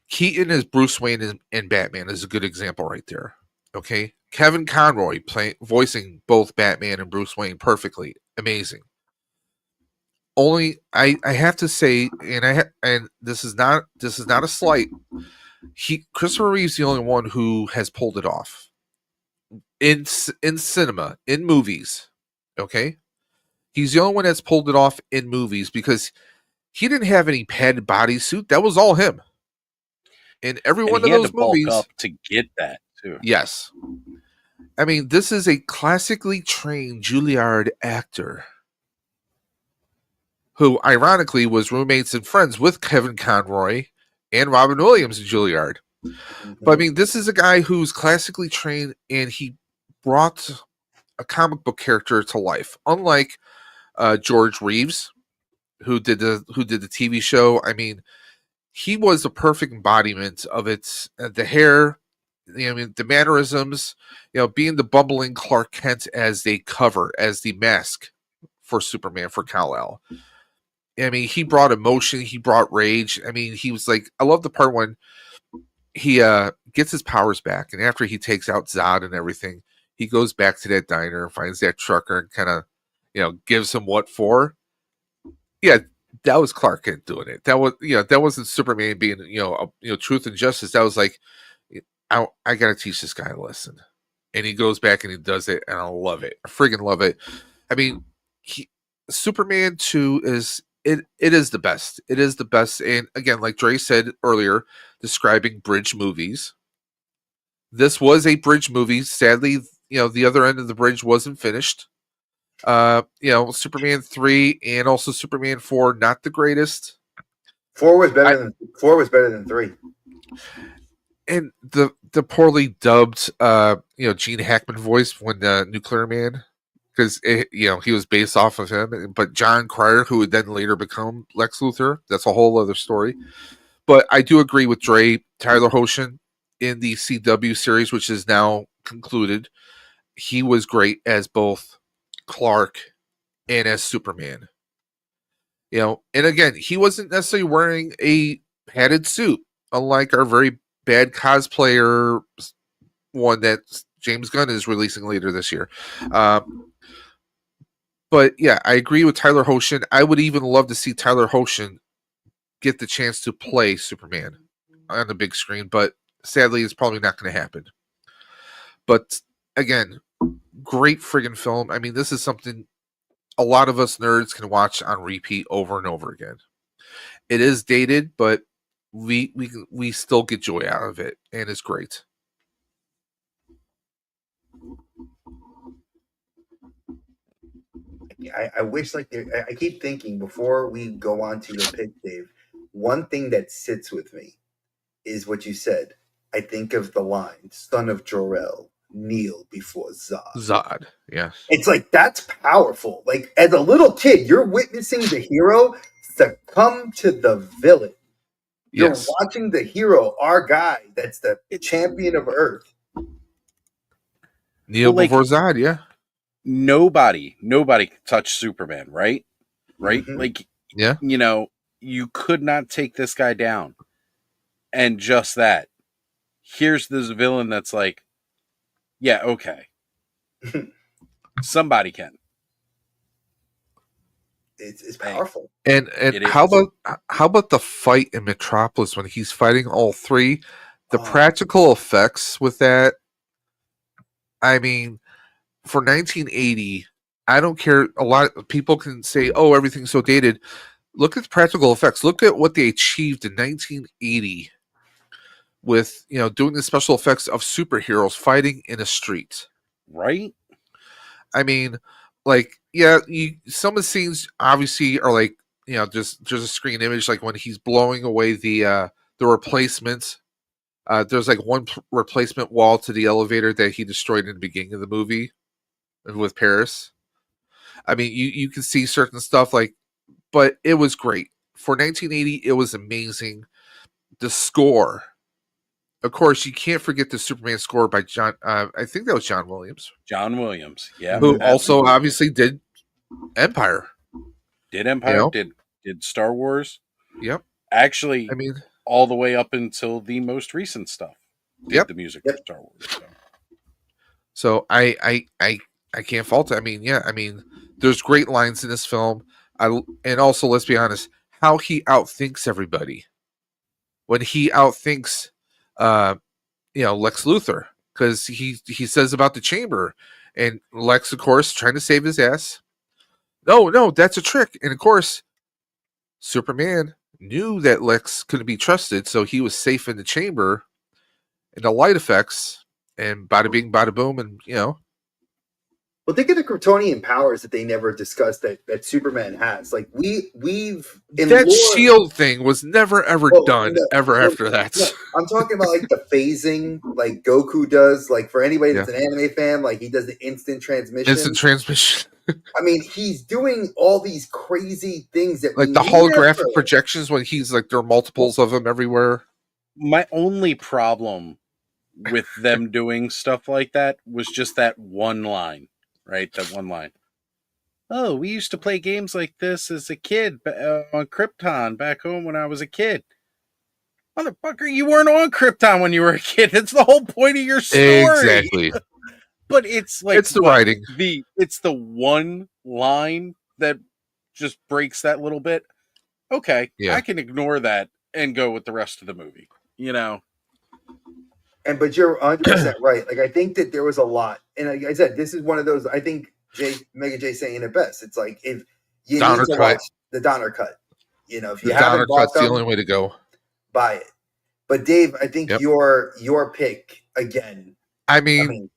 Keaton as Bruce Wayne and Batman is a good example right there. Okay, Kevin Conroy voicing both Batman and Bruce Wayne perfectly, amazing. Only I have to say, and this is not a slight. Christopher Reeve's the only one who has pulled it off in cinema, in movies. Okay, he's the only one that's pulled it off in movies, because he didn't have any padded bodysuit. That was all him. In every one of those movies, bulk up to get that too. Yes, I mean, this is a classically trained Juilliard actor who, ironically, was roommates and friends with Kevin Conroy and Robin Williams in Juilliard. Mm-hmm. But I mean, this is a guy who's classically trained, and he brought a comic book character to life. Unlike George Reeves, who did the TV show. I mean, he was a perfect embodiment of it. The hair, I mean, the mannerisms, you know, being the bumbling Clark Kent as the cover, as the mask for Superman, for Kal-El. I mean, he brought emotion, he brought rage. I mean, he was like, I love the part when he gets his powers back, and after he takes out Zod and everything, he goes back to that diner, finds that trucker, and kind of, you know, gives him what for. Yeah, that was Clark Kent doing it. That was, you know, that wasn't Superman being, truth and justice. That was like, I got to teach this guy a lesson. And he goes back and he does it, and I love it. I friggin' love it. I mean, Superman 2 is, it is the best. It is the best. And again, like Dre said earlier, describing bridge movies, this was a bridge movie. Sadly, you know, the other end of the bridge wasn't finished. Superman 3 and also Superman 4, not the greatest. 4 was better than 3. And the poorly dubbed Gene Hackman voice when Nuclear Man, because he was based off of him, but John Cryer, who would then later become Lex Luthor, that's a whole other story. But I do agree with Dre. Tyler Hoechlin in the CW series, which is now concluded, he was great as both Clark and as Superman. You know, and again, he wasn't necessarily wearing a padded suit, unlike our very bad cosplayer one that James Gunn is releasing later this year. But yeah, I agree with Tyler Hoechlin. I would even love to see Tyler Hoechlin get the chance to play Superman on the big screen, but sadly, it's probably not going to happen. But again, great friggin' film. I mean, this is something a lot of us nerds can watch on repeat over and over again. It is dated, but we still get joy out of it, and it's great. I wish, like, I keep thinking before we go on to your pick, Dave, one thing that sits with me is what you said. I think of the line, son of Jor-El, kneel before Zod. Zod. Yeah. It's like, that's powerful. Like, as a little kid, you're witnessing the hero succumb to the villain. You're Yes. watching the hero, our guy, that's the It's- champion of Earth. Kneel Well, like, before Zod. Yeah. nobody touched Superman, right? Right? Mhm. Like, Yeah. you know, you could not take this guy down. And just that. Here's this villain that's like, yeah, okay. Somebody can. It's powerful. And It how is. about the fight in Metropolis when he's fighting all three? The Oh. practical effects with that. I mean, for 1980, I don't care. A lot of people can say, "Oh, everything's so dated." Look at the practical effects. Look at what they achieved in 1980 with, you know, doing the special effects of superheroes fighting in a street. Right? I mean, like, yeah, some of the scenes obviously are like, you know, just a screen image, like when he's blowing away the replacement. There's like one replacement wall to the elevator that he destroyed in the beginning of the movie with Paris. I mean, you can see certain stuff like, but it was great for 1980. It was amazing. The score, of course, you can't forget the Superman score by John. I think that was John Williams, John Williams. Yeah. who also absolutely. obviously did Empire. Did Empire, You know? did Star Wars. Yep. Actually, I mean, all the way up until the most recent stuff. Did Yep. the music Yep. for Star Wars. so I can't fault it. I mean, yeah. I mean, there's great lines in this film. And also, let's be honest, how he outthinks everybody when he outthinks, Lex Luthor, because he says about the chamber, and Lex, of course, trying to save his ass. No, that's a trick. And of course, Superman knew that Lex couldn't be trusted, so he was safe in the chamber, and the light effects, and bada bing, bada boom, and Well, think of the Kryptonian powers that they never discussed that Superman has. Like we've in that lore, shield thing was never ever done after that. No, I'm talking about like the phasing, like Goku does. Like for anybody that's an anime fan, like he does the instant transmission. Instant transmission, I mean, he's doing all these crazy things that like we the holographic never- projections when he's like there are multiples of him everywhere. My only problem with them doing stuff like that was just that one line, right? That one line. Oh, we used to play games like this as a kid on Krypton back home when I was a kid. Motherfucker, you weren't on Krypton when you were a kid. That's the whole point of your story. Exactly. But it's like It's the writing. It's the one line that just breaks that little bit. Okay, Yeah. I can ignore that and go with the rest of the movie. You know. But you're 100% right. Like I think that there was a lot, and like I said, this is one of those. I think Mega J saying it best. It's like if you Donner need to cut. watch the Donner cut, you know, if you The haven't Donner bought cut's the them, only way to go. buy it. But Dave, I think Yep. your pick again. I I mean, mean,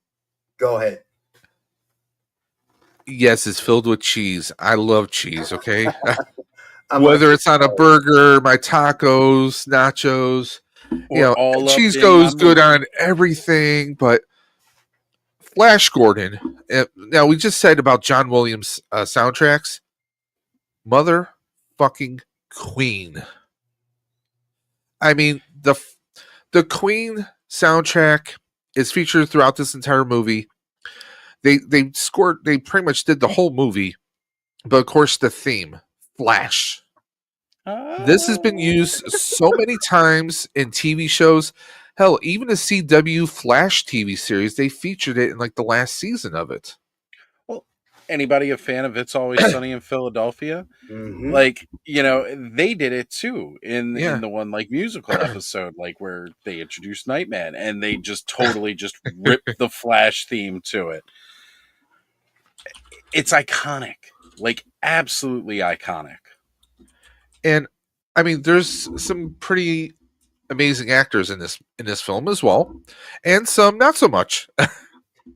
go ahead. yes, it's filled with cheese. I love cheese. Okay, I'm whether like, it's on a burger, my tacos, nachos, all up cheese in goes my good movie. on everything. But Flash Gordon. Now we just said about John Williams soundtracks. Motherfucking Queen. I mean, the Queen soundtrack is featured throughout this entire movie. They pretty much did the whole movie, but of course the theme, Flash. This has been used so many times in TV shows. Hell, even the CW Flash TV series, they featured it in like the last season of it. Well, anybody a fan of It's Always Sunny in Philadelphia? mhm. Like, they did it too in Yeah. the one like musical episode, like where they introduced Nightman and they just totally just ripped the Flash theme to it. It's iconic, like absolutely iconic. And I mean, there's some pretty amazing actors in this film as well, and some not so much.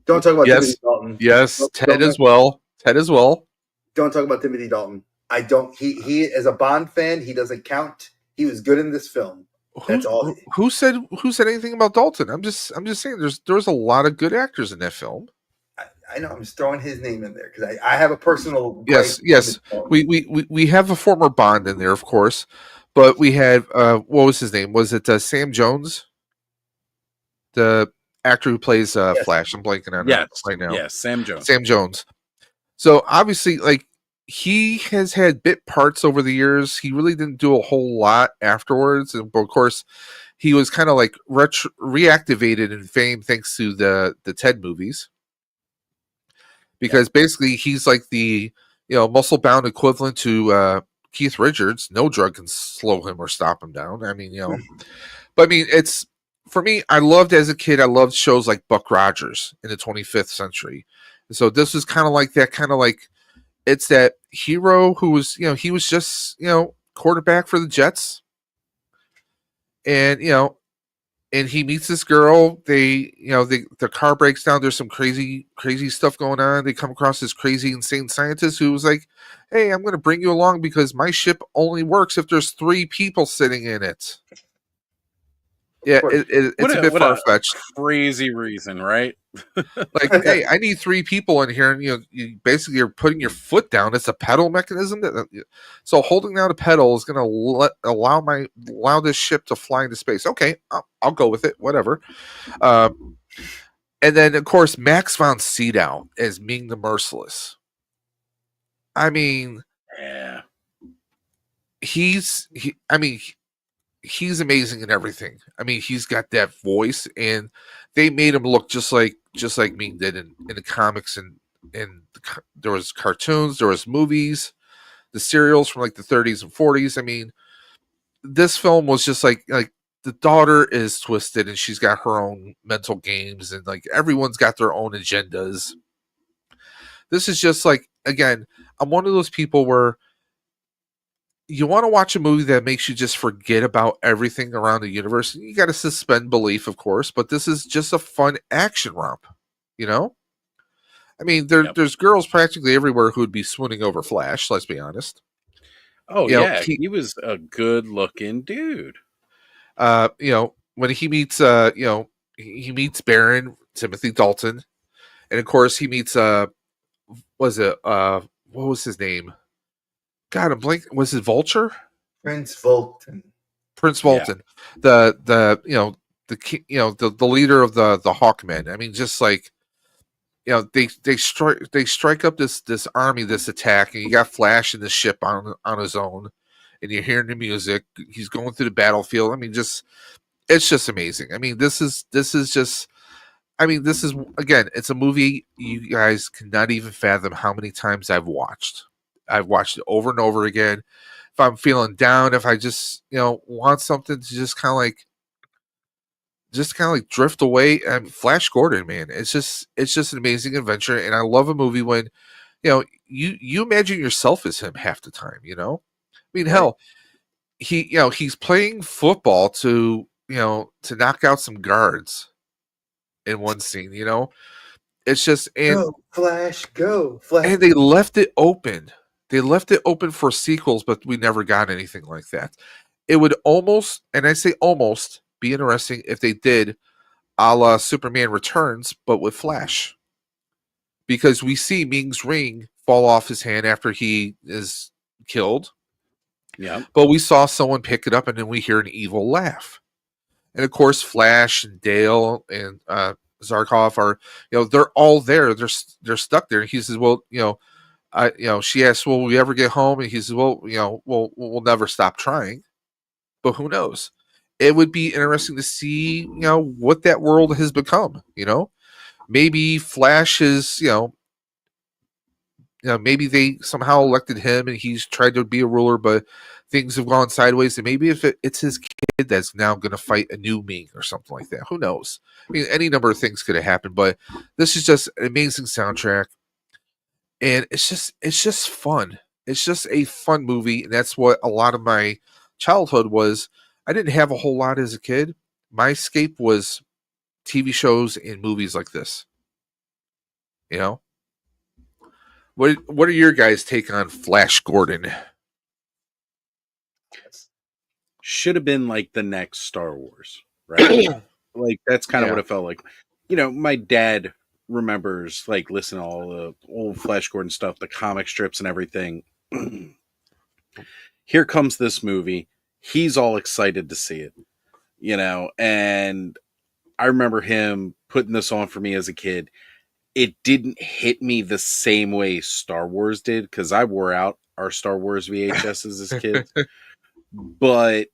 Don't talk about Yes. Timothy Dalton. Yes, Don't- Ted don't- as well. Ted as well. Don't talk about Timothy Dalton. I don't. He as a Bond fan, he doesn't count. He was good in this film. That's all. Who said anything about Dalton? I'm just saying there's a lot of good actors in that film. I know. I'm just throwing his name in there because I have a personal gripe. Yes. We have a former Bond in there, of course, but we had what was his name? Was it Sam Jones, the actor who plays Yes. Flash? I'm blanking on Yes, right now. yes, Sam Jones. Sam Jones. So obviously, like, he has had bit parts over the years. He really didn't do a whole lot afterwards, and of course, he was kind of like reactivated in fame thanks to the Ted movies. Because basically he's like the muscle bound equivalent to Keith Richards. No drug can slow him or stop him down. I mean, but I mean, it's for me. I loved as a kid. I loved shows like Buck Rogers in the 25th century. So this was kind of like that. Kind of like it's that hero who was he was just quarterback for the Jets, and and he meets this girl. The car breaks down. There's some crazy stuff going on. They come across this crazy, insane scientist who was like, "Hey, I'm going to bring you along because my ship only works if there's 3 people sitting in it." Yeah, it's a bit far fetched. Crazy reason, right? Like, hey, I need 3 people in here, and you basically are putting your foot down. It's a pedal mechanism so holding down a pedal is going to allow this ship to fly into space. Okay, I'll go with it. Whatever. And then of course Max von Sydow as Ming the Merciless. I mean, yeah, he's amazing in everything. I mean, he's got that voice, and they made him look just like Ming did in the comics, and there was cartoons, there was movies, the serials from like the 30s and 40s. I mean, this film was just like the daughter is twisted, and she's got her own mental games, and like everyone's got their own agendas. This is just like, again, I'm one of those people where you want to watch a movie that makes you just forget about everything around the universe. You got to suspend belief, of course, but this is just a fun action romp. I mean, there's girls practically everywhere who would be swooning over Flash. Let's be honest. Oh yeah, he was a good-looking dude. When he meets, he meets Baron Timothy Dalton, and of course he meets, what was his name? God, I'm blanking. Was it Vulture? Prince Vulcan. The leader of the Hawkmen. I mean, just like they strike up this army, this attack, and you got Flash in the ship on his own, and you're hearing the music. He's going through the battlefield. I mean, it's just amazing. I mean, this is again, it's a movie you guys cannot even fathom how many times I've watched. I've watched it over and over again. If I'm feeling down, if I just want something to just kind of like drift away, and Flash Gordon, man, it's just an amazing adventure. And I love a movie when you imagine yourself as him half the time. I mean, right. Hell, he's playing football to knock out some guards in one scene. It's just, and go Flash, and they left it open. They left it open for sequels, but we never got anything like that. It would almost, and I say almost, be interesting if they did a la Superman Returns, but with Flash. Because we see Ming's ring fall off his hand after he is killed. Yeah. But we saw someone pick it up, and then we hear an evil laugh. And of course, Flash and Dale and Zarkov are, they're all there. They're stuck there. And he says, well, she asks, will we ever get home? And he says, well, we'll never stop trying. But who knows? It would be interesting to see, what that world has become. Maybe Flash is, maybe they somehow elected him and he's tried to be a ruler, but things have gone sideways. And maybe if it's his kid that's now going to fight a new Ming or something like that. Who knows? I mean, any number of things could have happened, but this is just an amazing soundtrack. And it's just fun. It's just a fun movie. And that's what a lot of my childhood was. I didn't have a whole lot as a kid. My escape was TV shows and movies like this. What are your guys' take on Flash Gordon? should have been like the next Star Wars, right? Like that's kind of what it felt like. My dad remembers like listening to all the old Flash Gordon stuff, the comic strips and everything. Here comes this movie. He's all excited to see it, and I remember him putting this on for me as a kid. It didn't hit me the same way Star Wars did because I wore out our Star Wars VHSs as kids. But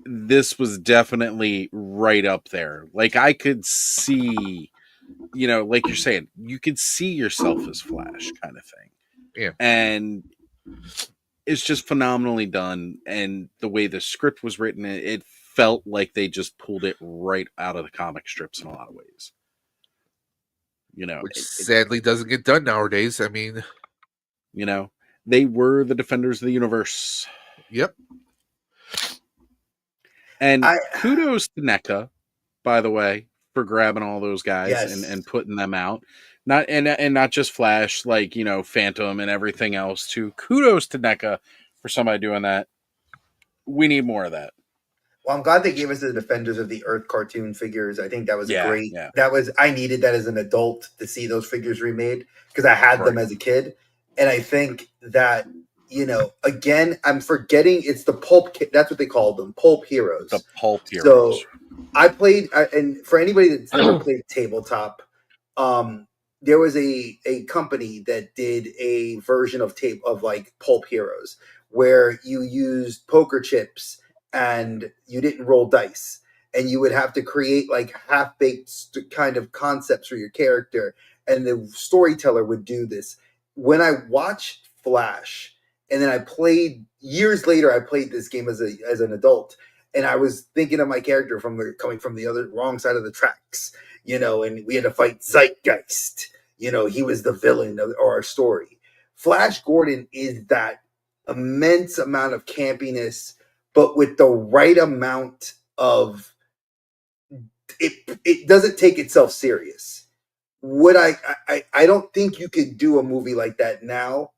this was definitely right up there. Like I could see, like you're saying, you could see yourself as Flash kind of thing. Yeah. And it's just phenomenally done. And the way the script was written, it felt like they just pulled it right out of the comic strips in a lot of ways. Which sadly doesn't get done nowadays. I mean, they were the defenders of the universe. Yep. And kudos to NECA, by the way, for grabbing all those guys and putting them out. Not just Flash, like, Phantom and everything else too. Kudos to NECA for somebody doing that. We need more of that. Well, I'm glad they gave us the Defenders of the Earth cartoon figures. I think that was great. Yeah. I needed that as an adult to see those figures remade because I had them as a kid. And I think that, again, I'm forgetting it's the pulp. That's what they called them. Pulp heroes. The pulp heroes. So I played, and for anybody that's never played tabletop, there was a company that did a version of like Pulp Heroes where you used poker chips and you didn't roll dice, and you would have to create like half-baked kind of concepts for your character, and the storyteller would do this. When I watched Flash, and then I played years later, I played this game as an adult, and I was thinking of my character coming from the other wrong side of the tracks, and we had to fight Zeitgeist. He was the villain of our story. Flash Gordon is that immense amount of campiness, but with the right amount of it doesn't take itself serious. I don't think you could do a movie like that now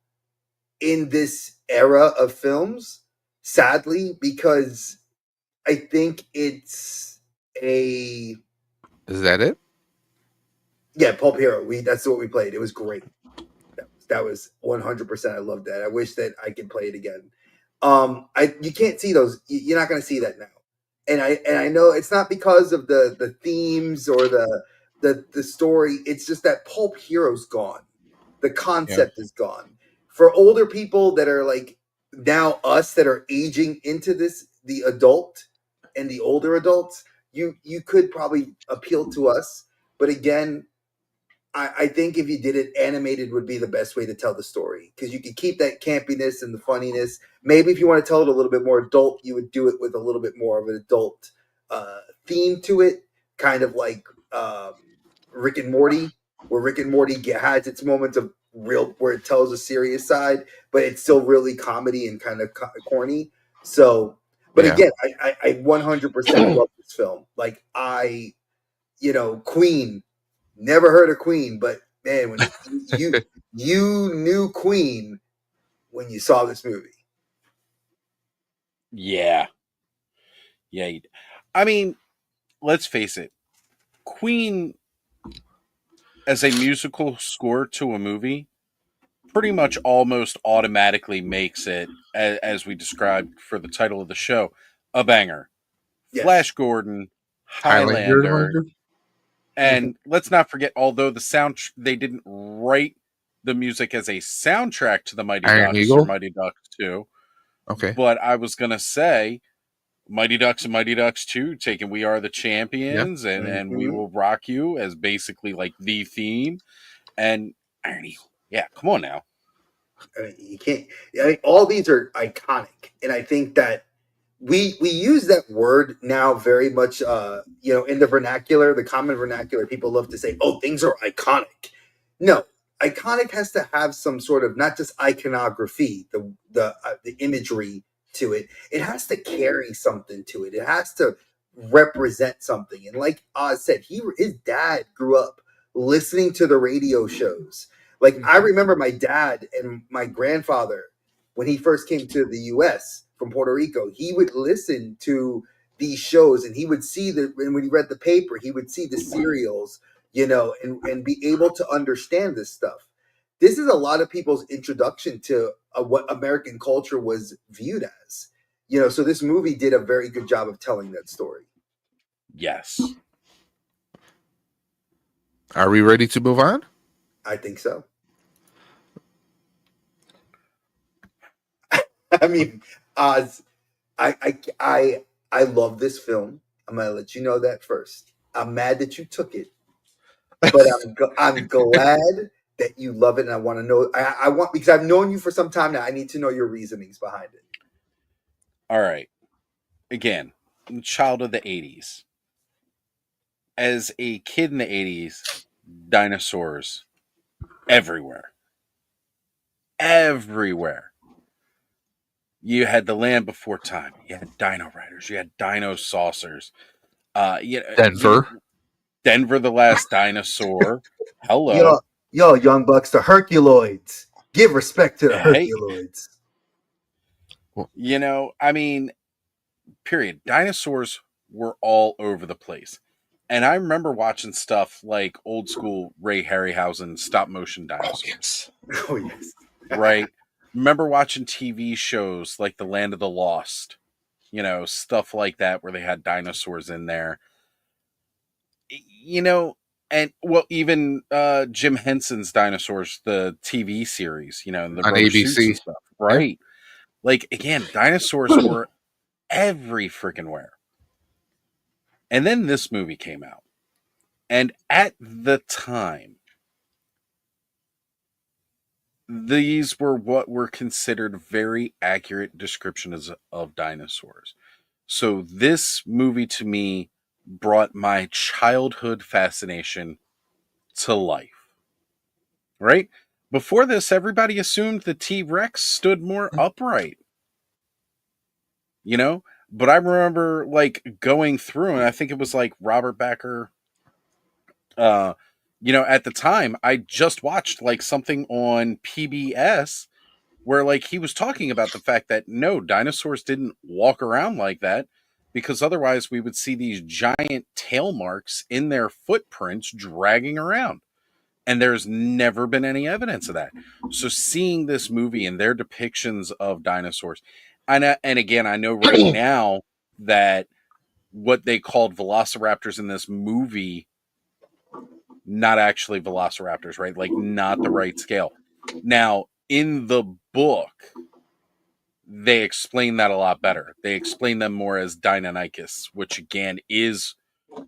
in this era of films, sadly, because I think it's Is that it? Yeah, Pulp Hero. That's what we played. It was great. That was 100%. I loved that. I wish that I could play it again. You can't see those. You're not going to see that now. And I know it's not because of the themes or the story. It's just that Pulp Hero's gone. The concept is gone. For older people that are like now us that are aging into this, the adult and the older adults, you could probably appeal to us. But again, I think if you did it, animated would be the best way to tell the story because you could keep that campiness and the funniness. Maybe if you want to tell it a little bit more adult, you would do it with a little bit more of an adult theme to it, kind of like Rick and Morty, where Rick and Morty has its moments of where it tells a serious side, but it's still really comedy and kind of corny. So, but again, I 100% love this film. Like Queen. Never heard of Queen, but man, when you knew Queen when you saw this movie. Yeah. I mean, let's face it. Queen, as a musical score to a movie, pretty much almost automatically makes it, as we described for the title of the show, a banger. Yes. Flash Gordon, Highlander. And let's not forget, although they didn't write the music as a soundtrack to the Mighty Ducks or Mighty Ducks 2. Okay. But I was going to say Mighty Ducks and Mighty Ducks 2 taking We Are the Champions and We Will Rock You as basically like the theme. And Iron Eagle. Yeah, come on now. I mean, you can't. All these are iconic. And I think that we use that word now very much, in the vernacular, the common vernacular. People love to say, "Oh, things are iconic." No, iconic has to have some sort of not just iconography, the imagery to it. It has to carry something to it. It has to represent something. And like Oz said, his dad grew up listening to the radio shows. Like I remember my dad and my grandfather when he first came to the U.S. from Puerto Rico. He would listen to these shows, and he would see and when he read the paper, he would see the serials, and be able to understand this stuff. This is a lot of people's introduction to what American culture was viewed as. So this movie did a very good job of telling that story. Yes. Are we ready to move on? I think so. I mean, Oz, I love this film. I'm gonna let you know that first. I'm mad that you took it, but I'm glad that you love it, and I want to know. I want, because I've known you for some time now. I need to know your reasonings behind it. All right. Again, child of the 80s. As a kid in the 80s, dinosaurs everywhere. Everywhere. You had The Land Before Time. You had Dino Riders. You had Dino Saucers. Denver. Denver the Last Dinosaur. Hello. Yo, young bucks, the Herculoids. Give respect to the Herculoids. I mean, period. Dinosaurs were all over the place. And I remember watching stuff like old school Ray Harryhausen stop motion dinosaurs. Oh, yes. Right? Remember watching TV shows like The Land of the Lost, stuff like that where they had dinosaurs in there. And even Jim Henson's Dinosaurs, the TV series, the on Rubber ABC Suits and stuff, right? Yeah. Like, again, dinosaurs were every freaking where. And then this movie came out. And at the time, these were what were considered very accurate descriptions of dinosaurs. So this movie to me brought my childhood fascination to life. Right? Before this, everybody assumed the T-Rex stood more upright. But I remember going through, and I think it was like Robert Backer. At the time, I just watched something on PBS where he was talking about the fact that no, dinosaurs didn't walk around like that, because otherwise we would see these giant tail marks in their footprints dragging around. And there's never been any evidence of that. So seeing this movie and their depictions of dinosaurs, and again, I know right now that what they called velociraptors in this movie, not actually velociraptors, right? Not the right scale. Now, in the book, they explain that a lot better. They explain them more as Deinonychus, which again is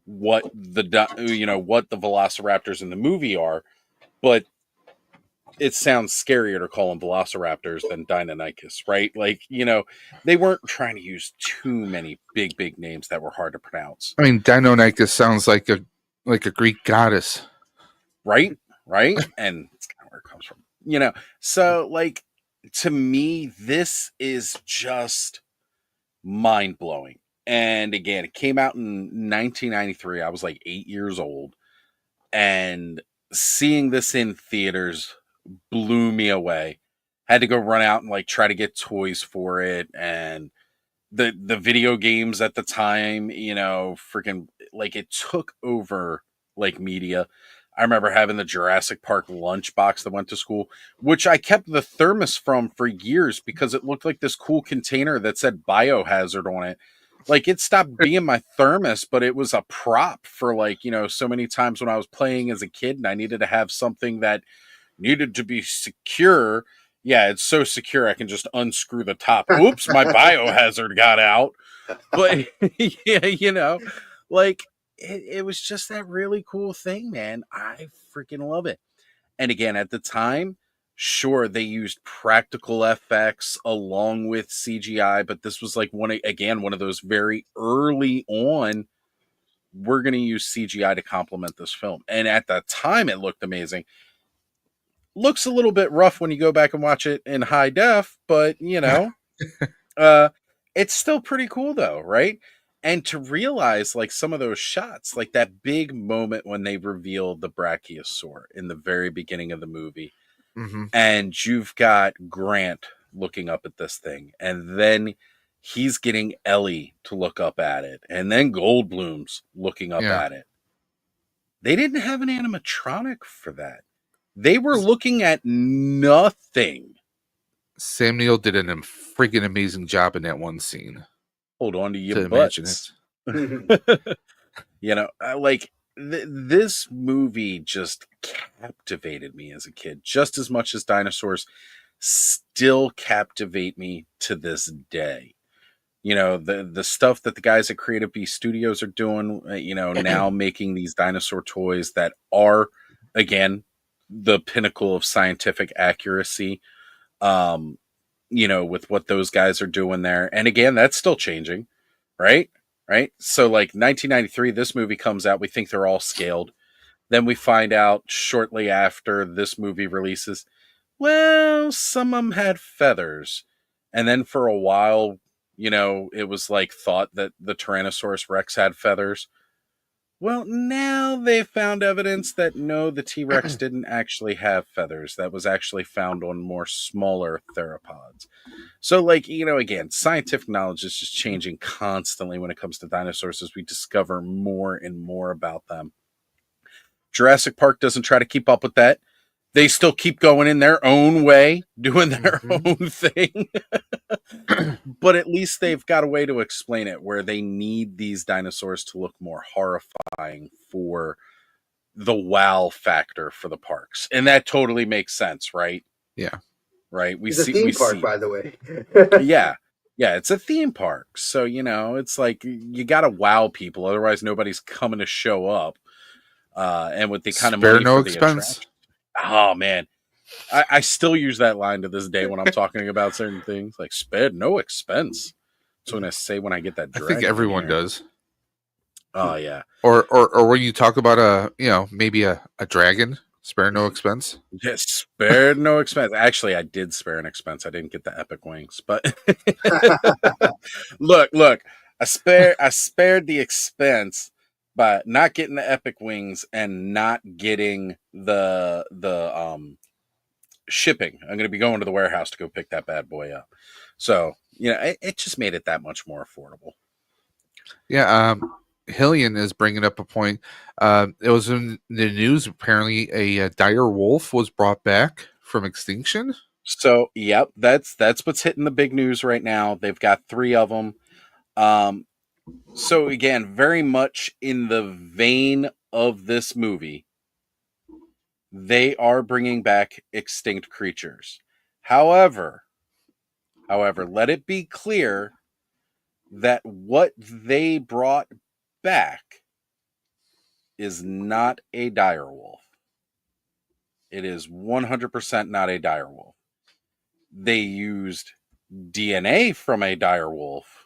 what the velociraptors in the movie are, but it sounds scarier to call them velociraptors than Deinonychus, right? They weren't trying to use too many big names that were hard to pronounce. I mean, Deinonychus sounds like a Greek goddess. Right? And that's kind of where it comes from. So to me, this is just mind-blowing. And again, it came out in 1993. I was 8 years old. And seeing this in theaters blew me away. Had to go run out and try to get toys for it. And the video games at the time, freaking it took over media. I remember having the Jurassic Park lunchbox that went to school, which I kept the thermos from for years because it looked like this cool container that said biohazard on it. It stopped being my thermos, but it was a prop for so many times when I was playing as a kid and I needed to have something that needed to be secure. Yeah, it's so secure I can just unscrew the top. Oops, my biohazard got out. But yeah, it was just that really cool thing, man. I freaking love it. And again, at the time, sure, they used practical effects along with CGI, but this was one of those very early on, we're going to use CGI to complement this film. And at the time, it looked amazing. Looks a little bit rough when you go back and watch it in high def, but it's still pretty cool though, right? And to realize some of those shots, that big moment when they reveal the brachiosaur in the very beginning of the movie, and you've got Grant looking up at this thing, and then he's getting Ellie to look up at it, and then Goldblum's looking up at it. They didn't have an animatronic for that. They were looking at nothing. Sam Neill did a freaking amazing job in that one scene. Hold on to your butts. You know, like this movie just captivated me as a kid, just as much as dinosaurs still captivate me to this day. You know, the stuff that the guys at Creative Beast Studios are doing, you know, now making these dinosaur toys that are, again, the pinnacle of scientific accuracy, you know, with what those guys are doing there. And again, that's still changing, right? Right? So like 1993, this movie comes out. We think they're all scaled. Then we find out shortly after this movie releases, well, some of them had feathers. And then for a while, you know, it was like thought that the Tyrannosaurus Rex had feathers. Well, now they found evidence that no, the T-Rex didn't actually have feathers. That was actually found on more smaller theropods. So, like, you know, again, scientific knowledge is just changing constantly when it comes to dinosaurs as we discover more and more about them. Jurassic Park doesn't try to keep up with that. They still keep going in their own way, doing their own thing. But at least they've got a way to explain it where they need these dinosaurs to look more horrifying for the wow factor for the parks. And that totally makes sense, right? Yeah. Right. It's a theme park, by the way. Yeah. Yeah, it's a theme park. So, you know, it's like you got to wow people. Otherwise, nobody's coming to show up. And with the kind of money no for the expense. Oh, man. I still use that line to this day when I'm talking about certain things. Like, spared no expense. That's what I say when I get that dragon. I think everyone does. Oh, yeah. Or when you talk about maybe a dragon, spare no expense. Yeah, spared no expense. Actually, I did spare an expense. I didn't get the epic wings, but look, I spared the expense by not getting the epic wings and not getting the shipping. I'm going to be going to the warehouse to go pick that bad boy up. So, you know, it just made it that much more affordable. Yeah. Hillian is bringing up a point. It was in the news. Apparently, a dire wolf was brought back from extinction. So, yep, that's what's hitting the big news right now. They've got 3 of them. So again, very much in the vein of this movie, they are bringing back extinct creatures. However, let it be clear that what they brought back is not a dire wolf. It is 100% not a dire wolf. They used DNA from a dire wolf,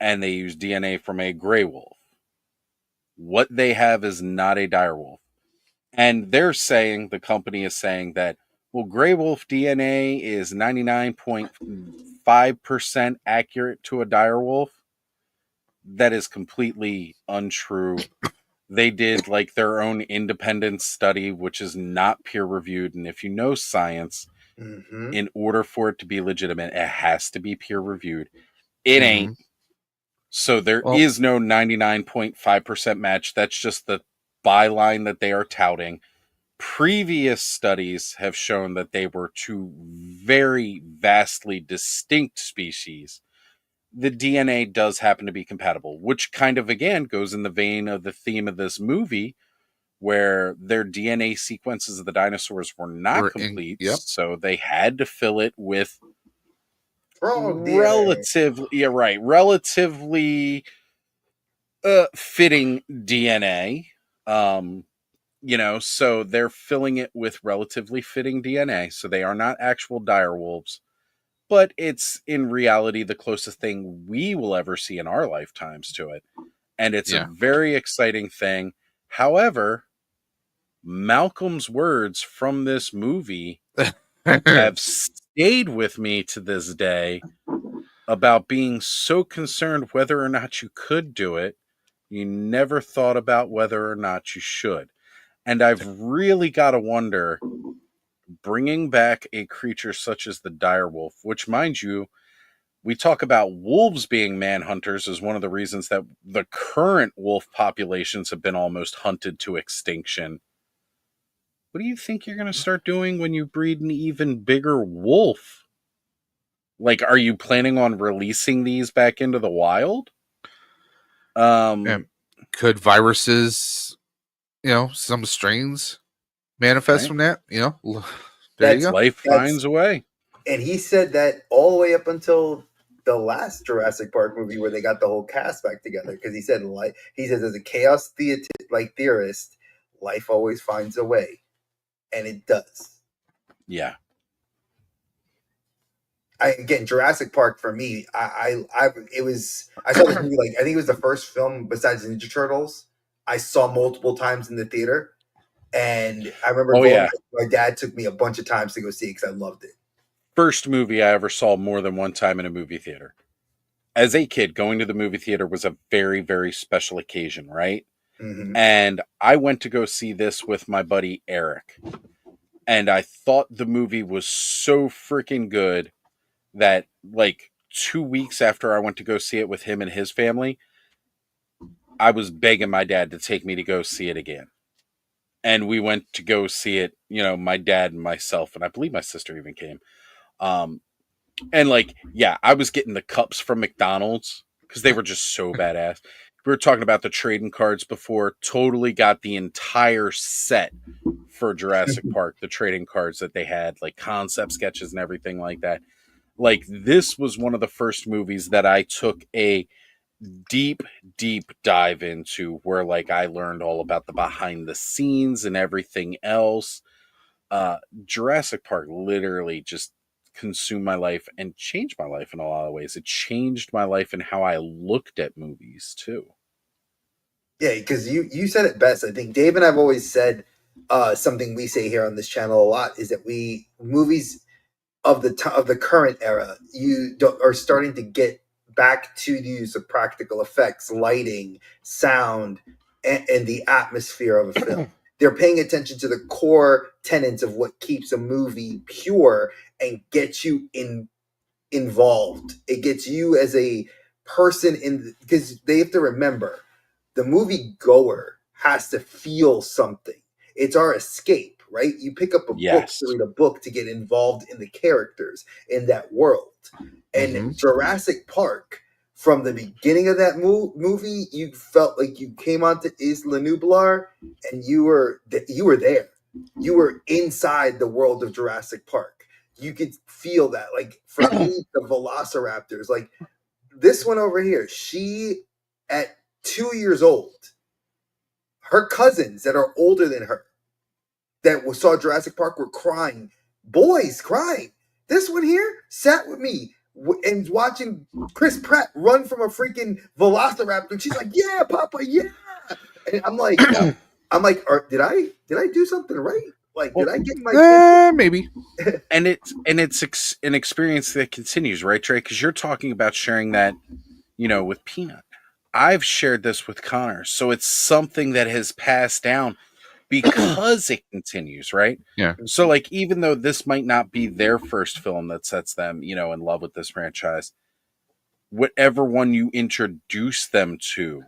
and they used DNA from a gray wolf. What they have is not a dire wolf. And they're saying, the company is saying that, well, gray wolf DNA is 99.5% accurate to a dire wolf. That is completely untrue. They did like their own independent study, which is not peer reviewed. And if you know science, in order for it to be legitimate, it has to be peer reviewed. It ain't. So there is no 99.5% match. That's just the byline that they are touting. Previous studies have shown that they were 2 very vastly distinct species. The DNA does happen to be compatible, which kind of, again, goes in the vein of the theme of this movie, where their DNA sequences of the dinosaurs were not complete. So they had to fill it with relatively fitting DNA. You know, so they're filling it with relatively fitting DNA. So they are not actual dire wolves, but it's in reality the closest thing we will ever see in our lifetimes to it. And it's a very exciting thing. However, Malcolm's words from this movie have stayed with me to this day about being so concerned whether or not you could do it. You never thought about whether or not you should. And I've really got to wonder, bringing back a creature such as the dire wolf, which, mind you, We talk about wolves being manhunters as one of the reasons that the current wolf populations have been almost hunted to extinction. What do you think you're going to start doing when you breed an even bigger wolf? Like, are you planning on releasing these back into the wild? Could viruses, some strains manifest Right. from that? There you go. Life finds a way. And he said that all the way up until the last Jurassic Park movie where they got the whole cast back together, because he said as a chaos theorist, life always finds a way, and it does. Yeah. Again, Jurassic Park for me, I saw this movie, like, I think it was the first film besides Ninja Turtles I saw multiple times in the theater, and I remember my dad took me a bunch of times to go see it because I loved it. First movie I ever saw more than one time in a movie theater. As a kid, going to the movie theater was a very, very special occasion, right? Mm-hmm. And I went to go see this with my buddy Eric. And I thought the movie was so freaking good that, like, 2 weeks after I went to go see it with him and his family, I was begging my dad to take me to go see it again. And we went to go see it, my dad and myself, and I believe my sister even came. And like, yeah, I was getting the cups from McDonald's because they were just so badass. We were talking about the trading cards before. Totally got the entire set for Jurassic Park, the trading cards that they had, like concept sketches and everything like that. Like, this was one of the first movies that I took a deep dive into, where like I learned all about the behind the scenes and everything else. Jurassic Park literally just consumed my life and changed my life in a lot of ways. It changed my life and how I looked at movies too. Yeah, because you said it best. I think Dave and I've always said something we say here on this channel a lot is that movies of the current era are starting to get back to the use of practical effects, lighting, sound, and the atmosphere of a film. They're paying attention to the core tenets of what keeps a movie pure and gets you involved. It gets you as a person because they have to remember the movie goer has to feel something. It's our escape, right? You pick up a book to read a book to get involved in the characters in that world. And Jurassic Park, from the beginning of that movie, you felt like you came onto Isla Nublar and you were there. You were inside the world of Jurassic Park. You could feel that. Like, for me, the Velociraptors, like this one over here, she at 2 years old, her cousins that are older than her that saw Jurassic Park were crying, boys crying. This one here sat with me and watching Chris Pratt run from a freaking Velociraptor. And she's like, "Yeah, Papa, yeah." And I'm like, did I do something right? Like, did I get my kid? Maybe. And it's an experience that continues, right, Trey? Because you're talking about sharing that, with Peanut. I've shared this with Connor, so it's something that has passed down because it continues, right? Yeah. So, like, even though this might not be their first film that sets them, in love with this franchise, whatever one you introduce them to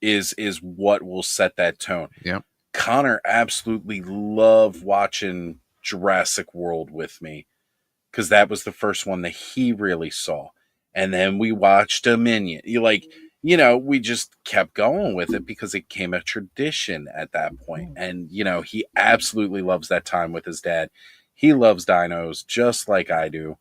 is what will set that tone. Yeah. Connor absolutely loved watching Jurassic World with me because that was the first one that he really saw. And then we watched Dominion. We just kept going with it because it became a tradition at that point. And, he absolutely loves that time with his dad. He loves dinos just like I do.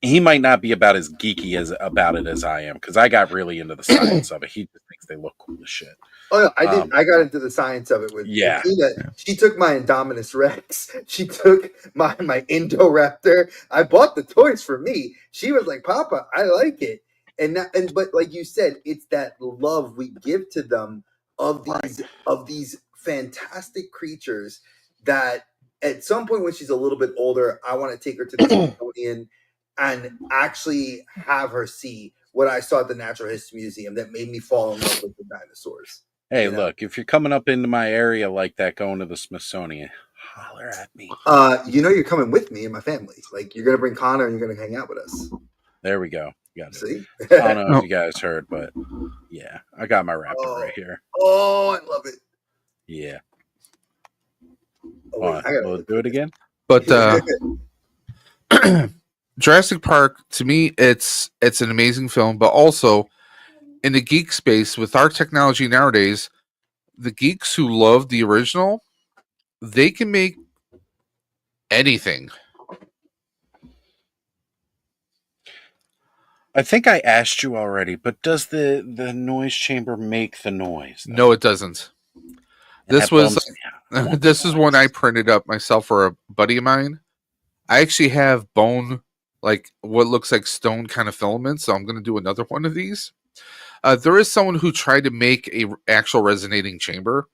He might not be about as geeky about it as I am because I got really into the science of it. He just thinks they look cool as shit. Oh, no, I did. I got into the science of it with Tina. She took my Indominus Rex. She took my Indoraptor. I bought the toys for me. She was like, "Papa, I like it." But like you said, it's that love we give to them of these fantastic creatures that at some point when she's a little bit older, I want to take her to the Smithsonian and actually have her see what I saw at the Natural History Museum that made me fall in love with the dinosaurs. Hey, look, if you're coming up into my area like that, going to the Smithsonian, Holler at me. You're coming with me and my family. Like, you're gonna bring Connor and you're gonna hang out with us. There we go. Got it. See? I don't know Oh. if you guys heard, but yeah, I got my raptor right here. Oh, I love it. Yeah. Oh, wait, I gotta We'll do it again. But Jurassic Park, to me, it's an amazing film, but also in the geek space with our technology nowadays, the geeks who love the original, they can make anything. I think I asked you already, but does the noise chamber make the noise? Though? No, it doesn't. This was this is one I printed up myself for a buddy of mine. I actually have bone, like what looks like stone kind of filaments, so I'm going to do another one of these. There is someone who tried to make a actual resonating chamber,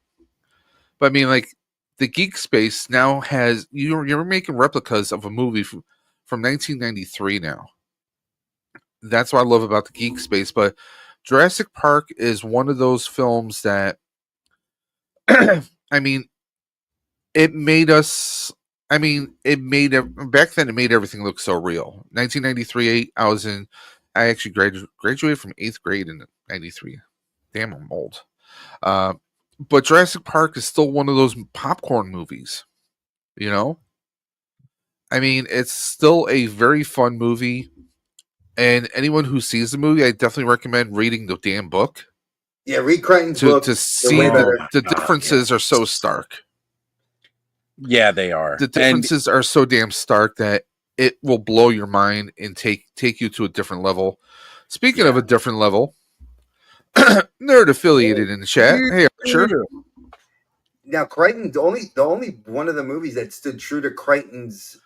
but I mean, like the geek space now has you're making replicas of a movie from 1993 now. That's what I love about the geek space. But Jurassic Park is one of those films that, I mean, it made us. I mean, back then. It made everything look so real. 1993, I actually graduated from 8th grade in '93. Damn, I'm old. But Jurassic Park is still one of those popcorn movies. You know, I mean, it's still a very fun movie. And anyone who sees the movie, I definitely recommend reading the damn book. Yeah, read Crichton's book. To see the differences are so stark. Yeah, they are. The differences are so damn stark that it will blow your mind and take you to a different level. Speaking of a different level, nerd affiliated in the chat. Hey, Archer. Now, Crichton, the only one of the movies that stood true to Crichton's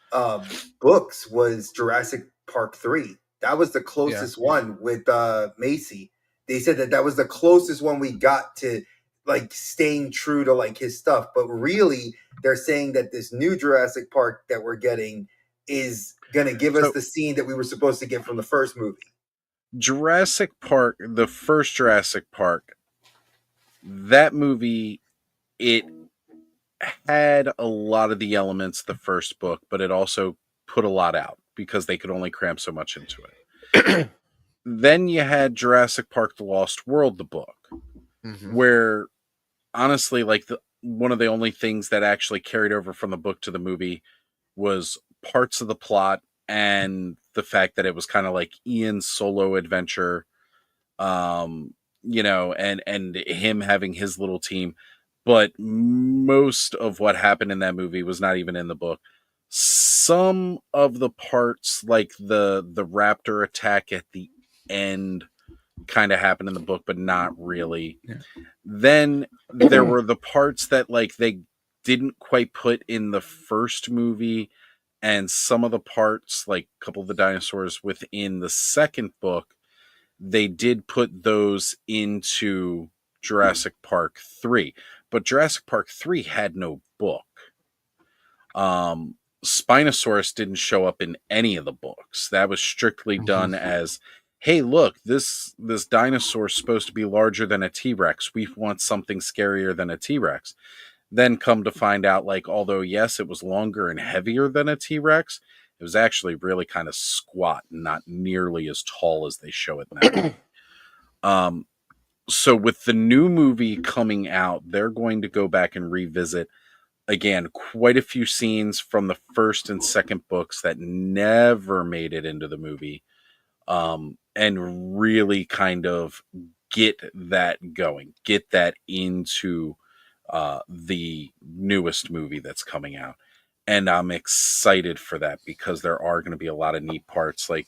books was Jurassic Park 3. That was the closest one with Macy. They said that was the closest one we got to like staying true to like his stuff. But really, they're saying that this new Jurassic Park that we're getting is gonna give us the scene that we were supposed to get from the first movie. Jurassic Park, the first Jurassic Park, that movie, it had a lot of the elements of the first book, but it also put a lot out because they could only cram so much into it. Then you had Jurassic Park: The Lost World, the book, where honestly, like one of the only things that actually carried over from the book to the movie was parts of the plot and the fact that it was kind of like Ian's solo adventure, you know, and him having his little team. But most of what happened in that movie was not even in the book. Some of the parts, like the raptor attack at the end, kind of happened in the book, but not really. Yeah. Then there were the parts that like they didn't quite put in the first movie, and some of the parts, like a couple of the dinosaurs within the second book, they did put those into Jurassic Park 3. But Jurassic Park 3 had no book. Spinosaurus didn't show up in any of the books. That was strictly done as, hey, look, this dinosaur is supposed to be larger than a T-Rex. We want something scarier than a T-Rex. Then come to find out, like, although, yes, it was longer and heavier than a T-Rex, it was actually really kind of squat and not nearly as tall as they show it now. So with the new movie coming out, they're going to go back and revisit, again, quite a few scenes from the first and second books that never made it into the movie, and really kind of get that going, get that into the newest movie that's coming out. And I'm excited for that because there are going to be a lot of neat parts. Like,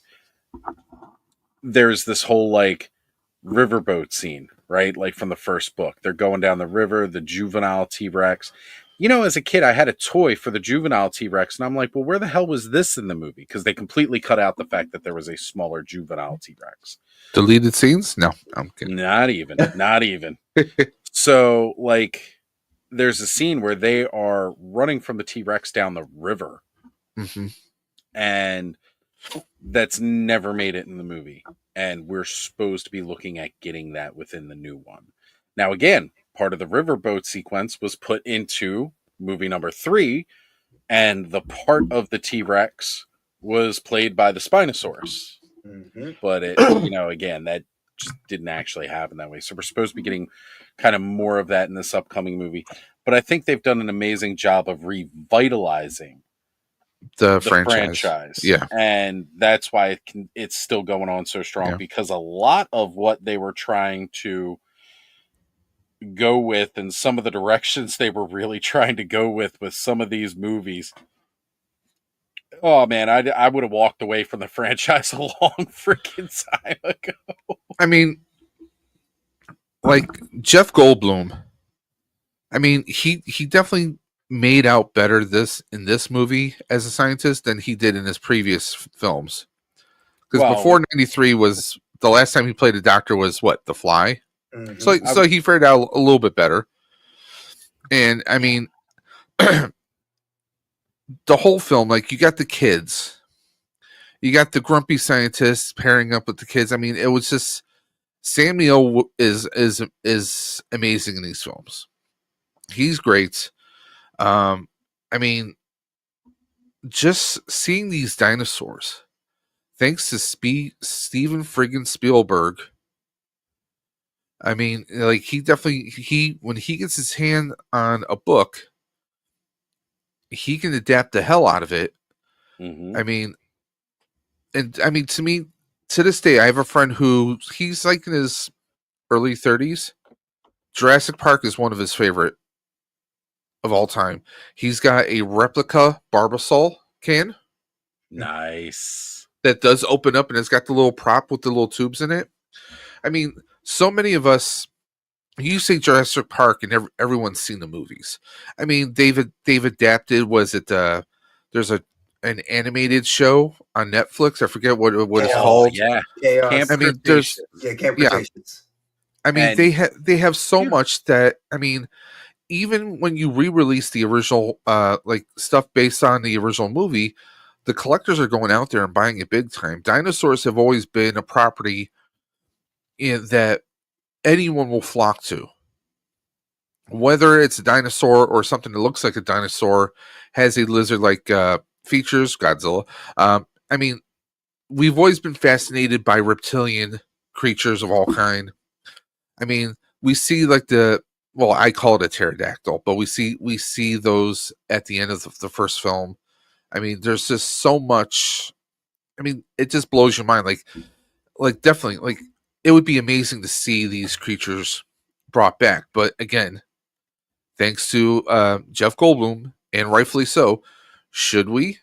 there's this whole, like, riverboat scene, right? Like from the first book. They're going down the river, the juvenile T-Rex. You know, as a kid, I had a toy for the juvenile T-Rex, and I'm like, well, where the hell was this in the movie? Because they completely cut out the fact that there was a smaller juvenile T-Rex. Deleted scenes? No, I'm kidding. Not even. So, like, there's a scene where they are running from the T-Rex down the river. And that's never made it in the movie. And we're supposed to be looking at getting that within the new one. Now, again, part of the riverboat sequence was put into movie number 3, and the part of the T-Rex was played by the Spinosaurus. But it, again, that just didn't actually happen that way. So we're supposed to be getting kind of more of that in this upcoming movie. But I think they've done an amazing job of revitalizing the franchise. Yeah. And that's why it's still going on so strong, because a lot of what they were trying to go with and some of the directions they were really trying to go with some of these movies, oh man, I would have walked away from the franchise a long freaking time ago. I mean, like Jeff Goldblum, I mean, he definitely made out better in this movie as a scientist than he did in his previous films. Because before '93 was the last time he played a doctor was what, The Fly. So he fared out a little bit better. And I mean, the whole film, like you got the kids, you got the grumpy scientists pairing up with the kids. I mean, it was just Sam Neill is amazing in these films. He's great. I mean, just seeing these dinosaurs, thanks to Steven friggin' Spielberg. I mean, like when he gets his hand on a book, he can adapt the hell out of it. I mean, to me, to this day, I have a friend who he's like in his early 30s. Jurassic Park is one of his favorite of all time. He's got a replica Barbasol can. Nice. That does open up and it's got the little prop with the little tubes in it. I mean, so many of us, you say Jurassic Park and everyone's seen the movies. I mean, they've adapted, was it there's an animated show on Netflix. I forget what it's called. Yeah. Camp Cretaceous. Camp Cretaceous. I mean, they have so much that, I mean, even when you re-release the original like stuff based on the original movie, the collectors are going out there and buying it big time. Dinosaurs have always been a property that anyone will flock to. Whether it's a dinosaur or something that looks like a dinosaur, has a lizard-like features, Godzilla. I mean, we've always been fascinated by reptilian creatures of all kind. I mean, we see like I call it a pterodactyl, but we see those at the end of the first film. I mean, there's just so much. I mean, it just blows your mind. Like definitely, like it would be amazing to see these creatures brought back. But again, thanks to Jeff Goldblum, and rightfully so, should we?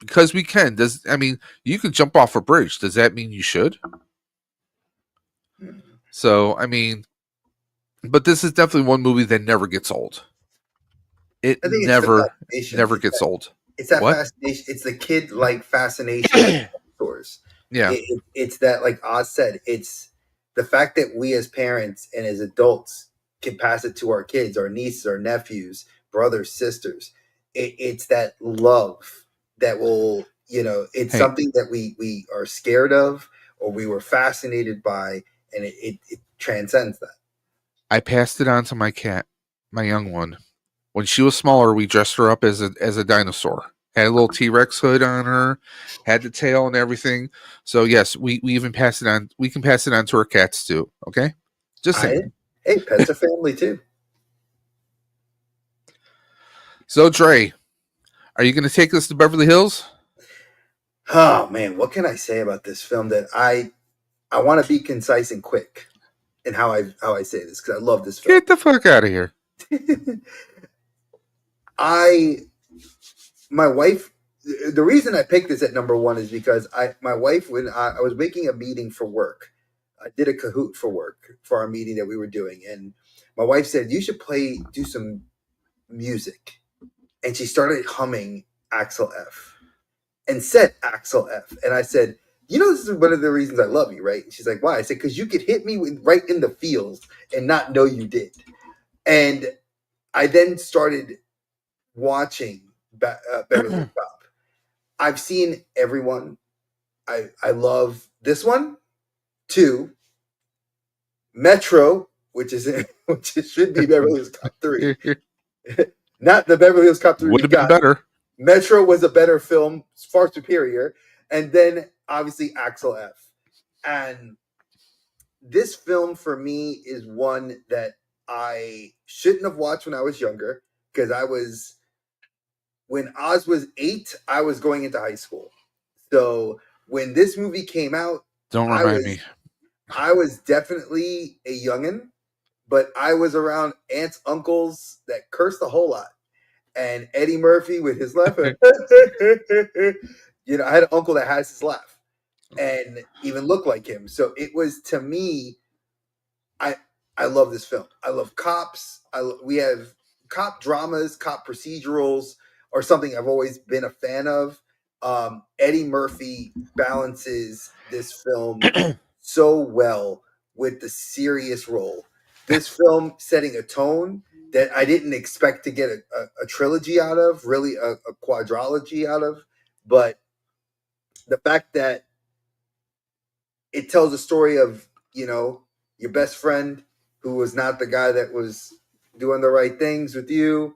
Because we can. You could jump off a bridge. Does that mean you should? So, I mean, but this is definitely one movie that never gets old. It never gets old. It's that fascination. It's the kid-like fascination of stores. Yeah. It's that, like Oz said, it's the fact that we as parents and as adults can pass it to our kids, our nieces, our nephews, brothers, sisters. It's that love that will, it's something that we are scared of or we were fascinated by, and it transcends that. I passed it on to my cat, my young one. When she was smaller, we dressed her up as a dinosaur. Had a little T-Rex hood on her, had the tail and everything. So yes, we even pass it on. We can pass it on to our cats too. Okay, just saying. Hey, pets are family too. So Dre, are you going to take us to Beverly Hills? Oh man, what can I say about this film? That I want to be concise and quick in how I say this because I love this film. Get the fuck out of here. My wife, the reason I picked this at number one is because my wife, when I was making a meeting for work, I did a Kahoot for work for our meeting that we were doing. And my wife said, you should do some music. And she started humming Axel F and said Axel F. And I said, this is one of the reasons I love you, right? And she's like, why? I said, because you could hit me right in the feels and not know you did. And I then started watching Beverly Hills Cop. I've seen everyone. I love this one, 2, Metro, which should be Beverly Hills Cop 3, Not the Beverly Hills Cop 3 Would we have been got. better. Metro was a better film, far superior. And then obviously Axel F. And this film for me is one that I shouldn't have watched when I was younger, because when Oz was 8, I was going into high school. So when this movie came out, Don't remind me. I was definitely a youngin', but I was around aunts, uncles that cursed a whole lot. And Eddie Murphy with his laugh. I had an uncle that has his laugh and even looked like him. So it was, to me, I love this film. I love cops. We have cop dramas, cop procedurals, or something I've always been a fan of. Eddie Murphy balances this film so well with the serious role. This film setting a tone that I didn't expect to get a trilogy out of, really a quadrology out of. But the fact that it tells a story of, your best friend who was not the guy that was doing the right things with you,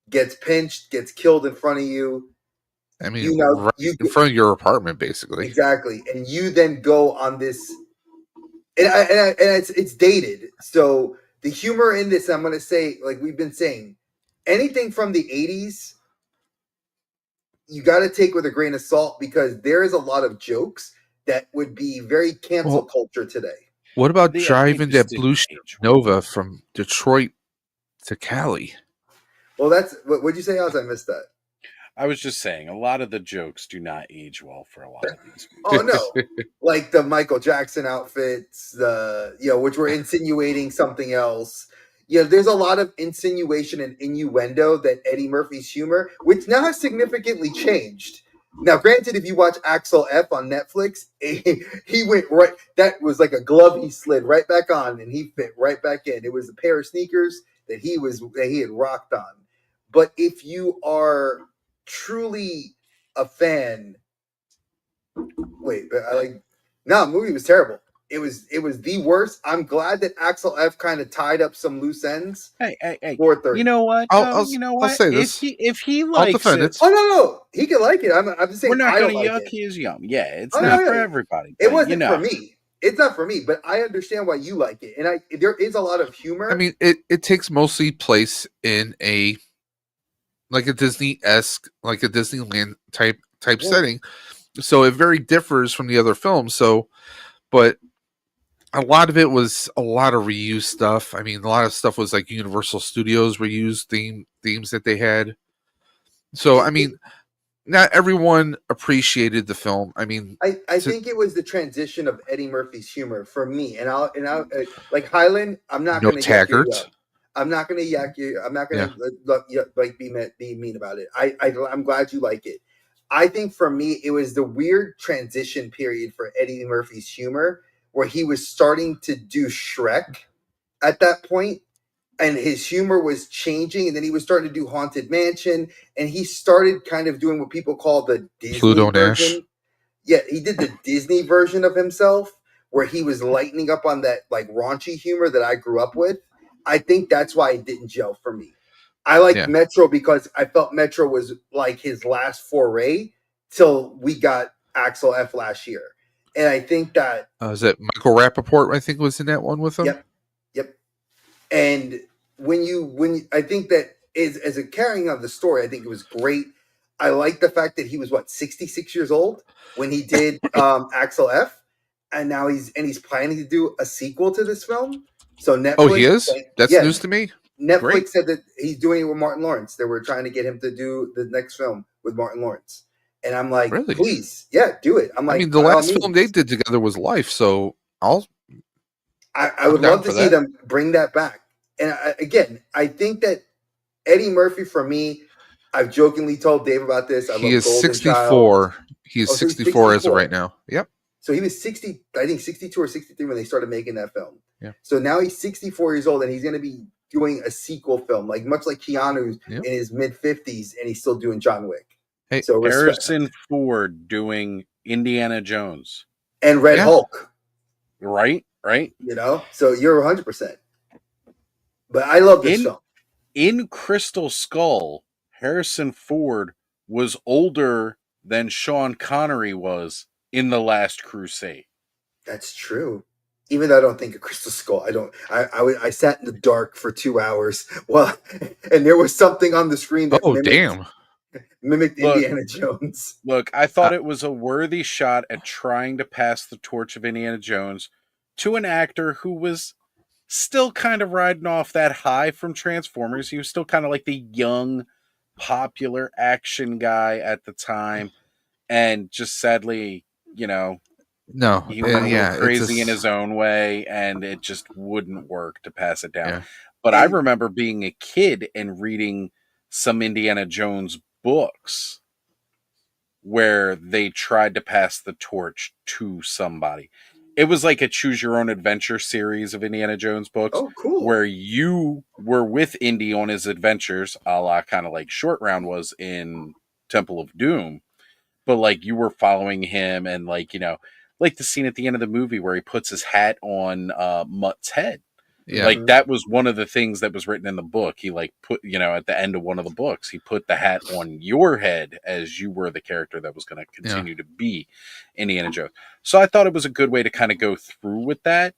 gets pinched, gets killed in front of you. I mean, right in front of your apartment, basically. Exactly. And you then go on this, and it's dated. So the humor in this, I'm going to say, like we've been saying, anything from the 80s, you got to take with a grain of salt, because there is a lot of jokes that would be very cancel culture today. What about driving that blue Nova from Detroit to Cali? Well, that's what'd you say, Oz? I missed that. I was just saying, a lot of the jokes do not age well for a lot of these movies. Oh no, like the Michael Jackson outfits, which were insinuating something else. There's a lot of insinuation and innuendo that Eddie Murphy's humor, which now has significantly changed. Now, granted, if you watch Axel F on Netflix, he went right. That was like a glove he slid right back on, and he fit right back in. It was a pair of sneakers that he had rocked on. But if you are truly a fan, the movie was terrible. It was the worst. I'm glad that Axel F kind of tied up some loose ends. Hey, 4:30. You know what? I'll say this. If he likes it, oh no, he can like it. I'm just saying, we're not going to yuck his yum. Yeah, it's not for everybody. It wasn't for me. It's not for me, but I understand why you like it, and there is a lot of humor. I mean, it takes mostly place in a Disney-esque, like a Disneyland type setting, so it very differs from the other films. So, but a lot of it was a lot of reused stuff. I mean, a lot of stuff was like Universal Studios reused themes that they had. So, I mean, not everyone appreciated the film. I mean, I think it was the transition of Eddie Murphy's humor for me, and I'll like Highland. I'm not going to Taggart. I'm not going to yak you. I'm not going to be mean about it. I'm glad you like it. I think for me, it was the weird transition period for Eddie Murphy's humor, where he was starting to do Shrek at that point, and his humor was changing, and then he was starting to do Haunted Mansion, and he started kind of doing what people call the Disney Pluto version. Nash. Yeah, he did the Disney version of himself, where he was lightening up on that like raunchy humor that I grew up with. I think that's why it didn't gel for me. I liked Metro because I felt Metro was like his last foray till we got Axel F last year. And I think that is that Michael Rappaport, I think, was in that one with him. Yep. And when I think that as a carrying of the story, I think it was great. I like the fact that he was 66 years old when he did Axel F, and now he's planning to do a sequel to this film. So Netflix. Oh, he is? That's news to me. Netflix said that he's doing it with Martin Lawrence. They were trying to get him to do the next film with Martin Lawrence. And I'm like, really? Please, do it. I'm like, I mean, the last film they did together was Life, so I would love to see them bring that back. And I think that Eddie Murphy, for me, I've jokingly told Dave about this. He is 64. He is 64 as of right now. Yep. So he was 60, I think 62 or 63 when they started making that film. Yeah. So now he's 64 years old, and he's going to be doing a sequel film, like much like Keanu in his mid-50s, and he's still doing John Wick. Hey, so Harrison Ford doing Indiana Jones and Red Hulk. Right. So you're 100%. But I love this film. In Crystal Skull, Harrison Ford was older than Sean Connery was in The Last Crusade. That's true. Even though I don't think of Crystal Skull, I sat in the dark for 2 hours. Well, and there was something on the screen that Oh, damn. mimicked Look, Indiana Jones. Look, I thought it was a worthy shot at trying to pass the torch of Indiana Jones to an actor who was still kind of riding off that high from Transformers. He was still kind of like the young, popular action guy at the time. And just sadly, No, he went a little yeah, crazy in his own way, and it just wouldn't work to pass it down. yeah. But I And remember being a kid and reading some Indiana Jones books where they tried to pass the torch to somebody. It was like a choose your own adventure series of Indiana Jones books oh, cool. where you were with Indy on his adventures, a la kind of like Short Round was in Temple of Doom. But like you were following him, and like, like the scene at the end of the movie where he puts his hat on Mutt's head. Yeah. Like that was one of the things that was written in the book. He like put, at the end of one of the books, he put the hat on your head as you were the character that was going to continue to be Indiana Jones. So I thought it was a good way to kind of go through with that.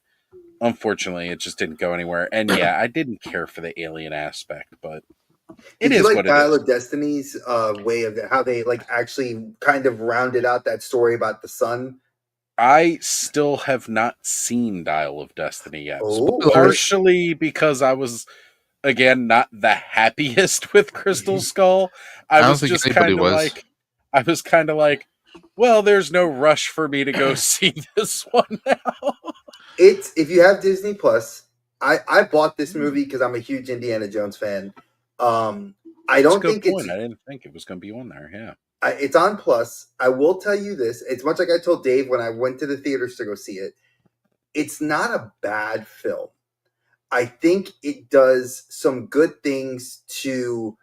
Unfortunately, it just didn't go anywhere. And yeah, I didn't care for the alien aspect, but Did it you is like what it Dial is. of Destiny's way of how they like actually kind of rounded out that story about the sun? I still have not seen Dial of Destiny yet. Oh, Partially because I was, again, not the happiest with Crystal Skull. I don't was think just anybody kind of like, well, there's no rush for me to go see this one now. it's if you have Disney Plus. I bought this movie because I'm a huge Indiana Jones fan. I That's a don't good think point. I didn't think it was going to be on there. Yeah. it's on Plus. I will tell you this. It's much like I told Dave when I went to the theaters to go see it. It's not a bad film. I think it does some good things to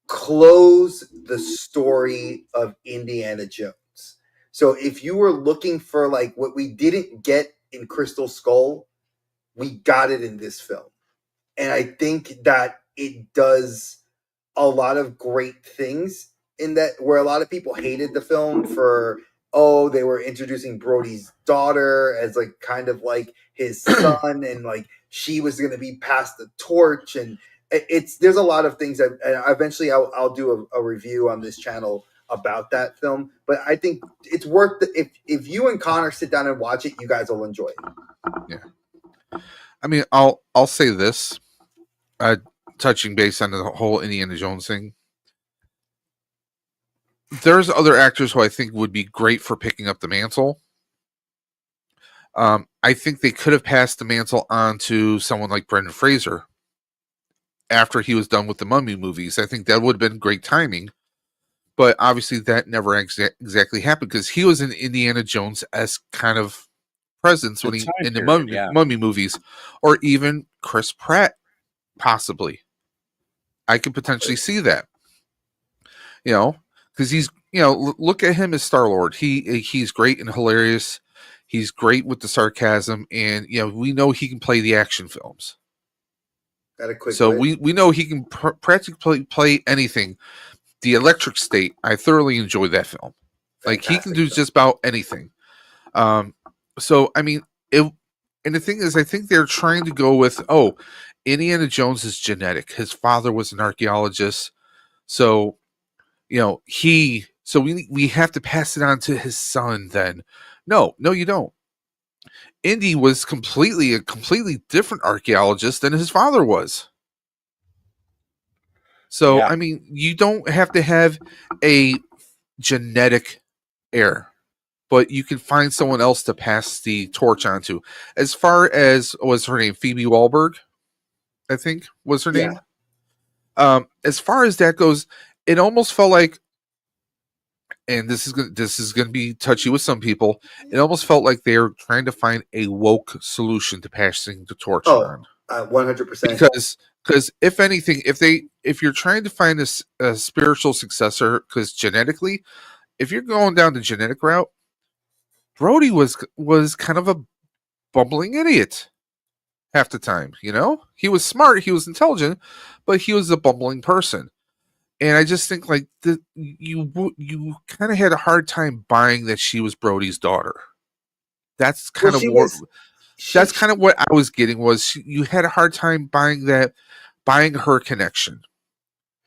close the story of Indiana Jones. So if you were looking for like what we didn't get in Crystal Skull, we got it in this film. And I think that it does a lot of great things in that, where a lot of people hated the film for, they were introducing Brody's daughter as like kind of like his son, and like she was going to be passed the torch, and there's a lot of things that, and eventually I'll do a review on this channel about that film. But I think it's worth if you and Connor sit down and watch it, you guys will enjoy it. Yeah. I mean, I'll say this, touching base on the whole Indiana Jones thing. There's other actors who I think would be great for picking up the mantle. I think they could have passed the mantle on to someone like Brendan Fraser after he was done with the Mummy movies. I think that would have been great timing. But obviously that never exactly happened because he was an Indiana Jones-esque kind of presence when in the Mummy movies, or even Chris Pratt, possibly. I could potentially see that, because he's, look at him as Star-Lord. He's great and hilarious. He's great with the sarcasm, and we know he can play the action films. Got a quick. So we know he can practically play anything. The Electric State, I thoroughly enjoyed that film. Like he can do just about anything. So I mean, and the thing is, I think they're trying to go with, Indiana Jones is genetic. His father was an archaeologist, so we have to pass it on to his son. Then, no, you don't. Indy was a completely different archaeologist than his father was. So, yeah. I mean, you don't have to have a genetic heir, but you can find someone else to pass the torch on to. As far as, what was her name? Phoebe Wahlberg, I think was her name. As far as that goes, it almost felt like, and this is going to be touchy with some people, it almost felt like they were trying to find a woke solution to passing the torch on. 100%. Because if anything, if you're trying to find a spiritual successor, because genetically, if you're going down the genetic route, Brody was kind of a bumbling idiot. half the time. You know, he was smart, he was intelligent, but he was a bumbling person. And I just think like you kind of had a hard time buying that she was Brody's daughter. That's kind of what that's kind of what I was getting was you had a hard time buying her connection.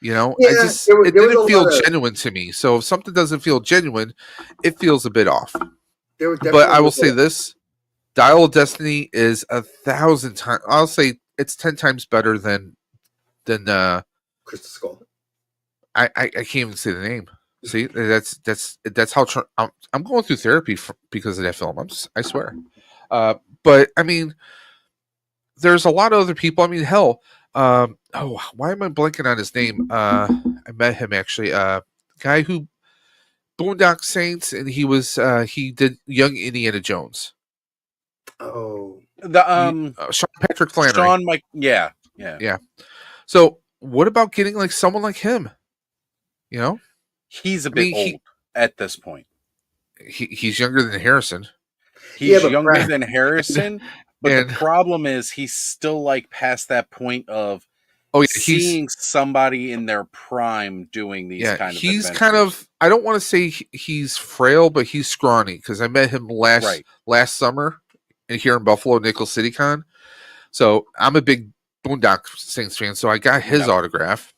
You know, Yeah, it didn't feel genuine to me. So if something doesn't feel genuine, it feels a bit off. But I will say this: Dial of Destiny is 1,000 times. I'll say it's 10 times better than Crystal Skull. I can't even say the name. See, that's how I'm going through therapy because of that film. I swear. But I mean, there's a lot of other people. I mean, hell. Why am I blanking on his name? I met him actually. Guy who Boondock Saints, and he did Young Indiana Jones. Oh, Sean Patrick Flannery. Yeah. So what about getting like someone like him? You know, he's a bit old at this point. He's younger than Harrison. He's younger than Harrison, but the problem is he's still like past that point of seeing somebody in their prime doing these kind of he's adventures. Kind of, I don't want to say he's frail, but he's scrawny because I met him last summer here in Buffalo, Nickel City Con. So I'm a big Boondock Saints fan, so I got his autograph.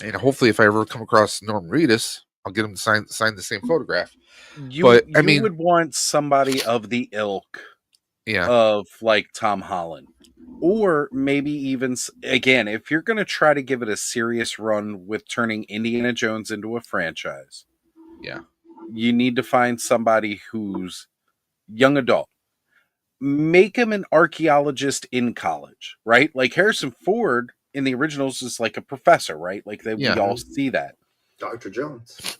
And hopefully, if I ever come across Norm Reedus, I'll get him to sign the same photograph. You would want somebody of the ilk of like Tom Holland. Or maybe even, again, if you're going to try to give it a serious run with turning Indiana Jones into a franchise, you need to find somebody who's young adult. Make him an archaeologist in college, right? Like Harrison Ford in the originals is like a professor, right? Like we all see that. Dr. Jones.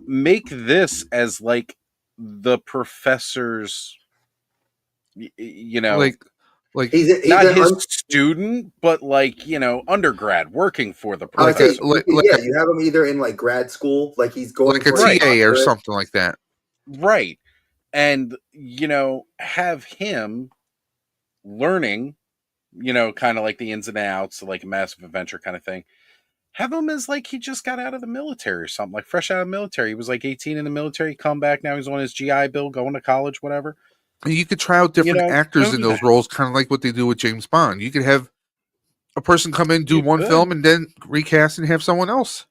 Make this as like the professor's, you know, like he's not his student, but like, you know, undergrad working for the professor. You have him either in like grad school, like he's going like a TA or something like that, right? And you know, have him learning, you know, kind of like the ins and outs, like a massive adventure kind of thing. Have him as like he just got out of the military or something, like fresh out of the military. He was like 18 in the military, come back, now he's on his GI Bill, going to college, whatever. You could try out different actors in those roles, kind of like what they do with James Bond. You could have a person come in, do one film, and then recast and have someone else.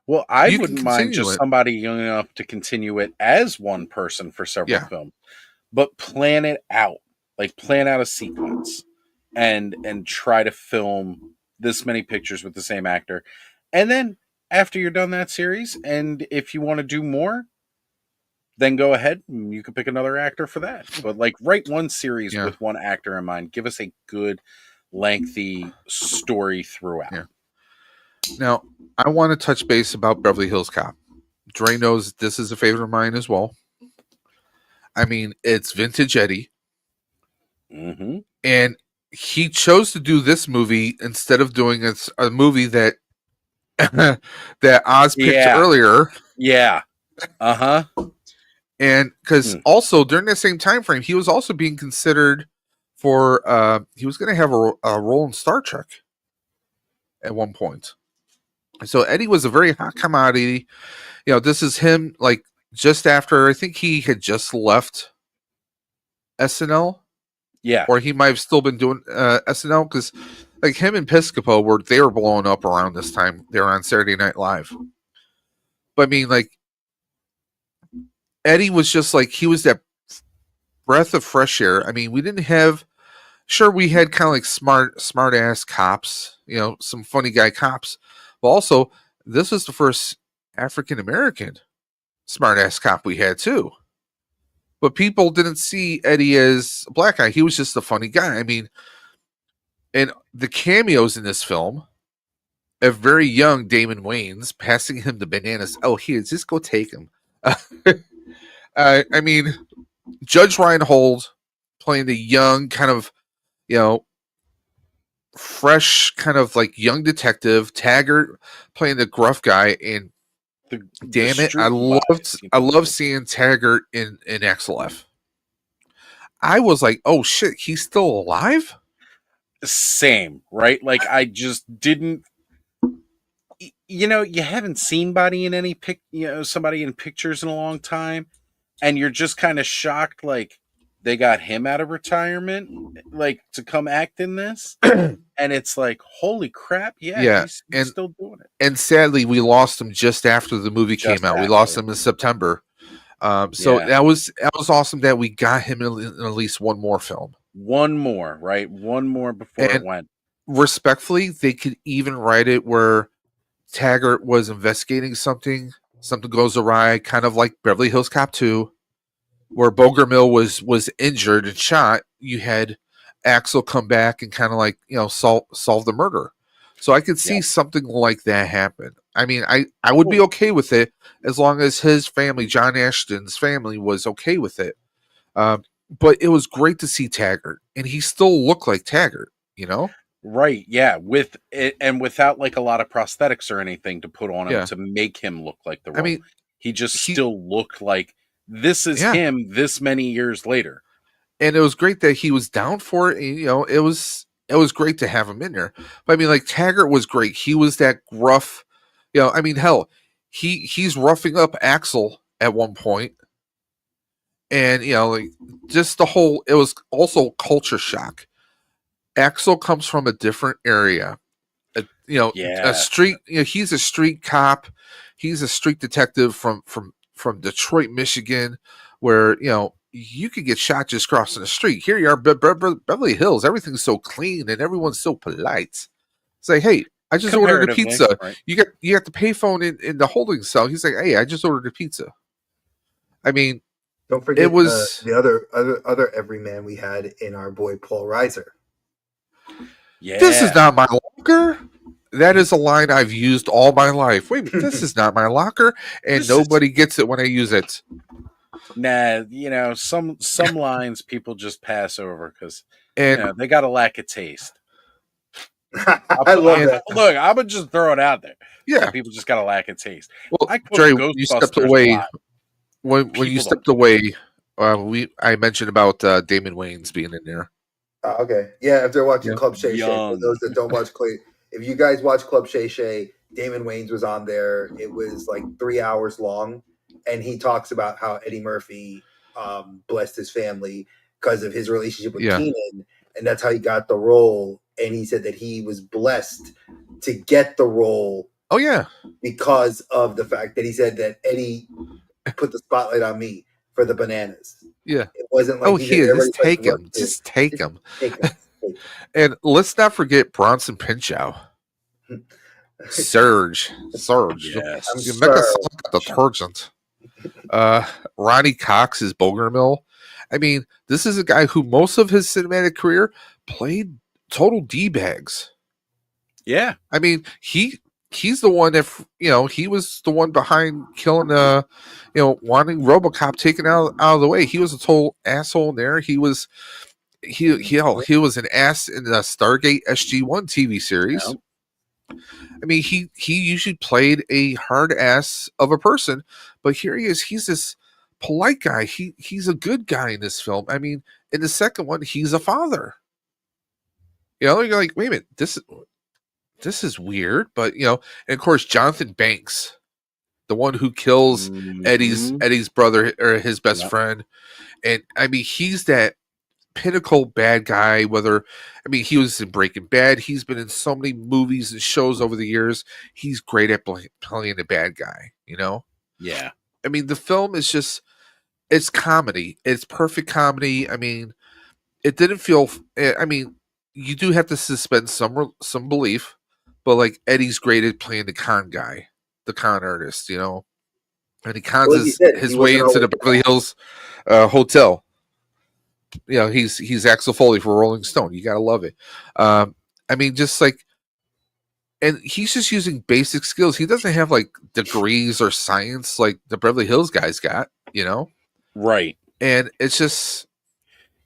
Well, I wouldn't mind just somebody young enough to continue it as one person for several films, but plan it out, like plan out a sequence and try to film this many pictures with the same actor. And then after you're done that series, and if you want to do more, then go ahead and you can pick another actor for that. But like write one series with one actor in mind. Give us a good, lengthy story throughout. Yeah. Now, I want to touch base about Beverly Hills Cop. Dre knows this is a favorite of mine as well. I mean, it's vintage Eddie. Mm-hmm. And he chose to do this movie instead of doing a movie that that Oz picked earlier. Yeah. Uh-huh. And because also during that same time frame, he was also being considered for he was going to have a role in Star Trek at one point. So Eddie was a very hot commodity. You know, this is him like just after, I think he had just left SNL. Yeah. Or he might have still been doing SNL because like him and Piscopo were blowing up around this time. They were on Saturday Night Live. But I mean, like, Eddie was just like, he was that breath of fresh air. I mean, we didn't have, sure, we had kind of like smart ass cops, you know, some funny guy cops. But also, this was the first African American smart ass cop we had too. But people didn't see Eddie as a black guy. He was just a funny guy. I mean, and the cameos in this film, a very young Damon Wayans passing him the bananas. Oh, here, just go take him. I mean, Judge Reinhold playing the young kind of, you know, fresh kind of like young detective. Taggart playing the gruff guy, and damn it, I love seeing Taggart in XLF. I was like, oh shit, he's still alive? Same, right? Like I just didn't. You haven't seen somebody in pictures in a long time, and you're just kind of shocked, like they got him out of retirement, like to come act in this, and it's like, holy crap, yeah, Yeah, he's still doing it. and sadly, we lost him just after the movie came Just out. We after. lost him in September. So Yeah. that was awesome that we got him in at least one more film. One more, right? One more before it And went. respectfully, they could even write it where Taggart was investigating something goes awry, kind of like Beverly Hills Cop 2, where Bogomil was injured and shot. You had Axel come back and kind of like, solve the murder. So I could see something like that happen. I mean, I would be okay with it as long as his family, John Ashton's family, was okay with it. But it was great to see Taggart, and he still looked like Taggart, Right, yeah, with it and without like a lot of prosthetics or anything to put on him Yeah. to make him look like the role. I mean, he still looked like this is him this many years later. And it was great that he was down for it. And, it was great to have him in there. But I mean, like Taggart was great. He was that gruff, I mean, hell, he's roughing up Axel at one point. And like just the whole, it was also culture shock. Axel comes from a different area, a street. He's a street cop. He's a street detective from Detroit, Michigan, where you could get shot just crossing the street. Here you are, Beverly Hills. Everything's so clean and everyone's so polite. It's like, hey, I just ordered a pizza. Right. You got the payphone in the holding cell. He's like, hey, I just ordered a pizza. I mean, don't forget it was the other everyman we had in our boy Paul Reiser. Yeah. This is not my locker. That is a line I've used all my life. Wait, this is not my locker, and nobody gets it when I use it. Nah, some lines people just pass over because they got a lack of taste. I love that. Look, I would just throw it out there. Yeah, people just got a lack of taste. Well, Jerry, you stepped away. When you stepped away, I mentioned about Damon Wayans being in there. Okay, yeah. After watching Club Shay Shay, for those that don't watch if you guys watch Club Shay Shay, Damon Wayans was on there. It was like 3 hours long, and he talks about how Eddie Murphy blessed his family because of his relationship with Keenan, and that's how he got the role. And he said that he was blessed to get the role. Oh yeah, because of the fact that he said that Eddie put the spotlight on me for the bananas. Yeah, it wasn't like just take him, just take him. And let's not forget Bronson Pinchot. Surge. Yes. You make us look at detergent. Ronnie Cox is Bogomil. I mean, this is a guy who most of his cinematic career played total D-bags. Yeah. I mean, he's the one that he was the one behind killing wanting RoboCop taken out of the way. He was a total asshole in there. He was an ass in the Stargate SG-1 TV series. Yeah. I mean, he usually played a hard ass of a person, but here he is. He's this polite guy. He's a good guy in this film. I mean, in the second one, he's a father. You're like, wait a minute, this is weird, but and of course Jonathan Banks, the one who kills Eddie's brother or his best friend, and I mean he's that pinnacle bad guy. He was in Breaking Bad. He's been in so many movies and shows over the years. He's great at playing a bad guy. Yeah. I mean the film is it's comedy. It's perfect comedy. I mean, it didn't feel. I mean, you do have to suspend some belief. But like Eddie's great at playing the con guy, the con artist, and he cons his way into the Beverly Hills hotel. He's Axel Foley for Rolling Stone. You gotta love it. I mean, just like, and he's just using basic skills. He doesn't have like degrees or science like the Beverly Hills guys got, Right. And it's just,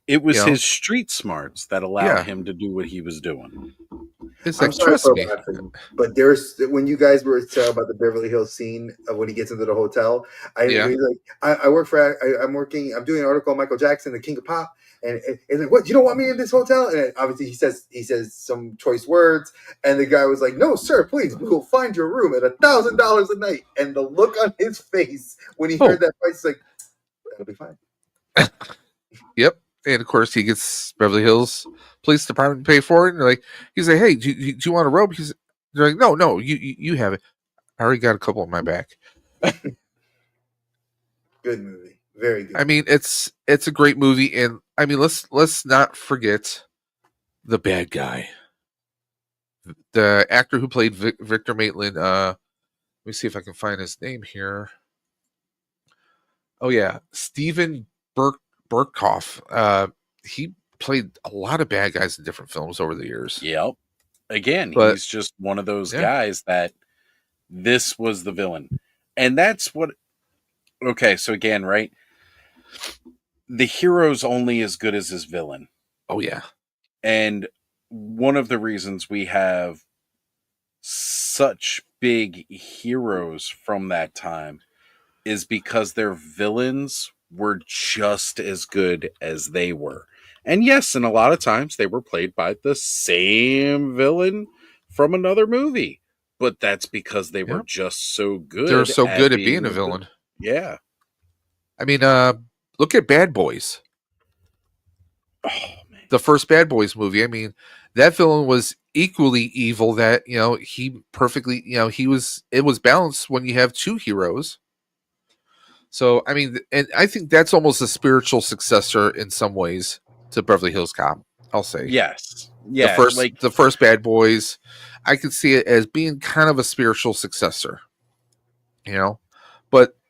it was his street smarts that allowed him to do what he was doing. It's like, trust me. But when you guys were talking about the Beverly Hills scene of when he gets into the hotel, I'm doing an article on Michael Jackson, the King of Pop. and like, what? You don't want me in this hotel? And obviously he says some choice words, and the guy was like, "No, sir, please, we will find your room at $1,000 a night." And the look on his face when he heard that price, like, that'll be fine. Yep. And of course, he gets Beverly Hills Police Department to pay for it. And he's like, "Hey, do you want a robe?" They're like, "No, you have it. I already got a couple in my back." Good movie, very good. I mean, it's a great movie, and I mean, let's not forget the bad guy, the actor who played Victor Maitland. Let me see if I can find his name here. Oh yeah, Stephen Burkhoff. He played a lot of bad guys in different films over the years. Yep. Again, he's just one of those guys that this was the villain. And that's what... Okay, so again, right? The hero's only as good as his villain. Oh, yeah. And one of the reasons we have such big heroes from that time is because their villains were just as good as they were. And yes, and a lot of times they were played by the same villain from another movie. But that's because they were just so good. They're so good at being a villain. Yeah. I mean, look at Bad Boys. Oh, man. The first Bad Boys movie. I mean, that villain was equally evil. That, he perfectly, it was balanced when you have two heroes. So, I mean, and I think that's almost a spiritual successor in some ways to Beverly Hills Cop, I'll say. Yes. Yeah. The first Bad Boys, I could see it as being kind of a spiritual successor.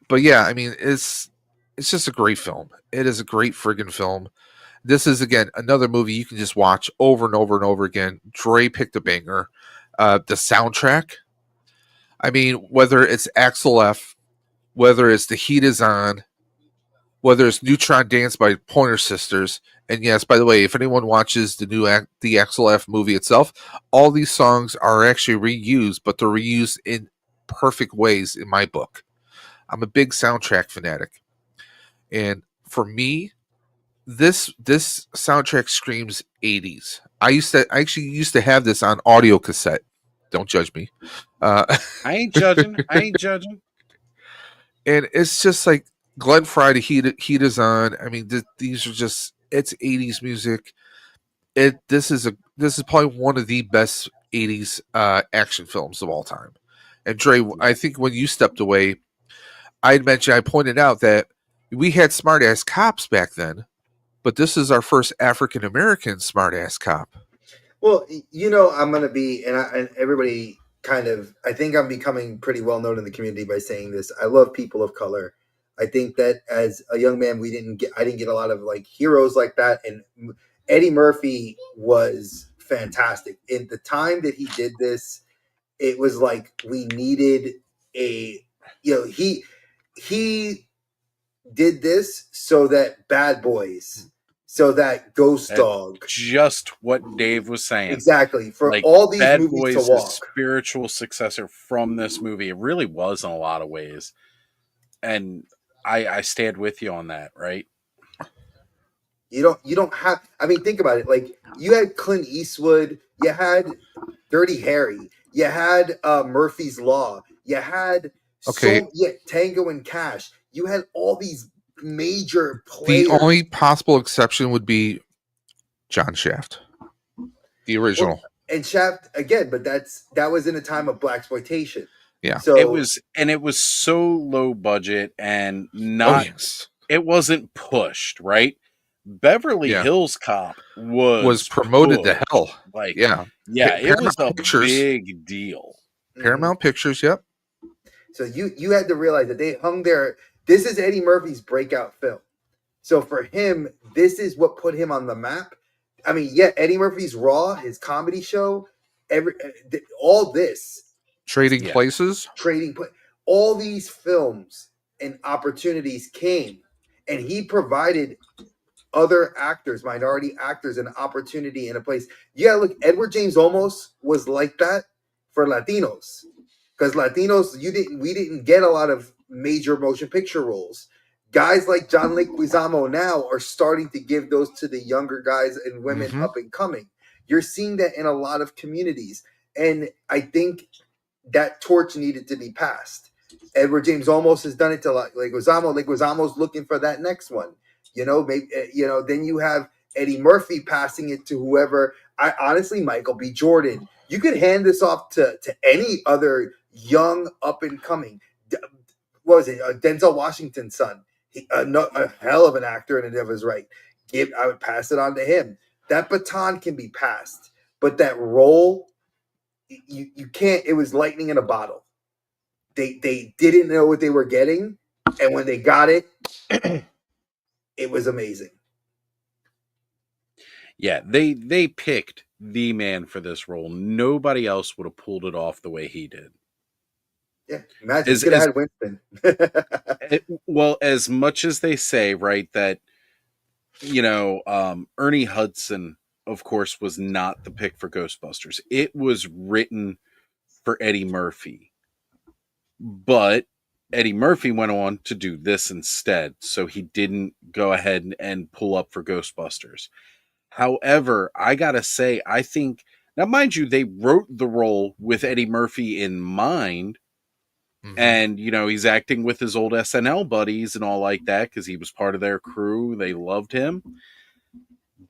But yeah, I mean, it's just a great film. It is a great friggin' film. This is, again, another movie you can just watch over and over and over again. Dre picked a banger. The soundtrack, I mean, whether it's Axel F, whether it's The Heat Is On, whether it's Neutron Dance by Pointer Sisters, and yes, by the way, if anyone watches the Axel F movie itself, all these songs are actually reused, but they're reused in perfect ways in my book. I'm a big soundtrack fanatic. And for me, this soundtrack screams 80s. I actually used to have this on audio cassette. Don't judge me. I ain't judging. And it's just like Glenn Frey, Heat Is On. I mean, these are just, it's 80s music. This is probably one of the best 80s action films of all time. And Dre, I think when you stepped away, I pointed out that we had smart ass cops back then, but this is our first African American smart ass cop. Well, I'm going to be, and everybody kind of, I think I'm becoming pretty well known in the community by saying this. I love people of color. I think that as a young man, I didn't get a lot of like heroes like that. And Eddie Murphy was fantastic. In the time that he did this, it was like we needed he did this so that Bad Boys, so that Ghost Dog, just what Dave was saying, exactly, for all these Bad movies Boys to walk. Spiritual successor from this movie. It really was in a lot of ways, and I stand with you on that. Right? You don't have. I mean, think about it. Like you had Clint Eastwood, you had Dirty Harry, you had Murphy's Law, you had Tango and Cash. You had all these major players. The only possible exception would be John Shaft, the original. Well, and Shaft again, but that was in a time of blaxploitation. Yeah. So it was so low budget and not. It wasn't pushed, right? Beverly Hills Cop was promoted to hell. Like, yeah, it was a big deal. Paramount Pictures, yep. So you had to realize that they hung their. This is Eddie Murphy's breakout film. So for him, this is what put him on the map. I mean, Eddie Murphy's Raw, his comedy show, all this. Trading Places. All these films and opportunities came, and he provided other actors, minority actors, an opportunity in a place. Yeah, look, Edward James Olmos was like that for Latinos. Because Latinos, we didn't get a lot of major motion picture roles. guys like John Leguizamo now are starting to give those to the younger guys and women up and coming. You're seeing that in a lot of communities. And I think that torch needed to be passed. Edward James Olmos has done it to Leguizamo. Leguizamo's looking for that next one. Maybe then you have Eddie Murphy passing it to whoever. I honestly, Michael B. Jordan, you could hand this off to any other young up and coming. What was it? Denzel Washington's son. A hell of an actor and of his right. I would pass it on to him. That baton can be passed, but that role, you can't. It was lightning in a bottle. They didn't know what they were getting, and when they got it, it was amazing. Yeah, they picked the man for this role. Nobody else would have pulled it off the way he did. Yeah, imagine you could have had Winston. Well, as much as they say, right, that Ernie Hudson, of course, was not the pick for Ghostbusters. It was written for Eddie Murphy. But Eddie Murphy went on to do this instead, so he didn't go ahead and pull up for Ghostbusters. However, I gotta say, I think, now mind you, they wrote the role with Eddie Murphy in mind, and, he's acting with his old SNL buddies and all like that, because he was part of their crew, they loved him.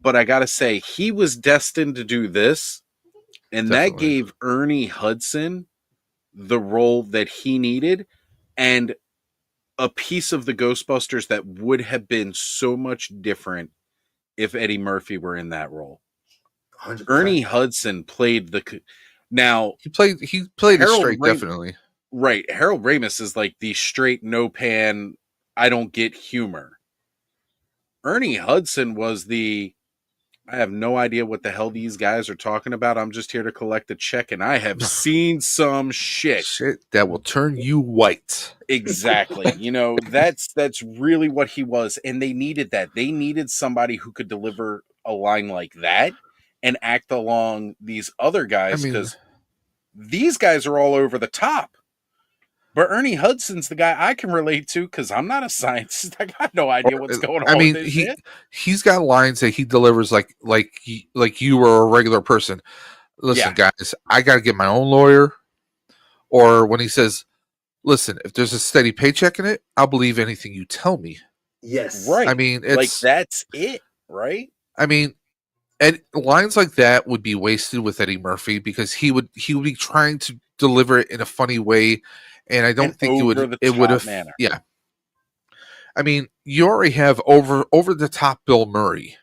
But I gotta say, he was destined to do this, and that gave Ernie Hudson the role that he needed, and a piece of the Ghostbusters that would have been so much different if Eddie Murphy were in that role. 100%. Ernie Hudson played now he played it straight, definitely. Right. Harold Ramis is like the straight, no pan, I don't get humor. Ernie Hudson was I have no idea what the hell these guys are talking about. I'm just here to collect a check, and I have seen some shit. Shit that will turn you white. Exactly. That's really what he was. And they needed that. They needed somebody who could deliver a line like that and act along these other guys, because these guys are all over the top. But Ernie Hudson's the guy I can relate to, because I'm not a scientist. I got no idea what's going on. With this shit. He's got lines that he delivers like you were a regular person. Listen, guys, I got to get my own lawyer. Or when he says, "Listen, if there's a steady paycheck in it, I'll believe anything you tell me." Yes, right. I mean, it's that's it, right? I mean, and lines like that would be wasted with Eddie Murphy, because he would be trying to deliver it in a funny way. And I don't think it would have. Manner. Yeah. I mean, you already have over the top Bill Murray.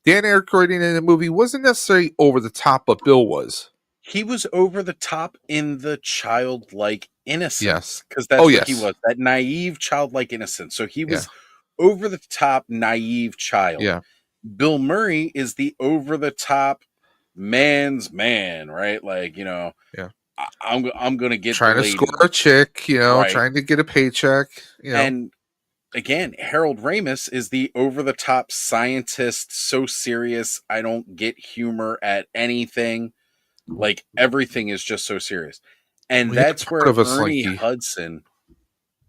Dan Aykroyd in the movie wasn't necessarily over the top, but Bill was. He was over the top in the childlike innocence. Yes. Because that's what he was. That naive childlike innocence. So he was over the top naive child. Yeah. Bill Murray is the over the top man's man, right? Like, Yeah. I'm going to get trying to score a chick, right. Trying to get a paycheck, And again, Harold Ramis is the over the top scientist, so serious. I don't get humor at anything. Like, everything is just so serious. And that's where Ernie Hudson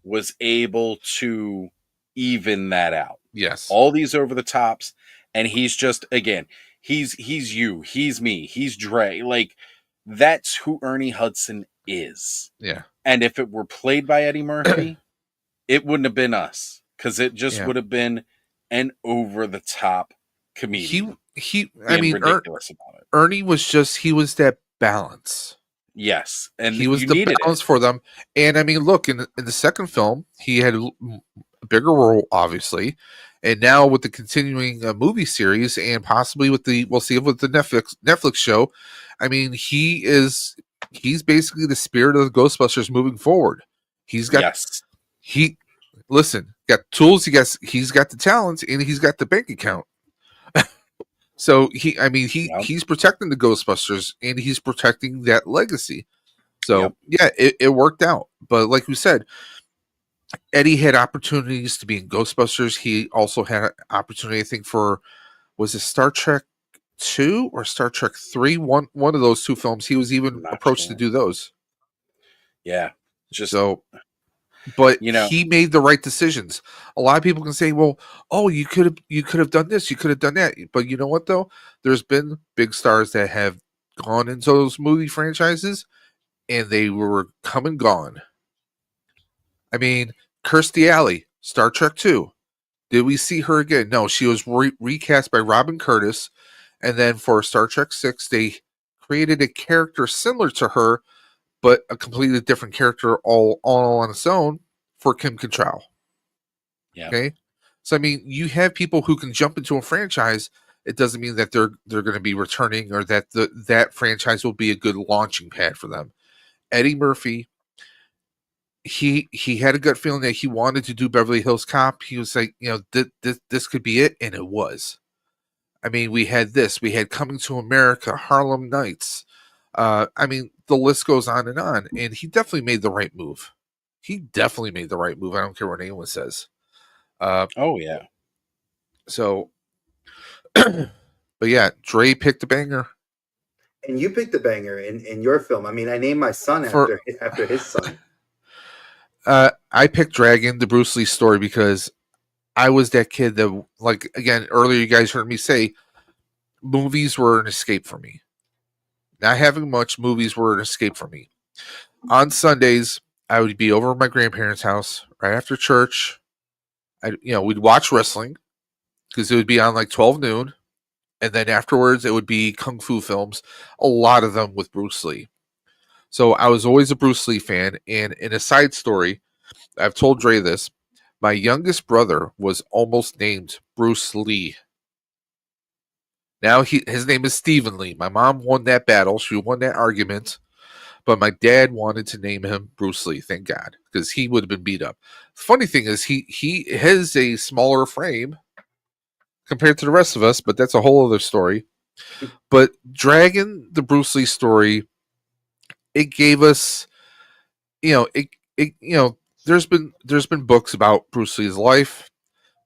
was able to even that out. Yes. All these over the tops, and he's just, again, he's you, he's me, he's Dre. Like, that's who Ernie Hudson is. Yeah. And if it were played by Eddie Murphy, it wouldn't have been us, because it just would have been an over the top comedian. I mean, ridiculous about it. Ernie was that balance. Yes. And he was the balance for them. And I mean, look, in the second film, he had a bigger role, obviously. And now with the continuing movie series, and possibly we'll see with the Netflix show, I mean, he's basically the spirit of the Ghostbusters moving forward. He's got got tools, he's got the talents, and he's got the bank account. So he's protecting the Ghostbusters, and he's protecting that legacy. So it worked out. But like we said, Eddie had opportunities to be in Ghostbusters. He also had an opportunity, I think, was it Star Trek 2 or Star Trek 3? One of those two films. He was even approached to do those. Yeah. But You know, he made the right decisions. A lot of people can say, "Well, oh, you could have done this, you could have done that." But you know what though? There's been big stars that have gone into those movie franchises and they were come and gone. I mean, Kirstie Alley, Star Trek 2. Did we see her again? No, she was recast by Robin Curtis, and then for Star Trek 6, they created a character similar to her, but a completely different character all on its own for Kim Cattrall. yeah. Okay, so I mean, you have people who can jump into a franchise. It doesn't mean that they're going to be returning or that that franchise will be a good launching pad for them. Eddie Murphy, he had a gut feeling that he wanted to do Beverly Hills Cop. He was like, you know, this could be it, and it was. I mean, we had this, we had Coming to America, Harlem Nights. I mean, the list goes on, and he definitely made the right move. He definitely made the right move. I don't care what anyone says. Oh yeah. So, but yeah, Dre picked a banger And you picked the banger in your film. I mean, I named my son for. after his son. I picked Dragon, the Bruce Lee story, because I was that kid that, like, again, earlier you guys heard me say, movies were an escape for me. Not having much, movies were an escape for me. On Sundays, I would be over at my grandparents' house right after church. We'd watch wrestling because it would be on like 12 noon. And then afterwards, it would be kung fu films, a lot of them with Bruce Lee. So I was always a Bruce Lee fan. And in a side story, I've told Dre this. My youngest brother was almost named Bruce Lee. Now his name is Stephen Lee. My mom won that battle. She won that argument. But my dad wanted to name him Bruce Lee, thank God, because he would have been beat up. The funny thing is he has a smaller frame compared to the rest of us, but that's a whole other story. But Dragon, the Bruce Lee story, it gave us, there's been books about Bruce Lee's life,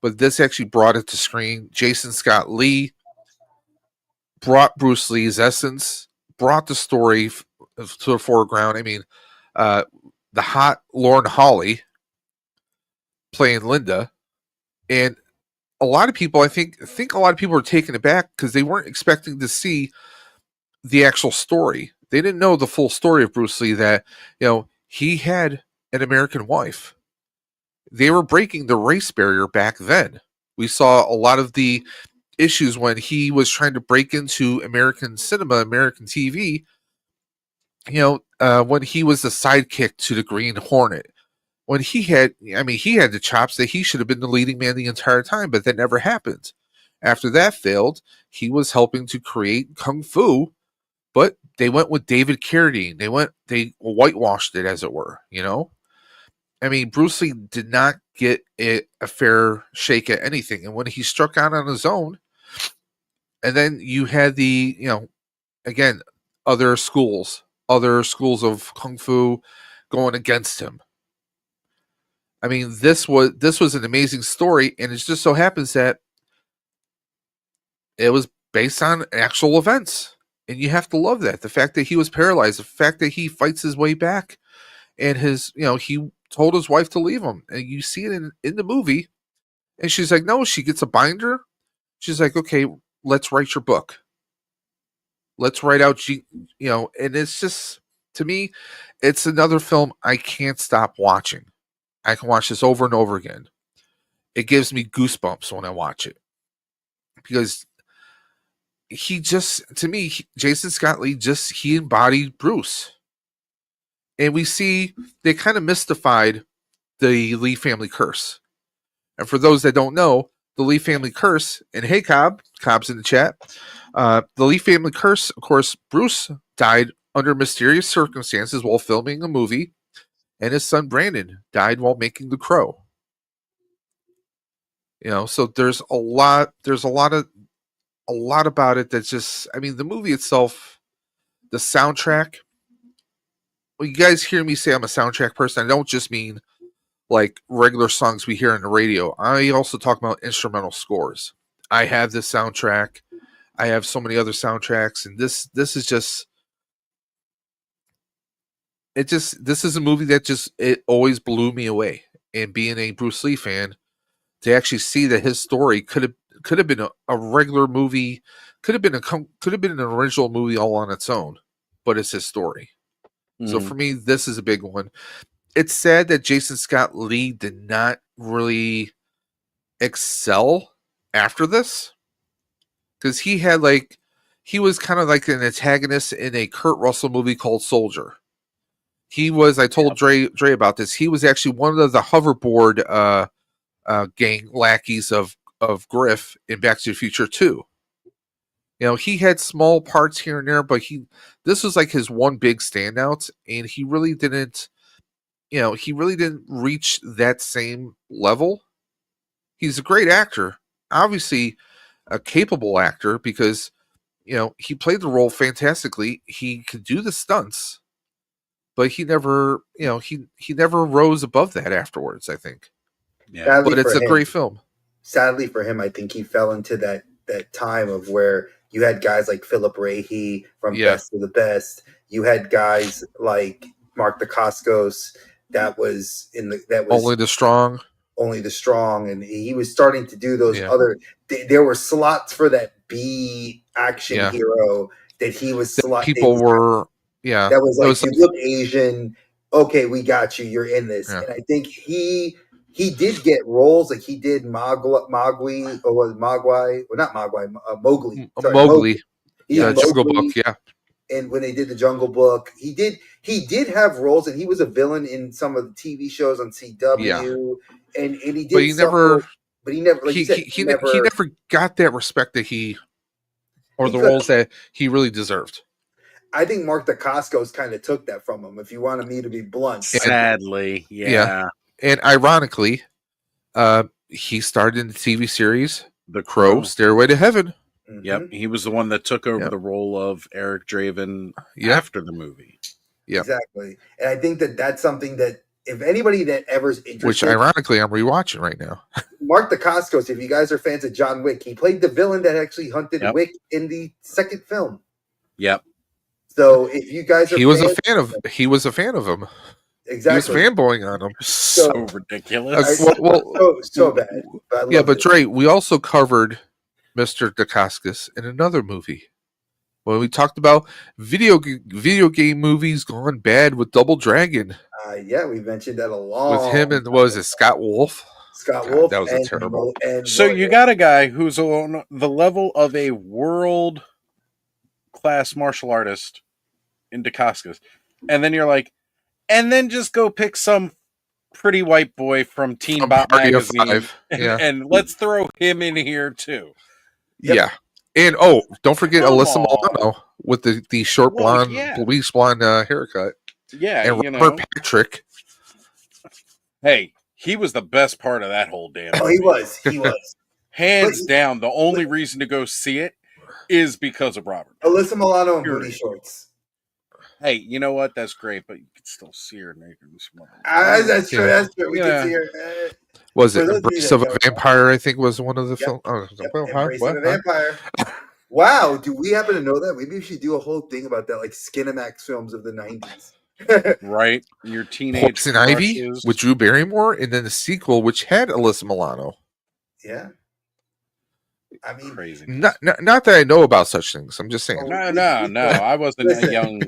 but this actually brought it to screen. Jason Scott Lee brought Bruce Lee's essence, brought the story to the foreground. I mean, the hot Lauren Holly playing Linda, and a lot of people, I think a lot of people were taken aback because they weren't expecting to see the actual story. They didn't know the full story of Bruce Lee, that, he had an American wife. They were breaking the race barrier back then. We saw a lot of the issues when he was trying to break into American cinema, American TV, when he was the sidekick to the Green Hornet. When he had the chops that he should have been the leading man the entire time, but that never happened. After that failed, he was helping to create Kung Fu, but they went with David Carradine. They whitewashed it, as it were, I mean, Bruce Lee did not get a fair shake at anything. And when he struck out on his own, and then you had again, other schools of Kung Fu going against him. I mean, this was an amazing story, and it just so happens that it was based on actual events. And you have to love that. The fact that he was paralyzed, the fact that he fights his way back, and he told his wife to leave him. And you see it in the movie. And she's like, no, she gets a binder. She's like, okay, let's write your book. Let's write out, and it's just, to me, it's another film I can't stop watching. I can watch this over and over again. It gives me goosebumps when I watch it. Because Jason Scott Lee, he embodied Bruce. And we see they kind of mystified the Lee family curse. And for those that don't know, the Lee family curse, and hey, Cobb's in the chat. The Lee family curse, of course, Bruce died under mysterious circumstances while filming a movie, and his son Brandon died while making The Crow. So there's a lot about it that's just, I mean, the movie itself, the soundtrack. Well, you guys hear me say I'm a soundtrack person. I don't just mean like regular songs we hear on the radio. I also talk about instrumental scores. I have this soundtrack. I have so many other soundtracks, and this is just, this is a movie that it always blew me away. And being a Bruce Lee fan, to actually see that his story could have been a regular movie, could have been an original movie all on its own, but it's his story. So for me, this is a big one. It's sad that Jason Scott Lee did not really excel after this, because he was kind of like an antagonist in a Kurt Russell movie called Soldier. He was, I told Dre about this, he was actually one of the hoverboard gang lackeys of Griff in Back to the Future 2. You know, he had small parts here and there, but this was like his one big standout, and he really didn't reach that same level. He's a great actor, obviously a capable actor, because, you know, he played the role fantastically. He could do the stunts, but he never rose above that afterwards, I think. Yeah. But it's a great film. Sadly for him, I think he fell into that time of where you had guys like Philip Rahe from Best of the Best. You had guys like Mark Dacascos that was Only the Strong, and he was starting to do those other. There were slots for that B action hero that he was. People were that was like, you look Asian. Okay, we got you. You're in this, and I think he did get roles, like he did Mowgli. Jungle Book, and when they did the Jungle Book, he did have roles, and he was a villain in some of the TV shows on CW, and he did. But he never got that respect that the roles that he really deserved. I think Mark Dacascos kind of took that from him, if you wanted me to be blunt. Sadly, And ironically, he starred in the TV series The Crow, Stairway to Heaven. Mm-hmm. Yep, he was the one that took over the role of Eric Draven after the movie. Yeah, exactly. And I think that's something that, if anybody that ever's interested, which ironically I'm rewatching right now. Mark Dacascos, if you guys are fans of John Wick, he played the villain that actually hunted Wick in the second film. Yep. So if you guys are, he was a fan of him. Exactly. He was fanboying on him. So ridiculous. So bad. But Dre, we also covered Mr. Dacascos in another movie when we talked about video game movies gone bad with Double Dragon. We mentioned that a lot with him and what was it, Scott Wolf? Wolf. That was terrible. So you got a guy who's on the level of a world class martial artist in Dacascos, and then you're like, and then just go pick some pretty white boy from Teen Bop magazine and let's throw him in here too. Yeah. And don't forget Alyssa Milano with the short blonde, bleach blonde haircut. Yeah, and Robert Patrick. Hey, he was the best part of that whole damn movie. Oh, he was. Hands down, the only reason to go see it is because of Robert. Alyssa Milano in booty shorts. Hey, you know what? That's great, but you can still see her naked. That's true. That's true. We can see her. Was it Embrace of a Vampire? I think was one of the films. Embrace of a Vampire. Wow, do we happen to know that? Maybe we should do a whole thing about that, like Skinamax films of the 90s. Right, your teenage Poison Ivy with Drew Barrymore, and then the sequel, which had Alyssa Milano. Yeah, I mean, crazy. Not that I know about such things. I'm just saying. No. I wasn't a young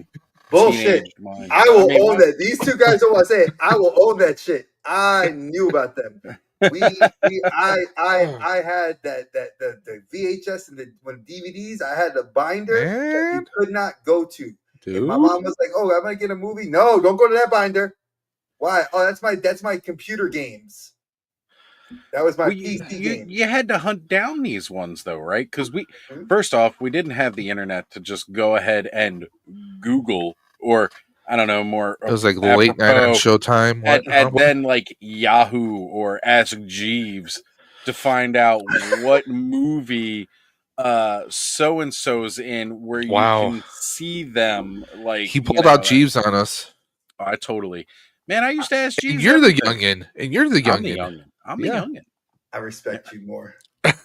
bullshit. I will own that. These two guys don't want to say it. I will own that shit. I knew about them. I had the VHS and when DVDs. I had the binder that you could not go to. And my mom was like, "Oh, I'm gonna get a movie." No, don't go to that binder. Why? Oh, that's my computer games. That was my PC game. You had to hunt down these ones though, right? Because first off, we didn't have the internet to just go ahead and Google, or I don't know, more. It was like late night on Showtime, and then like Yahoo or Ask Jeeves to find out what movie so and so's in, where you can see them. Like he pulled out Jeeves on us. I totally, man. I used to ask Jeeves. You're the youngin, and you're the youngin. I'm a youngin. I respect you more.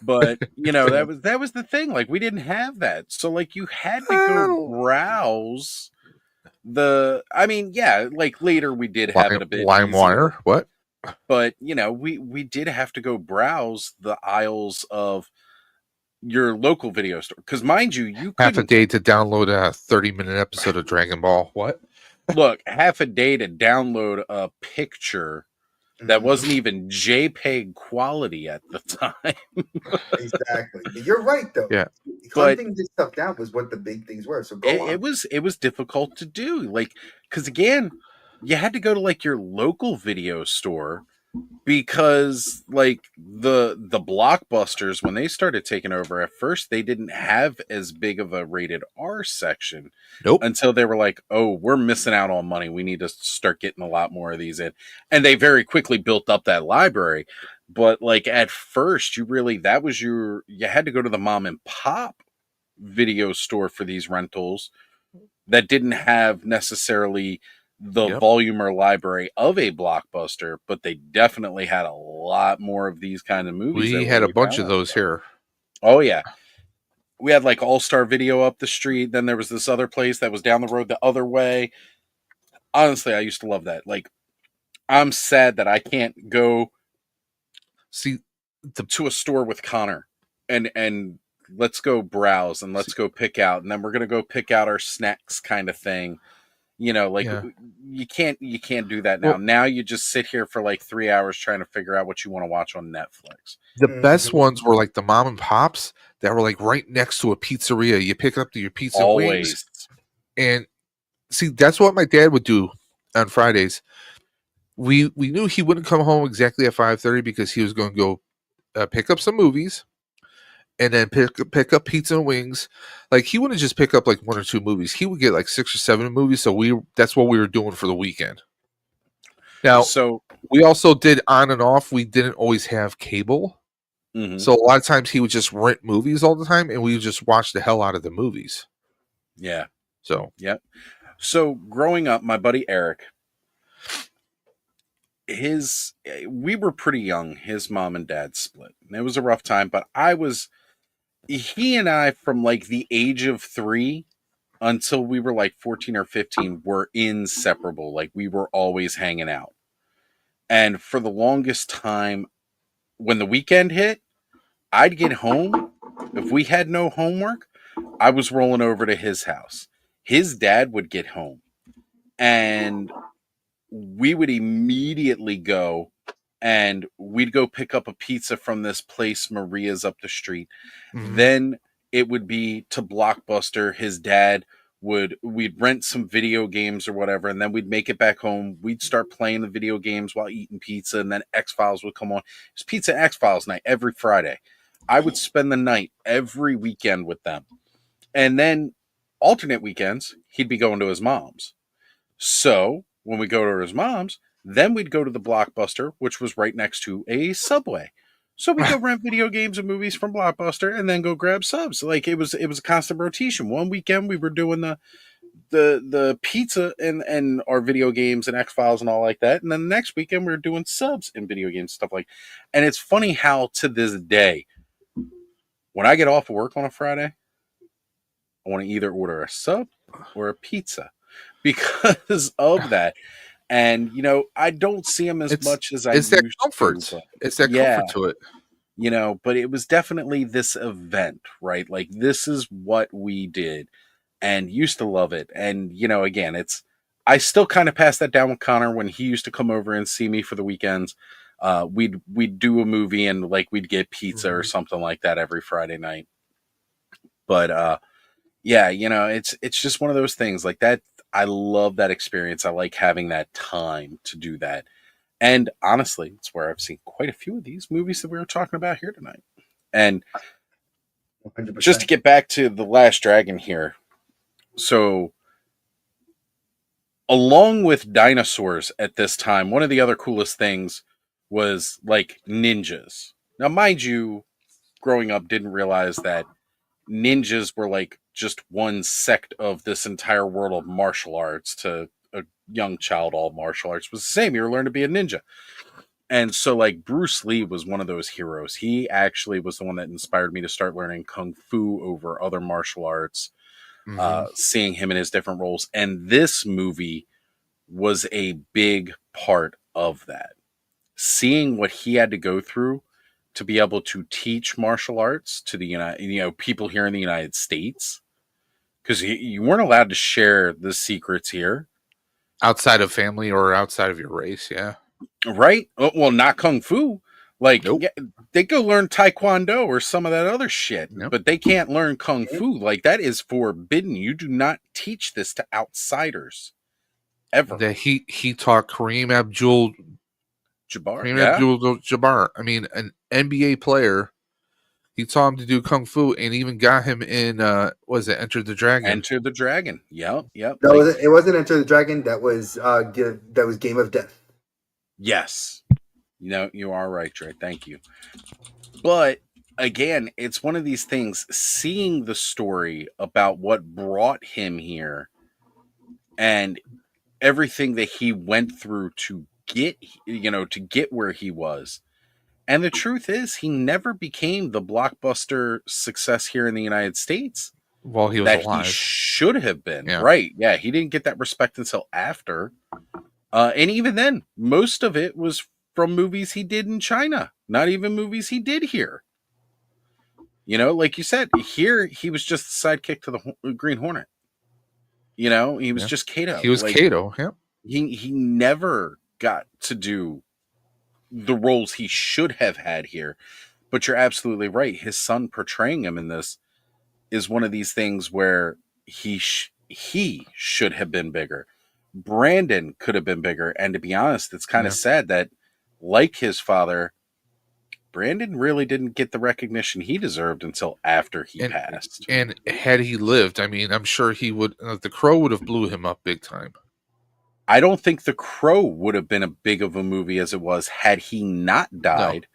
But that was the thing. Like we didn't have that, so like you had to go browse I mean, yeah, like later we did have it a bit LimeWire. easier, What? but you know, we did have to go browse the aisles of your local video store because, mind you, you Half a couldn't day to download a 30-minute episode of Dragon Ball. What? look half a day to download a picture that Mhm. wasn't even JPEG quality at the time. Exactly. You're right, though. Yeah. But Hunting this stuff down was what the big things were. So go it on. was difficult to do, like because again, you had to go to like your local video store because like the blockbusters when they started taking over at first they didn't have as big of a rated R section Nope. until they were like, oh, we're missing out on money, we need to start getting a lot more of these in, and they very quickly built up that library. But like at first you really that was you had to go to the mom and pop video store for these rentals that didn't have necessarily the Yep. volume or library of a blockbuster, but they definitely had a lot more of these kind of movies. We That had a we bunch found of out those about. here. Oh yeah, we had like All Star Video up the street. Then there was this other place that was down the road the other way. Honestly, I used to love that. Like, I'm sad that I can't go See, to a store with Connor and let's go browse and let's go pick out, and then we're gonna go pick out our snacks kind of thing. You know, like yeah. you can't do that now. Well, Now you just sit here for like 3 hours trying to figure out what you want to watch on Netflix. the Mhm. best ones were like the mom and pops that were like right next to a pizzeria. You pick up your pizza and wings, Always. and see, that's what my dad would do on Fridays. We knew he wouldn't come home exactly at 5:30 because he was going to go pick up some movies and then pick up pizza and wings. Like he wouldn't just pick up like one or two movies. He would get like 6 or 7 movies. So that's what we were doing for the weekend. Now So we also did on and off. We didn't always have cable. mhm, So a lot of times he would just rent movies all the time and we would just watch the hell out of the movies. yeah, So yep. So growing up, my buddy Eric, we were pretty young. His mom and dad split. And it was a rough time, but he and I from like the age of 3 until we were like 14 or 15 were inseparable. Like we were always hanging out. And for the longest time, when the weekend hit, I'd get home. If we had no homework, I was rolling over to his house. His dad would get home and we would immediately go and we'd go pick up a pizza from this place, Maria's up the street. mhm. Then it would be to Blockbuster. His dad we'd rent some video games or whatever, and then we'd make it back home. We'd start playing the video games while eating pizza, and then X-Files would come on. It was Pizza X-Files night every Friday. I would spend the night every weekend with them. And then alternate weekends, he'd be going to his mom's. So when we go to his mom's, then we'd go to the Blockbuster, which was right next to a Subway. So we go rent video games and movies from Blockbuster, and then go grab subs. Like it was a constant rotation. One weekend we were doing the pizza and our video games and X-Files and all like that, and then the next weekend we were doing subs and video games stuff like. And it's funny how to this day, when I get off of work on a Friday, I want to either order a sub or a pizza because of that. And you know, I don't see them as much as I it's used that comfort. to. But It's that yeah, comfort to it. you know, but it was definitely this event, right? Like this is what we did and used to love it. And you know, again, I still kind of pass that down with Connor when he used to come over and see me for the weekends. We'd do a movie and like we'd get pizza or something like that every Friday night. But yeah, you know, it's just one of those things like that. I love that experience. I like having that time to do that. And honestly, it's where I've seen quite a few of these movies that we were talking about here tonight. And 100%. just to get back to The Last Dragon here. So, along with dinosaurs at this time, one of the other coolest things was like ninjas. Now, mind you, growing up, didn't realize that ninjas were like just one sect of this entire world of martial arts. To a young child, all martial arts was the same. You were learning to be a ninja. And so like Bruce Lee was one of those heroes. He actually was the one that inspired me to start learning kung fu over other martial arts. seeing him in his different roles. And this movie was a big part of that. Seeing what he had to go through to be able to teach martial arts to the people here in the United States, because you weren't allowed to share the secrets here outside of family or outside of your race. Yeah. Right? Well, not kung fu. Like, Nope. yeah, they go learn taekwondo or some of that other shit, Yep. but they can't learn kung fu. Like, that is forbidden. You do not teach this to outsiders ever. That he taught Kareem Abdul-Jabbar. I mean, an NBA player. He taught him to do kung fu and even got him in Enter the Dragon. Enter the Dragon. Yep. No, it wasn't Enter the Dragon. That was Game of Death. Yes. No, you are right, Trey. Thank you. But again, it's one of these things, seeing the story about what brought him here and everything that he went through to get where he was. And the truth is, he never became the blockbuster success here in the United States while he was that alive. He should have been. Yeah. Right. Yeah. He didn't get that respect until after. And even then, most of it was from movies he did in China, not even movies he did here. You know, like you said, here he was just the sidekick to the Green Hornet. You know, he was just Kato. He was Kato, yeah. He never got to do the roles he should have had here. But you're absolutely right. His son portraying him in this is one of these things where he should have been bigger. Brandon could have been bigger. And to be honest, it's kind of sad that, like his father, Brandon really didn't get the recognition he deserved until after he passed. And had he lived, I mean, I'm sure he would. The Crow would have blew him up big time. I don't think The Crow would have been as big of a movie as it was had he not died,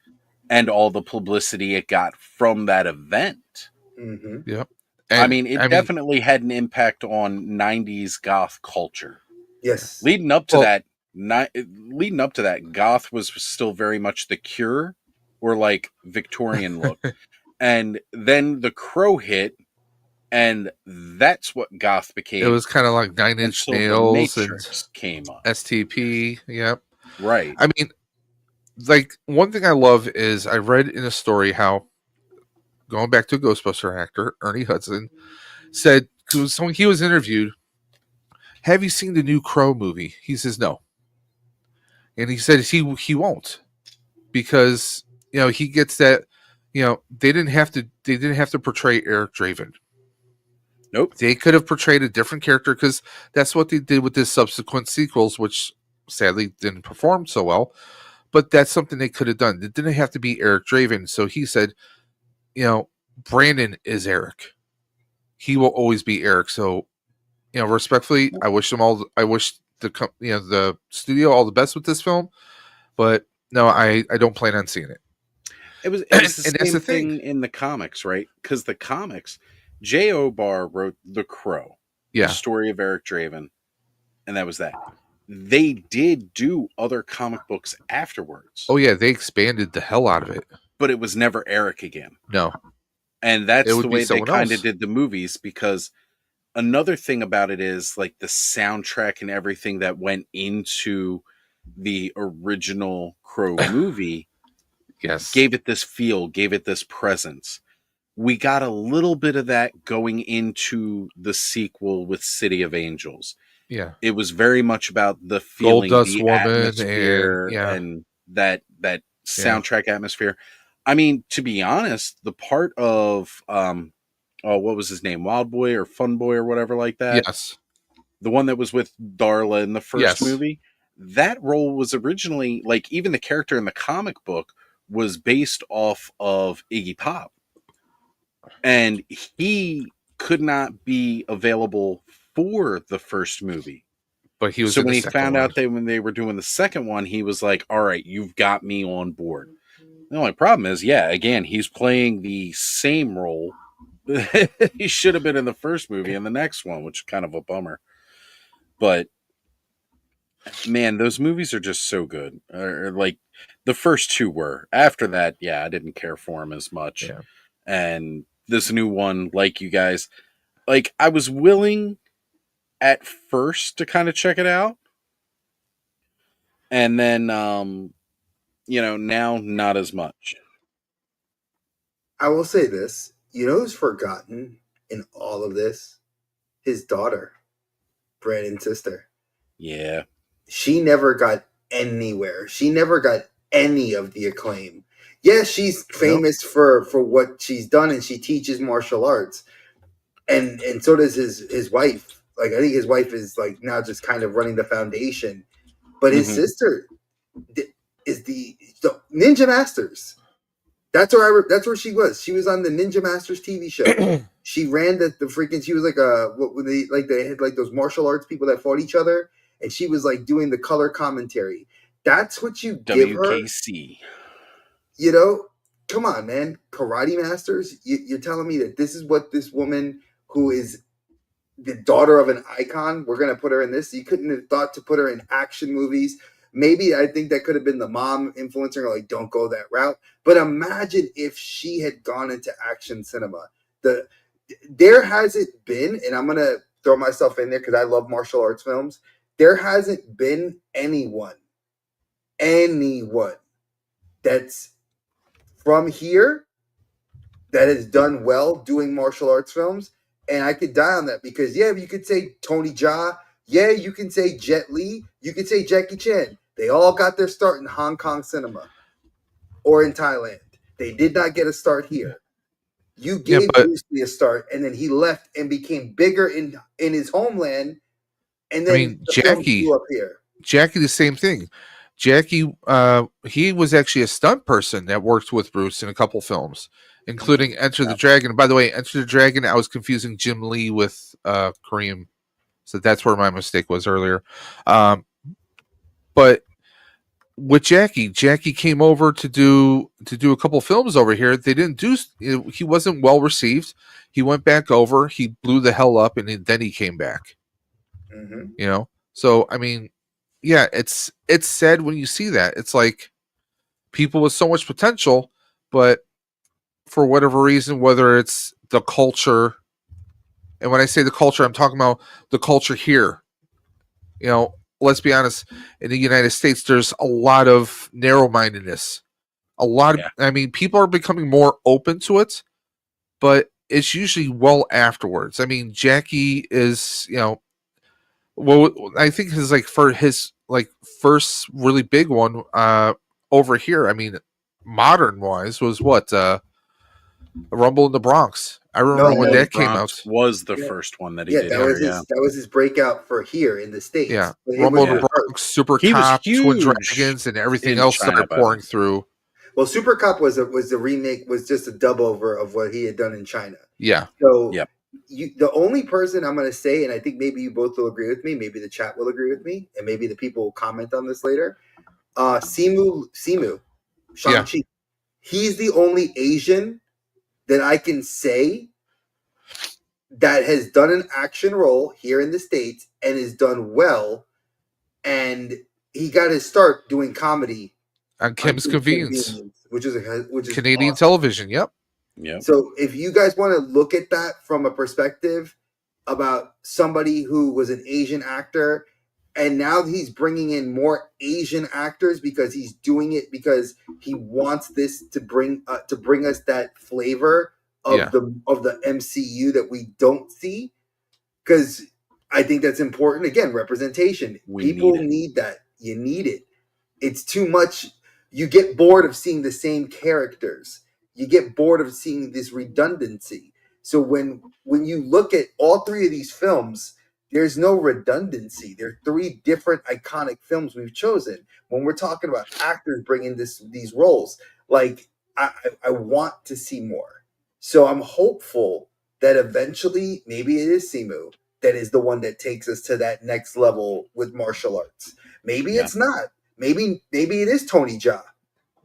and all the publicity it got from that event. Mm-hmm. Yep. And, I mean, it definitely had an impact on 90s goth culture. Yes. Leading up to that, goth was still very much The Cure or like Victorian look. And then The Crow hit, and that's what goth became. It was kind of like Nine Inch Nails and came up. STP. Yep. Right. I mean, like, one thing I love is I read in a story how, going back to a Ghostbuster actor, Ernie Hudson, said, because when he was interviewed, have you seen the new Crow movie? He says no. And he said he won't, because, you know, he gets that, you know, they didn't have to portray Eric Draven. Nope. They could have portrayed a different character, because that's what they did with the subsequent sequels, which sadly didn't perform so well. But that's something they could have done. It didn't have to be Eric Draven. So he said, you know, Brandon is Eric. He will always be Eric. So, you know, respectfully, I wish the studio all the best with this film. But no, I don't plan on seeing it. It was the same thing in the comics, right? Because the comics, J.O. Barr wrote The Crow, the story of Eric Draven, and that was that. They did do other comic books afterwards. Oh yeah, they expanded the hell out of it. But it was never Eric again. No. And that's the way they kind of did the movies, because another thing about it is, like, the soundtrack and everything that went into the original Crow movie gave it this feel, gave it this presence. We got a little bit of that going into the sequel with City of Angels. Yeah. It was very much about the feeling, the atmosphere, and that soundtrack atmosphere. I mean, to be honest, the part of what was his name? Wild Boy or Fun Boy or whatever like that? Yes. The one that was with Darla in the first movie. That role was originally, like, even the character in the comic book was based off of Iggy Pop. And he could not be available for the first movie. But he was so when he found out when they were doing the second one, he was like, all right, you've got me on board. The only problem is, again, he's playing the same role he should have been in the first movie and the next one, which is kind of a bummer. But man, those movies are just so good. Like, the first two were. After that, I didn't care for them as much. And this new one, like you guys, like I was willing at first to kind of check it out, and then now not as much. I will say this. You know who's forgotten in all of this? His daughter, Brandon's sister. Yeah. She never got anywhere. She never got any of the acclaim. Yes, she's famous for what she's done, and she teaches martial arts. And so does his wife. Like, I think his wife is like now just kind of running the foundation. But his sister is the Ninja Masters. That's where she was. She was on the Ninja Masters TV show. She ran the freaking. She was like they had like those martial arts people that fought each other, and she was like doing the color commentary. That's what you give her. WKC. You know, come on, man. Karate Masters. You're telling me that this is what this woman who is the daughter of an icon. We're gonna put her in this. You couldn't have thought to put her in action movies. Maybe I think that could have been the mom influencing her, like, don't go that route. But imagine if she had gone into action cinema. There hasn't been, and I'm going to throw myself in there because I love martial arts films. There hasn't been anyone that's from here that has done well doing martial arts films. And I could die on that because, yeah, you could say Tony Jaa. Yeah, you can say Jet Li. You could say Jackie Chan. They all got their start in Hong Kong cinema or in Thailand. They did not get a start here. You gave Bruce Lee a start, and then he left and became bigger in his homeland. And then Jackie blew up here. Jackie, the same thing. Jackie, he was actually a stunt person that worked with Bruce in a couple films, including Enter the Dragon. By the way, Enter the Dragon, I was confusing Jim Lee with Kareem. So that's where my mistake was earlier. But with Jackie came over to do a couple films over here. They didn't do. He wasn't well received. He went back over. He blew the hell up, and then he came back. Mm-hmm. So I mean, yeah, it's sad when you see that. It's like people with so much potential, but for whatever reason, whether it's the culture, and when I say the culture, I'm talking about the culture here. Let's be honest, in the United States, there's a lot of narrow-mindedness. People are becoming more open to it, but it's usually well afterwards. I mean, Jackie is, I think his first really big one over here. I mean, modern-wise was what Rumble in the Bronx. I remember when that came out. Was the first one that he did. That was his breakout for here in the States. Yeah, Rumble in the Bronx, Super Cop, Twin Dragons, and everything else started pouring through. Well, Super Cop was a remake, was just a dub over of what he had done in China. Yeah. So the only person I'm going to say, and I think maybe you both will agree with me, maybe the chat will agree with me, and maybe the people will comment on this later. Simu, Shang-Chi. He's the only Asian that I can say that has done an action role here in the States and has done well, and he got his start doing comedy on Kim's Convenience, which is Canadian awesome. Television. Yep. So if you guys want to look at that from a perspective about somebody who was an Asian actor, and now he's bringing in more Asian actors because he's doing it because he wants this to bring us that flavor of the MCU that we don't see, because I think that's important. Again, representation. People need that. You need it. It's too much. You get bored of seeing the same characters. You get bored of seeing this redundancy. So when you look at all three of these films, there's no redundancy. They're three different iconic films we've chosen. When we're talking about actors bringing these roles, like I want to see more. So I'm hopeful that eventually, maybe it is Simu that is the one that takes us to that next level with martial arts. Maybe it's not. Maybe it is Tony Jaa.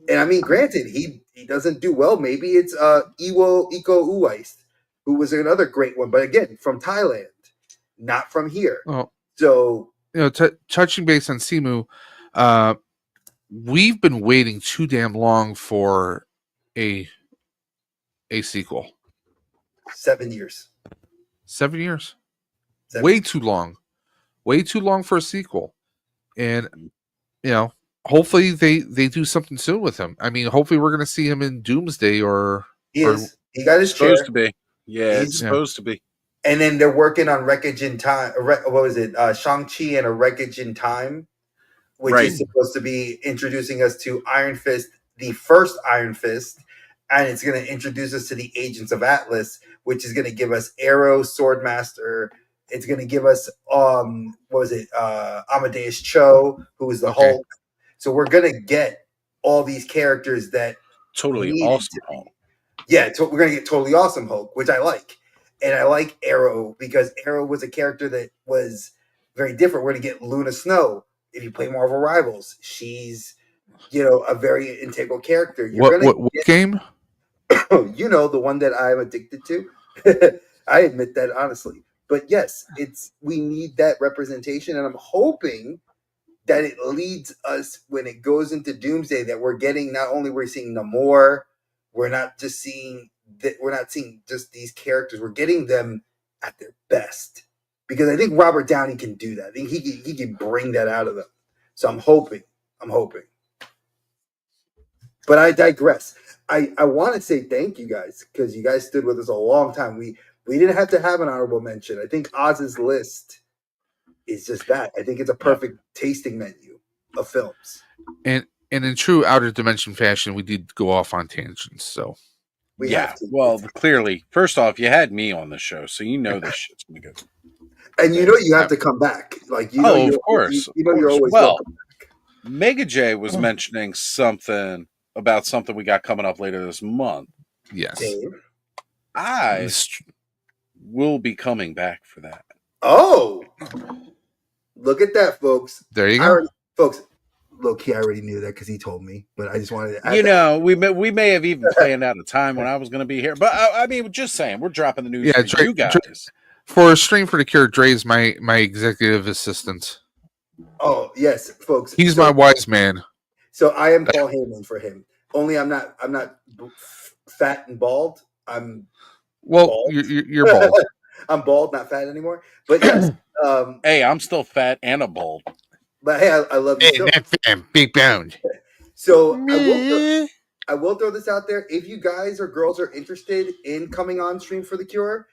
And I mean, granted, he doesn't do well. Maybe it's Iko Uwais, who was another great one, but again, from Thailand, not from here. Well, so touching base on Simu, we've been waiting too damn long for a sequel. 7 years. 7 years. 7 Way too long. Way too long for a sequel. And, hopefully they do something soon with him. I mean, hopefully we're going to see him in Doomsday or... He is. He got his supposed chair. to be. Yeah, it's supposed to be. And then they're working on Wreckage in Time. What was it? Shang-Chi and a Wreckage in Time, which is supposed to be introducing us to Iron Fist, the first Iron Fist. And it's going to introduce us to the Agents of Atlas, which is going to give us Arrow, Swordmaster. It's going to give us, Amadeus Cho, who is the Hulk. So we're going to get all these characters that totally awesome Hulk. Yeah, we're going to get totally awesome Hulk, which I like. And I like Arrow because Arrow was a character that was very different. We're going to get Luna Snow. If you play Marvel Rivals, she's, a very integral character. What game? The one that I'm addicted to. I admit that honestly. But yes, we need that representation. And I'm hoping that it leads us when it goes into Doomsday that we're getting, not only we're seeing Namor, we're not seeing just these characters. We're getting them at their best. Because I think Robert Downey can do that. I think he can bring that out of them. So I'm hoping. But I digress. I want to say thank you guys because you guys stood with us a long time. We didn't have to have an honorable mention. I think Oz's list is just that. I think it's a perfect tasting menu of films. And in true Outer Dimension fashion, we did go off on tangents. So we have to. Well, clearly, first off, you had me on the show, so this shit's gonna go. And you have to come back. Of course. You're always welcome back. Mega J was mentioning something about something we got coming up later this month. Yes. Dave? I will be coming back for that. Oh! Look at that, folks. There you go. Folks, low-key, I already knew that because he told me, but I just wanted to... we may have even planned out a time when I was going to be here, but I mean, just saying, we're dropping the news for you guys. For a Stream for the Cure, Dre's my executive assistant. Oh, yes, folks. He's my wise man. So I am Paul Heyman for him. Only I'm not fat and bald. I'm bald. You're bald. I'm bald, not fat anymore. But yes. Hey, I'm still fat and a bald. But hey, I love you. Hey, big bound. So I will throw this out there. If you guys or girls are interested in coming on Stream for the Cure,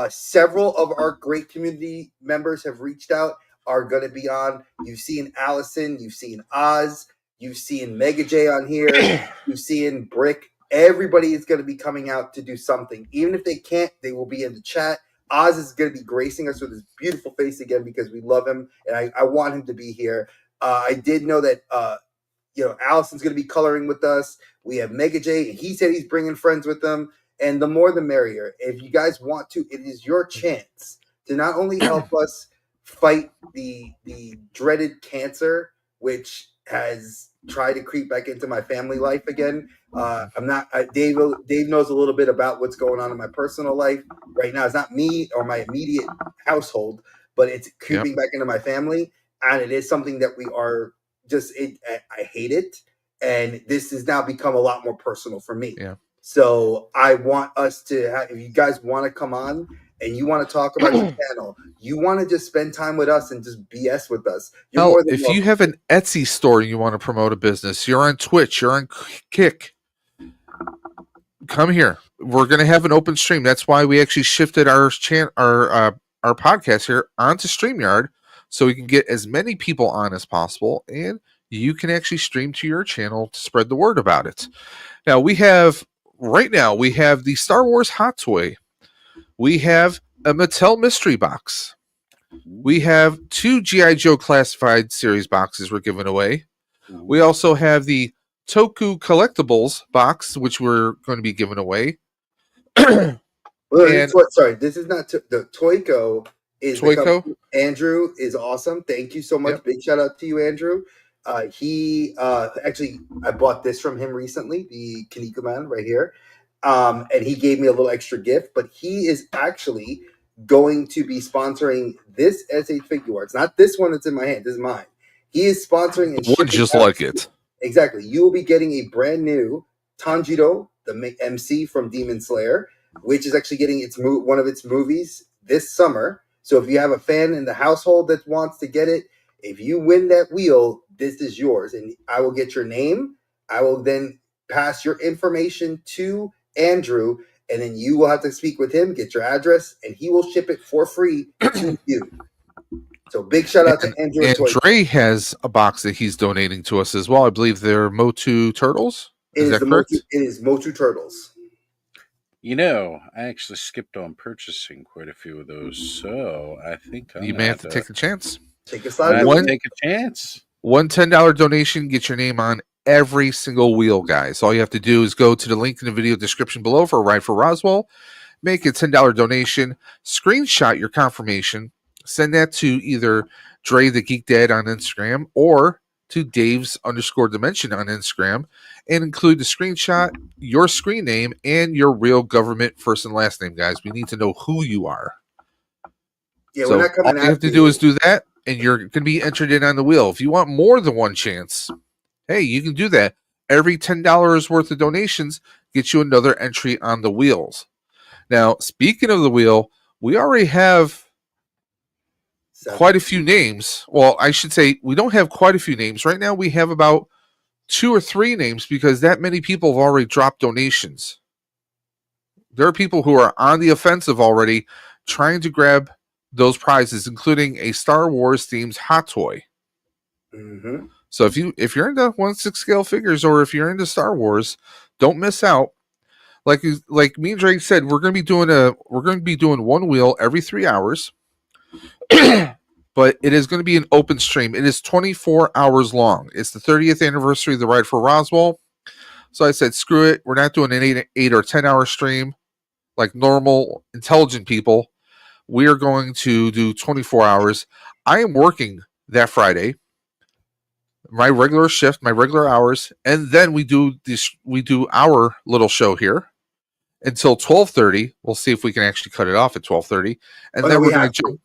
several of our great community members have reached out, are going to be on. You've seen Allison, you've seen Oz, you've seen Mega J on here, you've seen Brick. Everybody is going to be coming out to do something. Even if they can't, they will be in the chat. Oz is going to be gracing us with his beautiful face again because we love him, and I want him to be here. I did know that Allison's going to be coloring with us. We have Mega J, and he said he's bringing friends with him. And the more the merrier. If you guys want to, it is your chance to not only help us fight the dreaded cancer, which has tried to creep back into my family life again. Dave knows a little bit about what's going on in my personal life right now. It's not me or my immediate household, but it's creeping back into my family. And it is something that we are I hate it. And this has now become a lot more personal for me. Yeah. So I want us to if you guys want to come on and you want to talk about your channel, you want to just spend time with us and just BS with us. If you have an Etsy store and you want to promote a business, you're on Twitch, you're on Kick, come here. We're going to have an open stream. That's why we actually shifted our podcast here onto StreamYard so we can get as many people on as possible, and you can actually stream to your channel to spread the word about it. Now, right now, we have the Star Wars Hot Toy. We have a Mattel Mystery Box. We have 2 G.I. Joe Classified Series boxes we're giving away. We also have the Toku Collectibles box, which we're going to be giving away. Sorry, this is not the Toyco. Andrew is awesome. Thank you so much. Yep. Big shout out to you, Andrew. He actually, I bought this from him recently, the Kaneko Man right here. And he gave me a little extra gift, but he is actually going to be sponsoring this S8 figure. It's not this one that's in my hand. This is mine. He is sponsoring and shipping just like it. Exactly. You will be getting a brand new Tanjiro, the MC from Demon Slayer, which is actually getting one of its movies this summer. So if you have a fan in the household that wants to get it, if you win that wheel, this is yours. And I will get your name. I will then pass your information to Andrew, and then you will have to speak with him, get your address, and he will ship it for free to you. So big shout out to Andrew. And Dre has a box that he's donating to us as well. I believe they're Motu Turtles. Is that correct? It is Motu Turtles. You know, I actually skipped on purchasing quite a few of those, so I think you may have to take a chance. Take a slide. Take a chance. One $10 donation, get your name on every single wheel, guys. All you have to do is go to the link in the video description below for a ride for Roswell. Make a $10 donation. Screenshot your confirmation. Send that to either Dre the Geek Dad on Instagram or to Dave's_Dimension on Instagram, and include the screenshot, your screen name, and your real government first and last name, guys. We need to know who you are. Yeah, so we're not coming all you have to do is do that, and you're going to be entered in on the wheel. If you want more than one chance, hey, you can do that. Every $10 worth of donations gets you another entry on the wheels. Now, speaking of the wheel, we already have quite a few names. Well, I should say we don't have quite a few names. Right now we have about 2 or 3 names because that many people have already dropped donations. There are people who are on the offensive already trying to grab those prizes, including a Star Wars themed hot toy. Mm-hmm. So if you're into 1/6 scale figures, or if you're into Star Wars, don't miss out. Like me and Drake said, we're going to be doing one wheel every 3 hours. But it is going to be an open stream. It is 24 hours long. It's the 30th anniversary of the Ride for Roswell. So I said, screw it. We're not doing an 8 or 10 hour stream like normal, intelligent people. We are going to do 24 hours. I am working that Friday, my regular shift, my regular hours, and then we do our little show here until 12:30. We'll see if we can actually cut it off at 12:30, and then we're going to jump.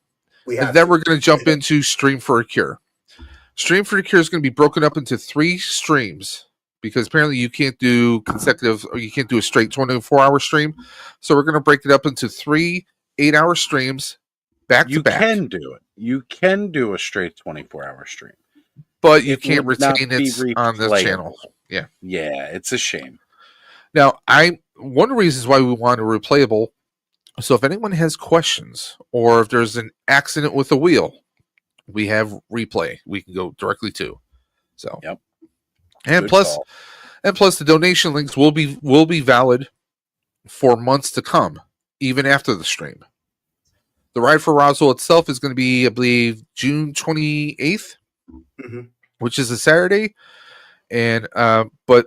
We're going to jump into Stream for a Cure. Stream for a Cure is going to be broken up into 3 streams because apparently you can't do consecutive, or you can't do a straight 24-hour stream. So we're going to break it up into 3 8-hour streams back to back. You can do it. You can do a straight 24-hour stream. But you can't retain it on this channel. Yeah. Yeah, it's a shame. Now, one of the reasons why we want a replayable, so if anyone has questions or if there's an accident with the wheel, we have replay we can go directly to. So, yep. And plus the donation links will be valid for months to come, even after the stream. The Ride for Roswell itself is going to be, I believe, June 28th, which is a Saturday. And but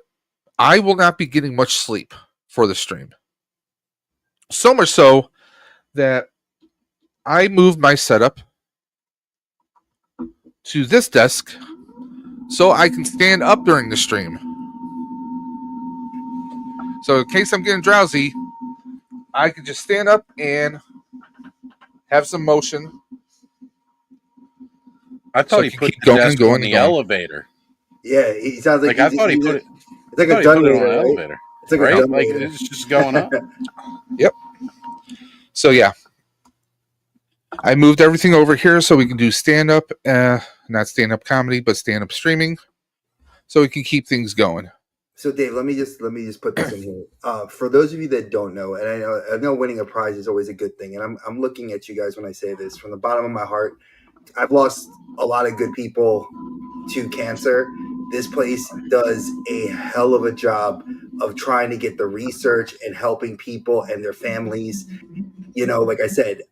I will not be getting much sleep for the stream. So much so that I moved my setup to this desk so I can stand up during the stream. So in case I'm getting drowsy, I can just stand up and have some motion. I thought he put the desk on the elevator. Yeah, he sounds like I thought he put it. It's like a generator, right? Elevator. It's like right? a Like it's just going up. Yep. So yeah, I moved everything over here so we can do stand-up, not stand-up comedy, but stand-up streaming, so we can keep things going. So Dave, let me just put this in here. For those of you that don't know, and I know winning a prize is always a good thing, and I'm looking at you guys when I say this from the bottom of my heart. I've lost a lot of good people to cancer. This place does a hell of a job of trying to get the research and helping people and their families. You know, like I said,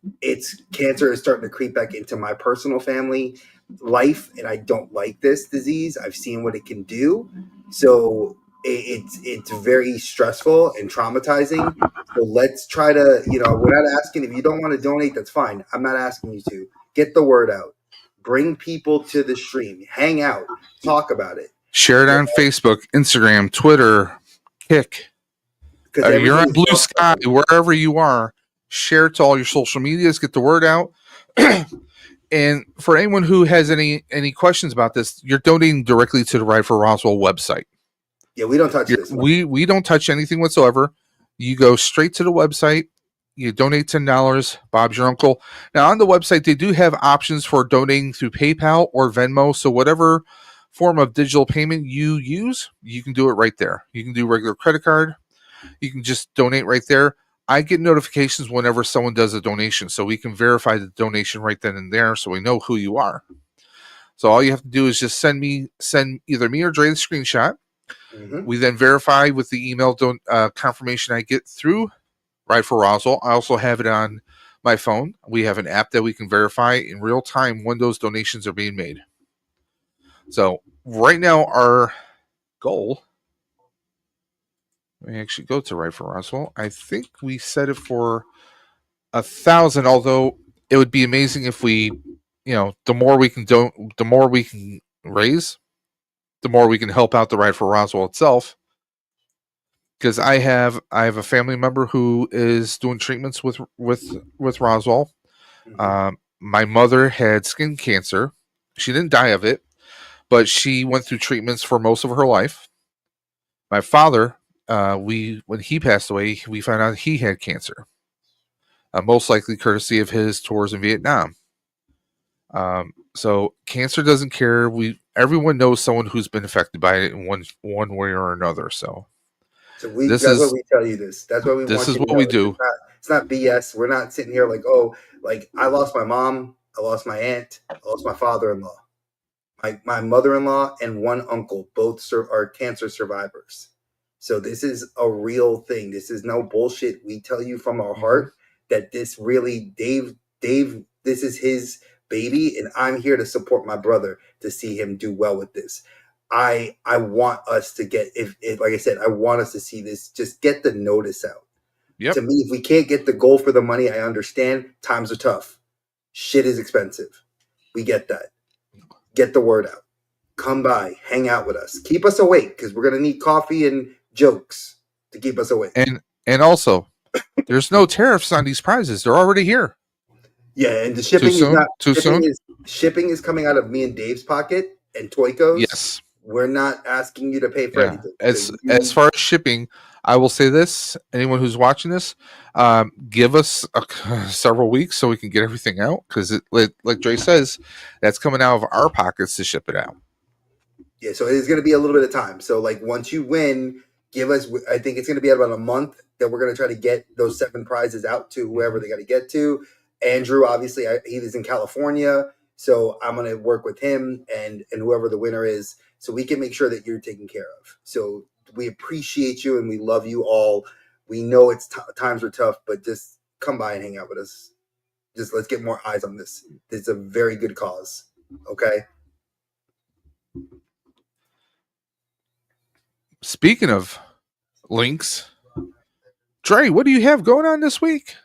cancer is starting to creep back into my personal family life, and I don't like this disease. I've seen what it can do. So it's very stressful and traumatizing. So let's try to, we're not asking, if you don't want to donate, that's fine. I'm not asking you to. Get the word out. Bring people to the stream. Hang out. Talk about it. Share it on Facebook, Instagram, Twitter, Kik. You're on Blue Sky, wherever you are. Share it to all your social medias. Get the word out. And for anyone who has any questions about this, you're donating directly to the Ride for Roswell website. Yeah, we don't touch this. We don't touch anything whatsoever. You go straight to the website. You donate $10. Bob's your uncle. Now on the website, they do have options for donating through PayPal or Venmo. So whatever form of digital payment you use, you can do it right there. You can do regular credit card. You can just donate right there. I get notifications whenever someone does a donation, so we can verify the donation right then and there, so we know who you are. So all you have to do is just send either me or Dre the screenshot. Mm-hmm. We then verify with the email confirmation I get through Right for Roswell. I also have it on my phone. We have an app that we can verify in real time when those donations are being made. So right now, our goal. Let me actually go to Right for Roswell. I think we set it for 1,000. Although it would be amazing if we, the more we can the more we can raise, the more we can help out the Right for Roswell itself. Because I have a family member who is doing treatments with Roswell. Mm-hmm. My mother had skin cancer. She didn't die of it, but she went through treatments for most of her life. My father, when he passed away, we found out he had cancer, most likely courtesy of his tours in Vietnam. So cancer doesn't care. Everyone knows someone who's been affected by it in one way or another. So That's what we tell you this. That's what we this want is you to what know. we do. It's not BS. We're not sitting here like, oh, like I lost my mom, I lost my aunt, I lost my father-in-law. My mother-in-law and one uncle both are cancer survivors. So this is a real thing. This is no bullshit. We tell you from our heart that this really, Dave, this is his baby, and I'm here to support my brother to see him do well with this. I want us to get, if like I said, I want us to see this, just get the notice out. Yep. To me, if we can't get the goal for the money, I understand times are tough. Shit is expensive. We get that. Get the word out. Come by, hang out with us. Keep us awake because we're going to need coffee and jokes to keep us awake. And also, there's no tariffs on these prizes. They're already here. Yeah, and the shipping Too soon? is not Too soon? Shipping is coming out of me and Dave's pocket and Toyco's. Yes. We're not asking you to pay for anything. As far as shipping, I will say this: anyone who's watching this, give us several weeks so we can get everything out. Because, like Dre says, that's coming out of our pockets to ship it out. Yeah, so it's going to be a little bit of time. So, like, once you win, give us. I think it's going to be about a month that we're going to try to get those 7 prizes out to whoever they got to get to. Andrew, obviously, he is in California, so I'm going to work with him and whoever the winner is, so we can make sure that you're taken care of. So we appreciate you and we love you all. We know it's times are tough, but just come by and hang out with us. Just let's get more eyes on this. This is a very good cause. Okay. Speaking of links, Dre, what do you have going on this week?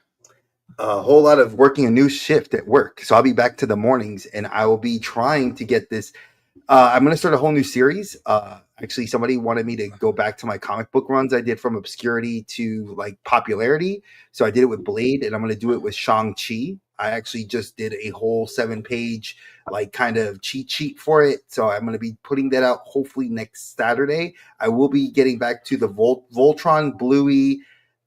A whole lot of working a new shift at work. So I'll be back to the mornings and I will be trying to get this. I'm going to start a whole new series. Actually, somebody wanted me to go back to my comic book runs I did from obscurity to like popularity. So I did it with Blade and I'm going to do it with Shang-Chi. I actually just did a whole 7-page like kind of cheat sheet for it. So I'm going to be putting that out hopefully next Saturday. I will be getting back to the Voltron, Bluey,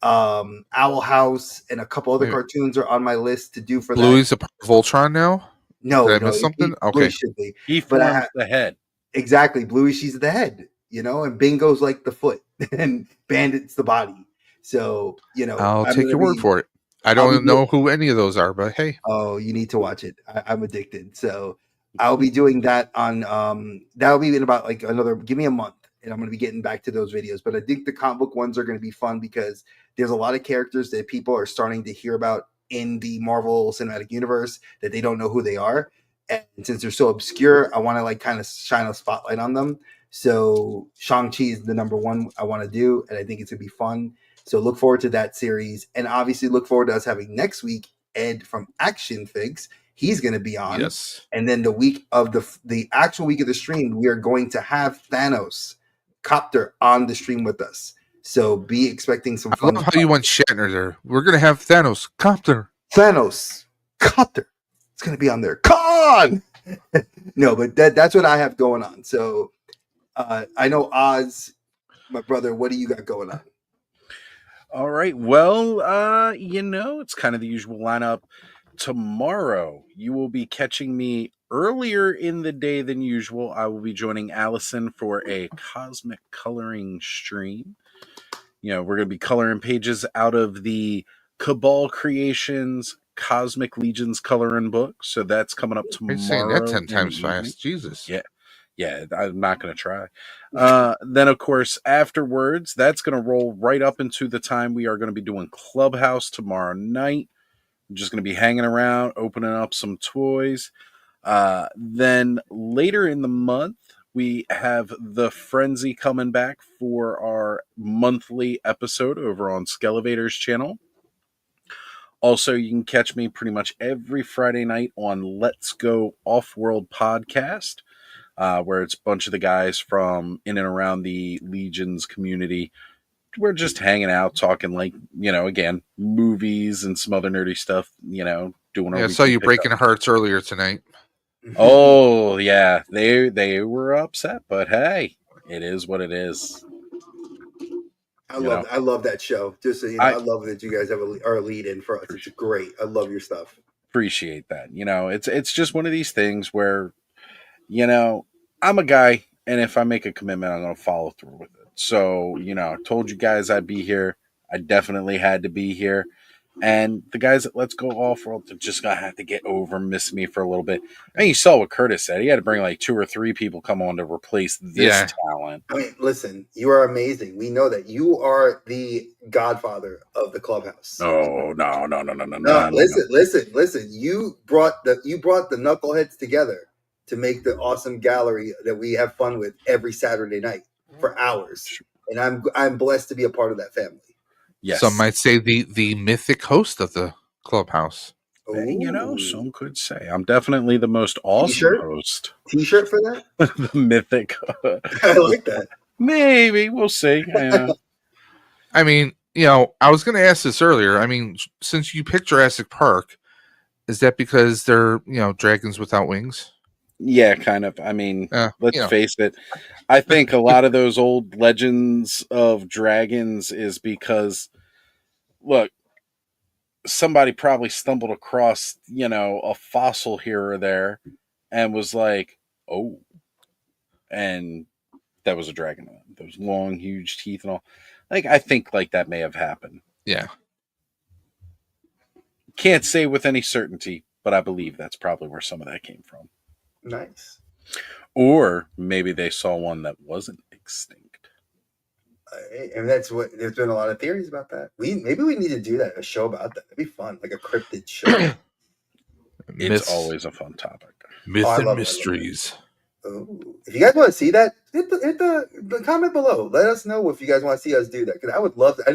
Owl House, and a couple other cartoons are on my list to do for Bluey's that. a part of Voltron now? No, did I miss something? Okay, Bluey should be. He forms the head. Exactly, Bluey, she's the head, and Bingo's like the foot, and Bandit's the body. So I'll take your word for it. I don't know who any of those are, but hey. Oh, you need to watch it. I'm addicted. So I'll be doing that on that'll be in about like give me a month. And I'm going to be getting back to those videos. But I think the comic book ones are going to be fun because there's a lot of characters that people are starting to hear about in the Marvel Cinematic Universe that they don't know who they are. And since they're so obscure, I want to like kind of shine a spotlight on them. So Shang-Chi is the number one I want to do. And I think it's going to be fun. So look forward to that series. And obviously look forward to us having next week Ed from Action Figs. He's going to be on. Yes. And then the week of the actual week of the stream, we are going to have Thanos Copter on the stream with us. So be expecting some fun. I love how you went Shatner there. We're going to have Thanos Copter. Thanos Copter. It's going to be on there. Con! No, but that's what I have going on. So I know Oz, my brother, what do you got going on? All right. Well, it's kind of the usual lineup. Tomorrow, you will be catching me earlier in the day than usual. I will be joining Allison for a cosmic coloring stream. We're going to be coloring pages out of the Cabal Creations Cosmic Legions coloring book. So that's coming up You're saying that tomorrow 10 in the times evening. fast. Jesus. Yeah, I'm not going to try. Then, of course, afterwards, that's going to roll right up into the time we are going to be doing Clubhouse tomorrow night. I'm just going to be hanging around, opening up some toys. Then later in the month, we have the Frenzy coming back for our monthly episode over on Skelevator's channel. Also, you can catch me pretty much every Friday night on Let's Go Off-World podcast, where it's a bunch of the guys from in and around the Legions community. We're just hanging out, talking again, movies and some other nerdy stuff, doing our Yeah, I saw weekly you breaking pickup. hearts earlier tonight. Oh yeah, they were upset, but hey, it is what it is. I love that show. Just so you know, I I love that you guys are a lead in for us. It's great. I love your stuff. appreciate that. It's just one of these things where, I'm a guy, and if I make a commitment, I'm going to follow through with it. So, I told you guys I'd be here. I definitely had to be here. And the guys at Let's Go Off-World are just going to have to get over miss me for a little bit. I mean, you saw what Curtis said. He had to bring like 2 or 3 people come on to replace this talent. I mean, listen, you are amazing. We know that you are the godfather of the clubhouse. No. Listen. You brought the knuckleheads together to make the awesome gallery that we have fun with every Saturday night for hours. And I'm blessed to be a part of that family. Yes. Some might say the mythic host of the clubhouse. Some could say I'm definitely the most awesome host. T-shirt for that? The mythic. I like that. Maybe we'll see. I mean, I was going to ask this earlier. I mean, since you picked Jurassic Park, is that because they're dragons without wings? Yeah, kind of. I mean, let's face it. I think a lot of those old legends of dragons is because, look, somebody probably stumbled across, a fossil here or there and was like, oh, and that was a dragon. Those long, huge teeth and all. I think that may have happened. Yeah. Can't say with any certainty, but I believe that's probably where some of that came from. Nice. Or maybe they saw one that wasn't extinct. And that's what there's been a lot of theories about that. Maybe we need to do that, a show about that. It'd be fun, like a cryptid show. It's always a fun topic. Myth and mysteries. If you guys want to see that, hit the comment below. Let us know if you guys want to see us do that, because I would love to. I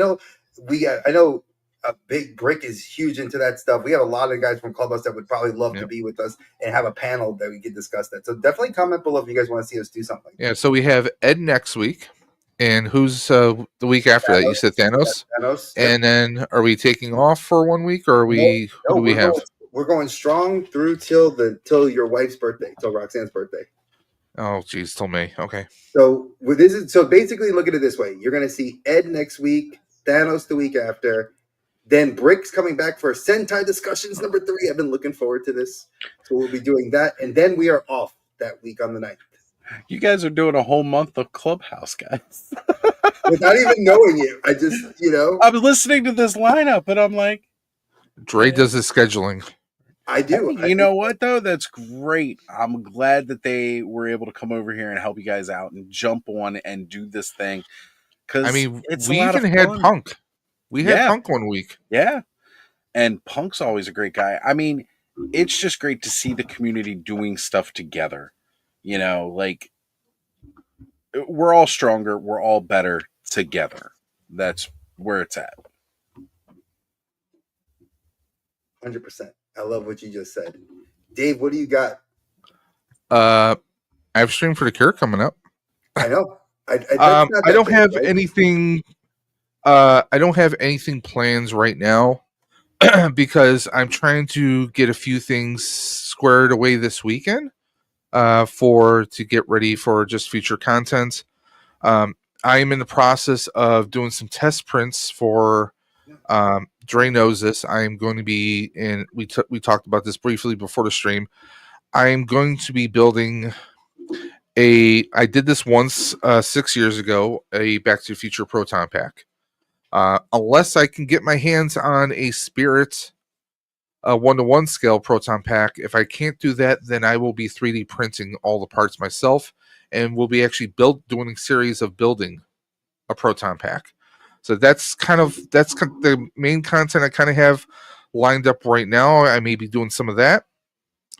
know a Big Brick is huge into that stuff. We have a lot of guys from Clubhouse that would probably love to be with us and have a panel that we could discuss that. So definitely comment below if you guys want to see us do something. Yeah, so we have Ed next week. And who's the week after that? You said Thanos? Thanos. And then are we taking off for 1 week, or are we? Who do we have? We're going strong through till your wife's birthday, till Roxanne's birthday. Oh, geez, till May. Okay. So basically, look at it this way: you're going to see Ed next week, Thanos the week after, then Brick's coming back for Sentai Discussions number 3. I've been looking forward to this, so we'll be doing that, and then we are off that week on the 9th. You guys are doing a whole month of Clubhouse, guys. Without even knowing it. I just, I'm listening to this lineup and I'm like, Dre does the scheduling. I do. You know what, though? That's great. I'm glad that they were able to come over here and help you guys out and jump on and do this thing. I mean, we even had Punk. We had Punk 1 week. Yeah. And Punk's always a great guy. I mean, it's just great to see the community doing stuff together. We're all stronger. We're all better together. That's where it's at. 100%. I love what you just said. Dave, what do you got? I have Stream for the Cure coming up. I know. I don't have anything. I don't have anything plans right now because I'm trying to get a few things squared away this weekend to get ready for just future content. I am in the process of doing some test prints for Dre knows this. I am going to be in. We talked about this briefly before the stream. I am going to be building I did this once 6 years ago, a Back to the Future proton pack. Unless I can get my hands on a Spirit 1-to-1 scale proton pack, if I can't do that, then I will be 3D printing all the parts myself, and we'll be actually doing a series of building a proton pack. So that's the main content I kind of have lined up right now. I may be doing some of that.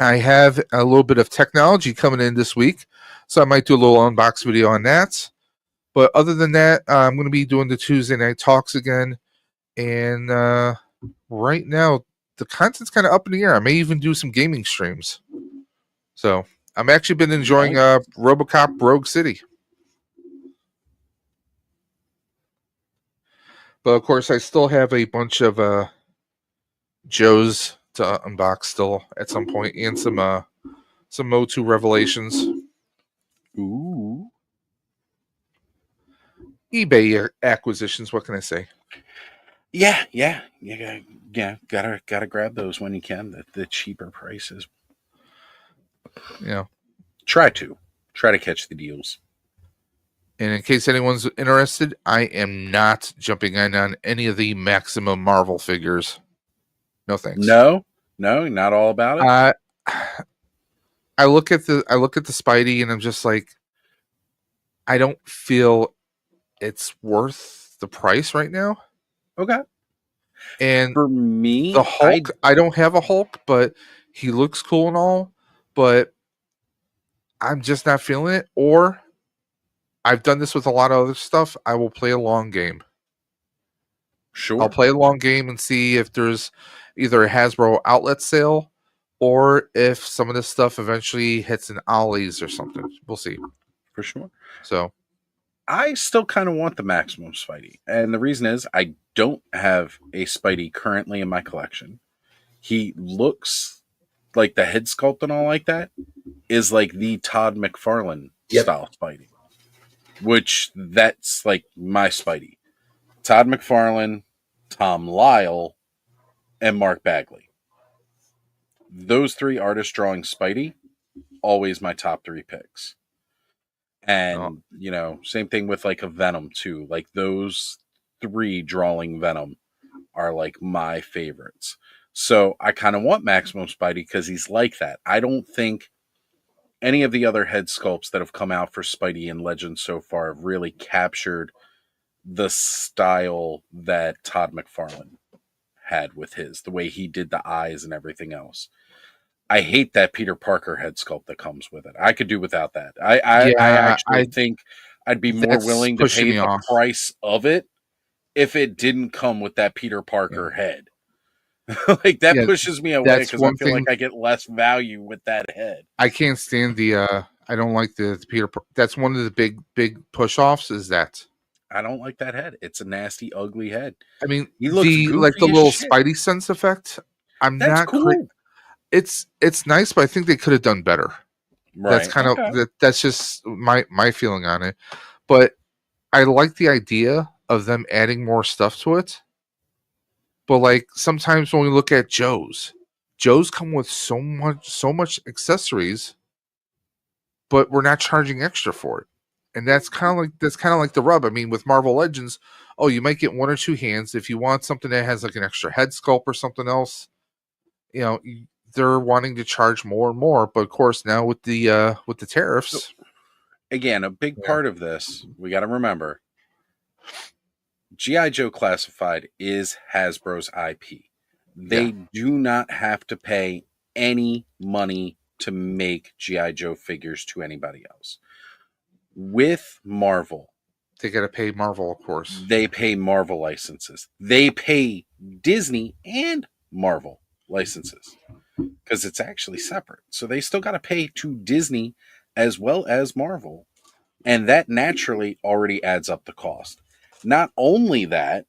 I have a little bit of technology coming in this week, so I might do a little unbox video on that. But other than that, I'm going to be doing the Tuesday night talks again. And right now, the content's kind of up in the air. I may even do some gaming streams. So I've actually been enjoying RoboCop Rogue City. But of course, I still have a bunch of Joes to unbox still at some point, and some Mo2 revelations. Ooh. eBay acquisitions. What can I say? Yeah. Gotta grab those when you can. The cheaper prices. Yeah. Try to catch the deals. And in case anyone's interested, I am not jumping in on any of the Maximum Marvel figures. No thanks. No, not all about it. I look at the Spidey and I'm just like, I don't feel it's worth the price right now. Okay. And for me, the Hulk, I don't have a Hulk, but he looks cool and all, but I'm just not feeling it. Or I've done this with a lot of other stuff. I will play a long game. Sure. I'll play a long game and see if there's either a Hasbro outlet sale or if some of this stuff eventually hits an Ollie's or something. We'll see. For sure. So I still kind of want the Maximum Spidey. And the reason is I don't have a Spidey currently in my collection. He looks like the head sculpt and all like that is like the Todd McFarlane style Spidey. Which that's like my Spidey. Todd McFarlane, Tom Lyle, and Mark Bagley. Those three artists drawing Spidey, always my top 3 picks. And, same thing with like a Venom too. Like those 3 drawing Venom are like my favorites. So I kind of want Maximum Spidey because he's like that. I don't think any of the other head sculpts that have come out for Spidey and Legends so far have really captured the style that Todd McFarlane had with the way he did the eyes and everything else. I hate that Peter Parker head sculpt that comes with it. I could do without that. I actually think I'd be more willing to pay the price of it if it didn't come with that Peter Parker head. Like that pushes me away because I feel like I get less value with that head. I can't stand I don't like the Peter. That's one of the big push offs. Is that I don't like that head. It's a nasty, ugly head. I mean, he looks like the little Spidey sense effect. That's cool. It's nice, but I think they could have done better. Right. That's kind of that's just my feeling on it. But I like the idea of them adding more stuff to it. But like sometimes when we look at Joe's come with so much accessories, but we're not charging extra for it. And that's kind of like the rub. I mean, with Marvel Legends, you might get 1 or 2 hands. If you want something that has like an extra head sculpt or something else, they're wanting to charge more and more. But of course, now with the tariffs, again, a big part of this we got to remember: G.I. Joe Classified is Hasbro's IP. They do not have to pay any money to make G.I. Joe figures to anybody else. With Marvel, they got to pay Marvel, of course. They pay Marvel licenses. They pay Disney and Marvel licenses because it's actually separate. So they still got to pay to Disney as well as Marvel. And that naturally already adds up the cost. Not only that,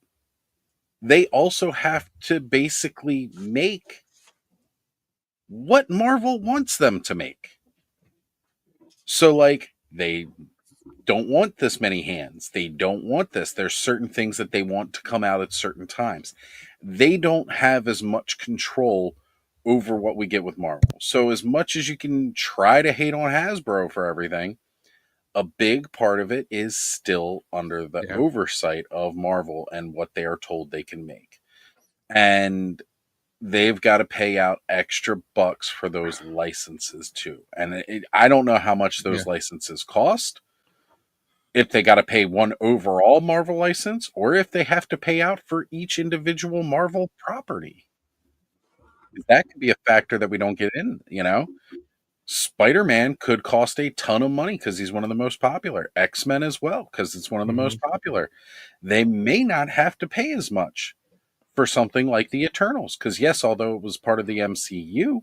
they also have to basically make what Marvel wants them to make. So, like, they don't want this many hands. They don't want this. There's certain things that they want to come out at certain times. They don't have as much control over what we get with Marvel. So as much as you can try to hate on Hasbro for everything, a big part of it is still under the oversight of Marvel and what they are told they can make. And they've got to pay out extra bucks for those licenses too. And I don't know how much those licenses cost, if they got to pay one overall Marvel license, or if they have to pay out for each individual Marvel property. That could be a factor that we don't get in, you know? Spider-Man could cost a ton of money because he's one of the most popular. X-Men as well, because it's one of the most popular. They may not have to pay as much for something like the Eternals, because yes, although it was part of the MCU,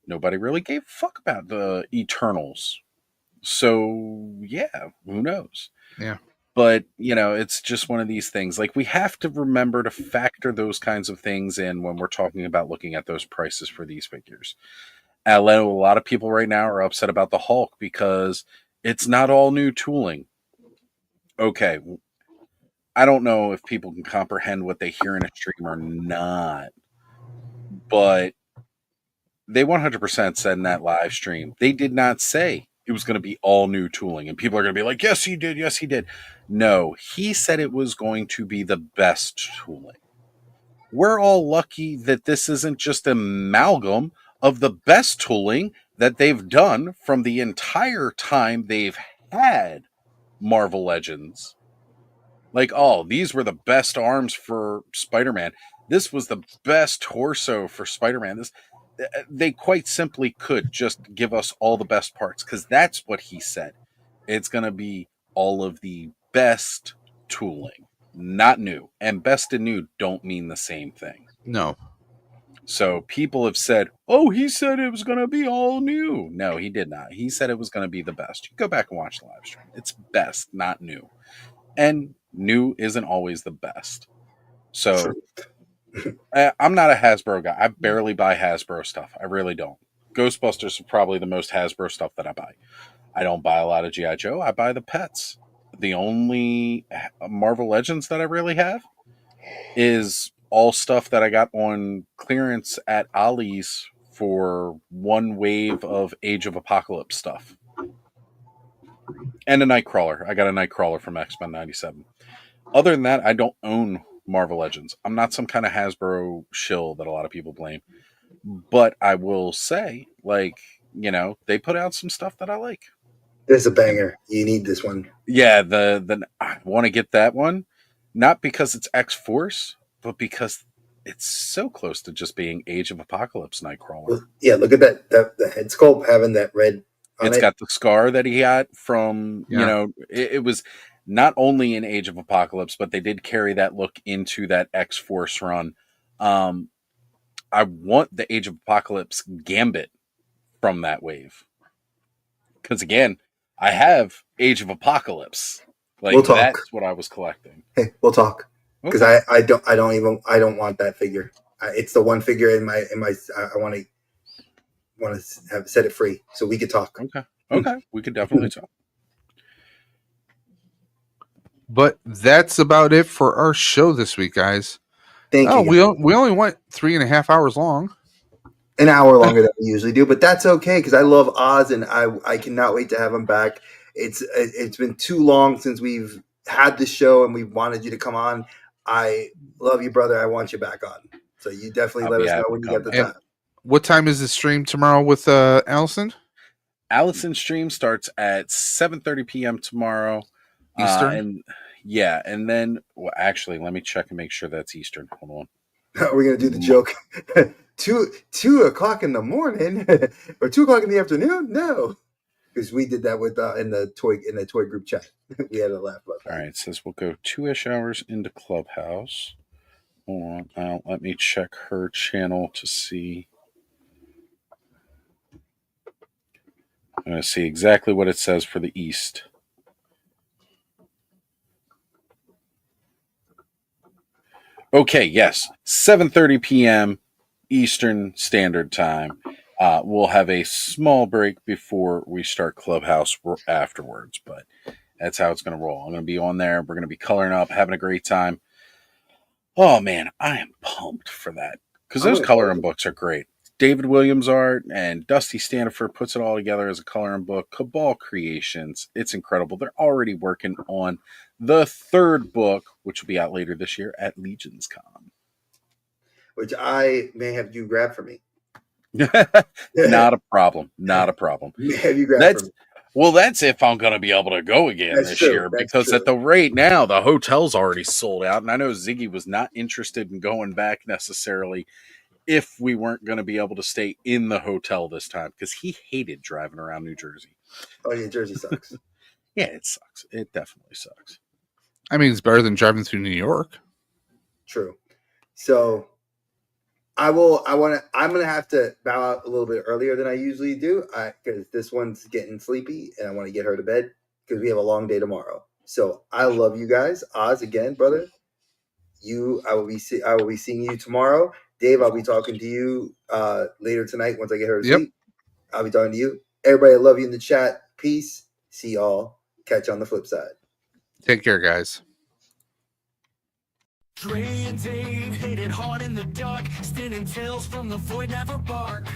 nobody really gave a fuck about the Eternals. So yeah, who knows? Yeah. But, you know, it's just one of these things. Like, we have to remember to factor those kinds of things in when we're talking about looking at those prices for these figures. I know a lot of people right now are upset about the Hulk because it's not all new tooling. Okay. I don't know if people can comprehend what they hear in a stream or not, but they 100% said in that live stream, they did not say it was going to be all new tooling. And people are going to be like, yes, he did. Yes, he did. No, he said it was going to be the best tooling. We're all lucky that this isn't just an amalgam of the best tooling that they've done from the entire time they've had Marvel Legends. Like, oh, these were the best arms for Spider-Man. This was the best torso for Spider-Man. They quite simply could just give us all the best parts, because that's what he said. It's going to be all of the best tooling, not new. And best and new don't mean the same thing. No. So people have said, oh, he said it was going to be all new. No, he did not. He said it was going to be the best. You go back and watch the live stream. It's best, not new. And new isn't always the best. So I'm not a Hasbro guy. I barely buy Hasbro stuff. I really don't. Ghostbusters are probably the most Hasbro stuff that I buy. I don't buy a lot of G.I. Joe. I buy the pets. The only Marvel Legends that I really have is all stuff that I got on clearance at Ollie's for one wave of Age of Apocalypse stuff. And a Nightcrawler. I got a Nightcrawler from X-Men 97. Other than that, I don't own Marvel Legends. I'm not some kind of Hasbro shill that a lot of people blame. But I will say, like, you know, they put out some stuff that I like. There's a banger. You need this one. Yeah, I want to get that one. Not because it's X-Force, but because it's so close to just being Age of Apocalypse Nightcrawler. Well, yeah, look at that the head sculpt having that red on It's got the scar that he got from, you know, it was not only in Age of Apocalypse, but they did carry that look into that X-Force run. I want the Age of Apocalypse Gambit from that wave. Because again, I have Age of Apocalypse. Like, we'll talk. That's what I was collecting. Hey, we'll talk. Because Okay. I don't want that figure. It's the one figure in my I want to have set it free so we could talk. Okay, we could definitely talk. But that's about it for our show this week, guys. Thank you. We only went 3.5 hours long. An hour longer than we usually do, but that's okay because I love Oz and I cannot wait to have him back. It's been too long since we've had this show and we wanted you to come on. I love you, brother. I want you back on. So you definitely let us know when you get the time. What time is the stream tomorrow with Allison? Allison's stream starts at 7:30 p.m. tomorrow. Eastern? And then, well, actually, let me check and make sure that's Eastern. Hold on. We're going to do the joke. 2 o'clock in the morning or 2 o'clock in the afternoon? No. Because we did that with in the toy group chat. We had a laugh about that. All right, it says we'll go 2-ish hours into Clubhouse. Hold on. Let me check her channel to see. I'm going to see exactly what it says for the East. Okay, yes. 7:30 p.m. Eastern Standard Time. We'll have a small break before we start Clubhouse afterwards, but That's how it's going to roll. I'm going to be on there. We're going to be coloring up, having a great time. Oh man, I am pumped for that because those coloring books are great. David Williams art and Dusty Standiford puts it all together as a coloring book. Cabal Creations, it's incredible. They're already working on the third book, which will be out later this year at Legions Con, which I may have you grab for me. Not a problem. Not a problem. Have you grab for me? Well, that's if I'm going to be able to go again this year, because at the rate now, the hotel's already sold out. And I know Ziggy was not interested in going back necessarily if we weren't going to be able to stay in the hotel this time, because he hated driving around New Jersey. Oh, yeah, Jersey sucks. Yeah, it sucks. It definitely sucks. I mean, it's better than driving through New York. True. So I'm going to have to bow out a little bit earlier than I usually do, because this one's getting sleepy and I want to get her to bed because we have a long day tomorrow. So I love you guys. Oz, again, brother, I will be seeing you tomorrow. Dave, I'll be talking to you later tonight once I get her to sleep. I'll be talking to you. Everybody, I love you in the chat. Peace. See y'all. Catch you on the flip side. Take care, guys. Dre and Dave hit it hard in the dark, standing tales from the void, never bark.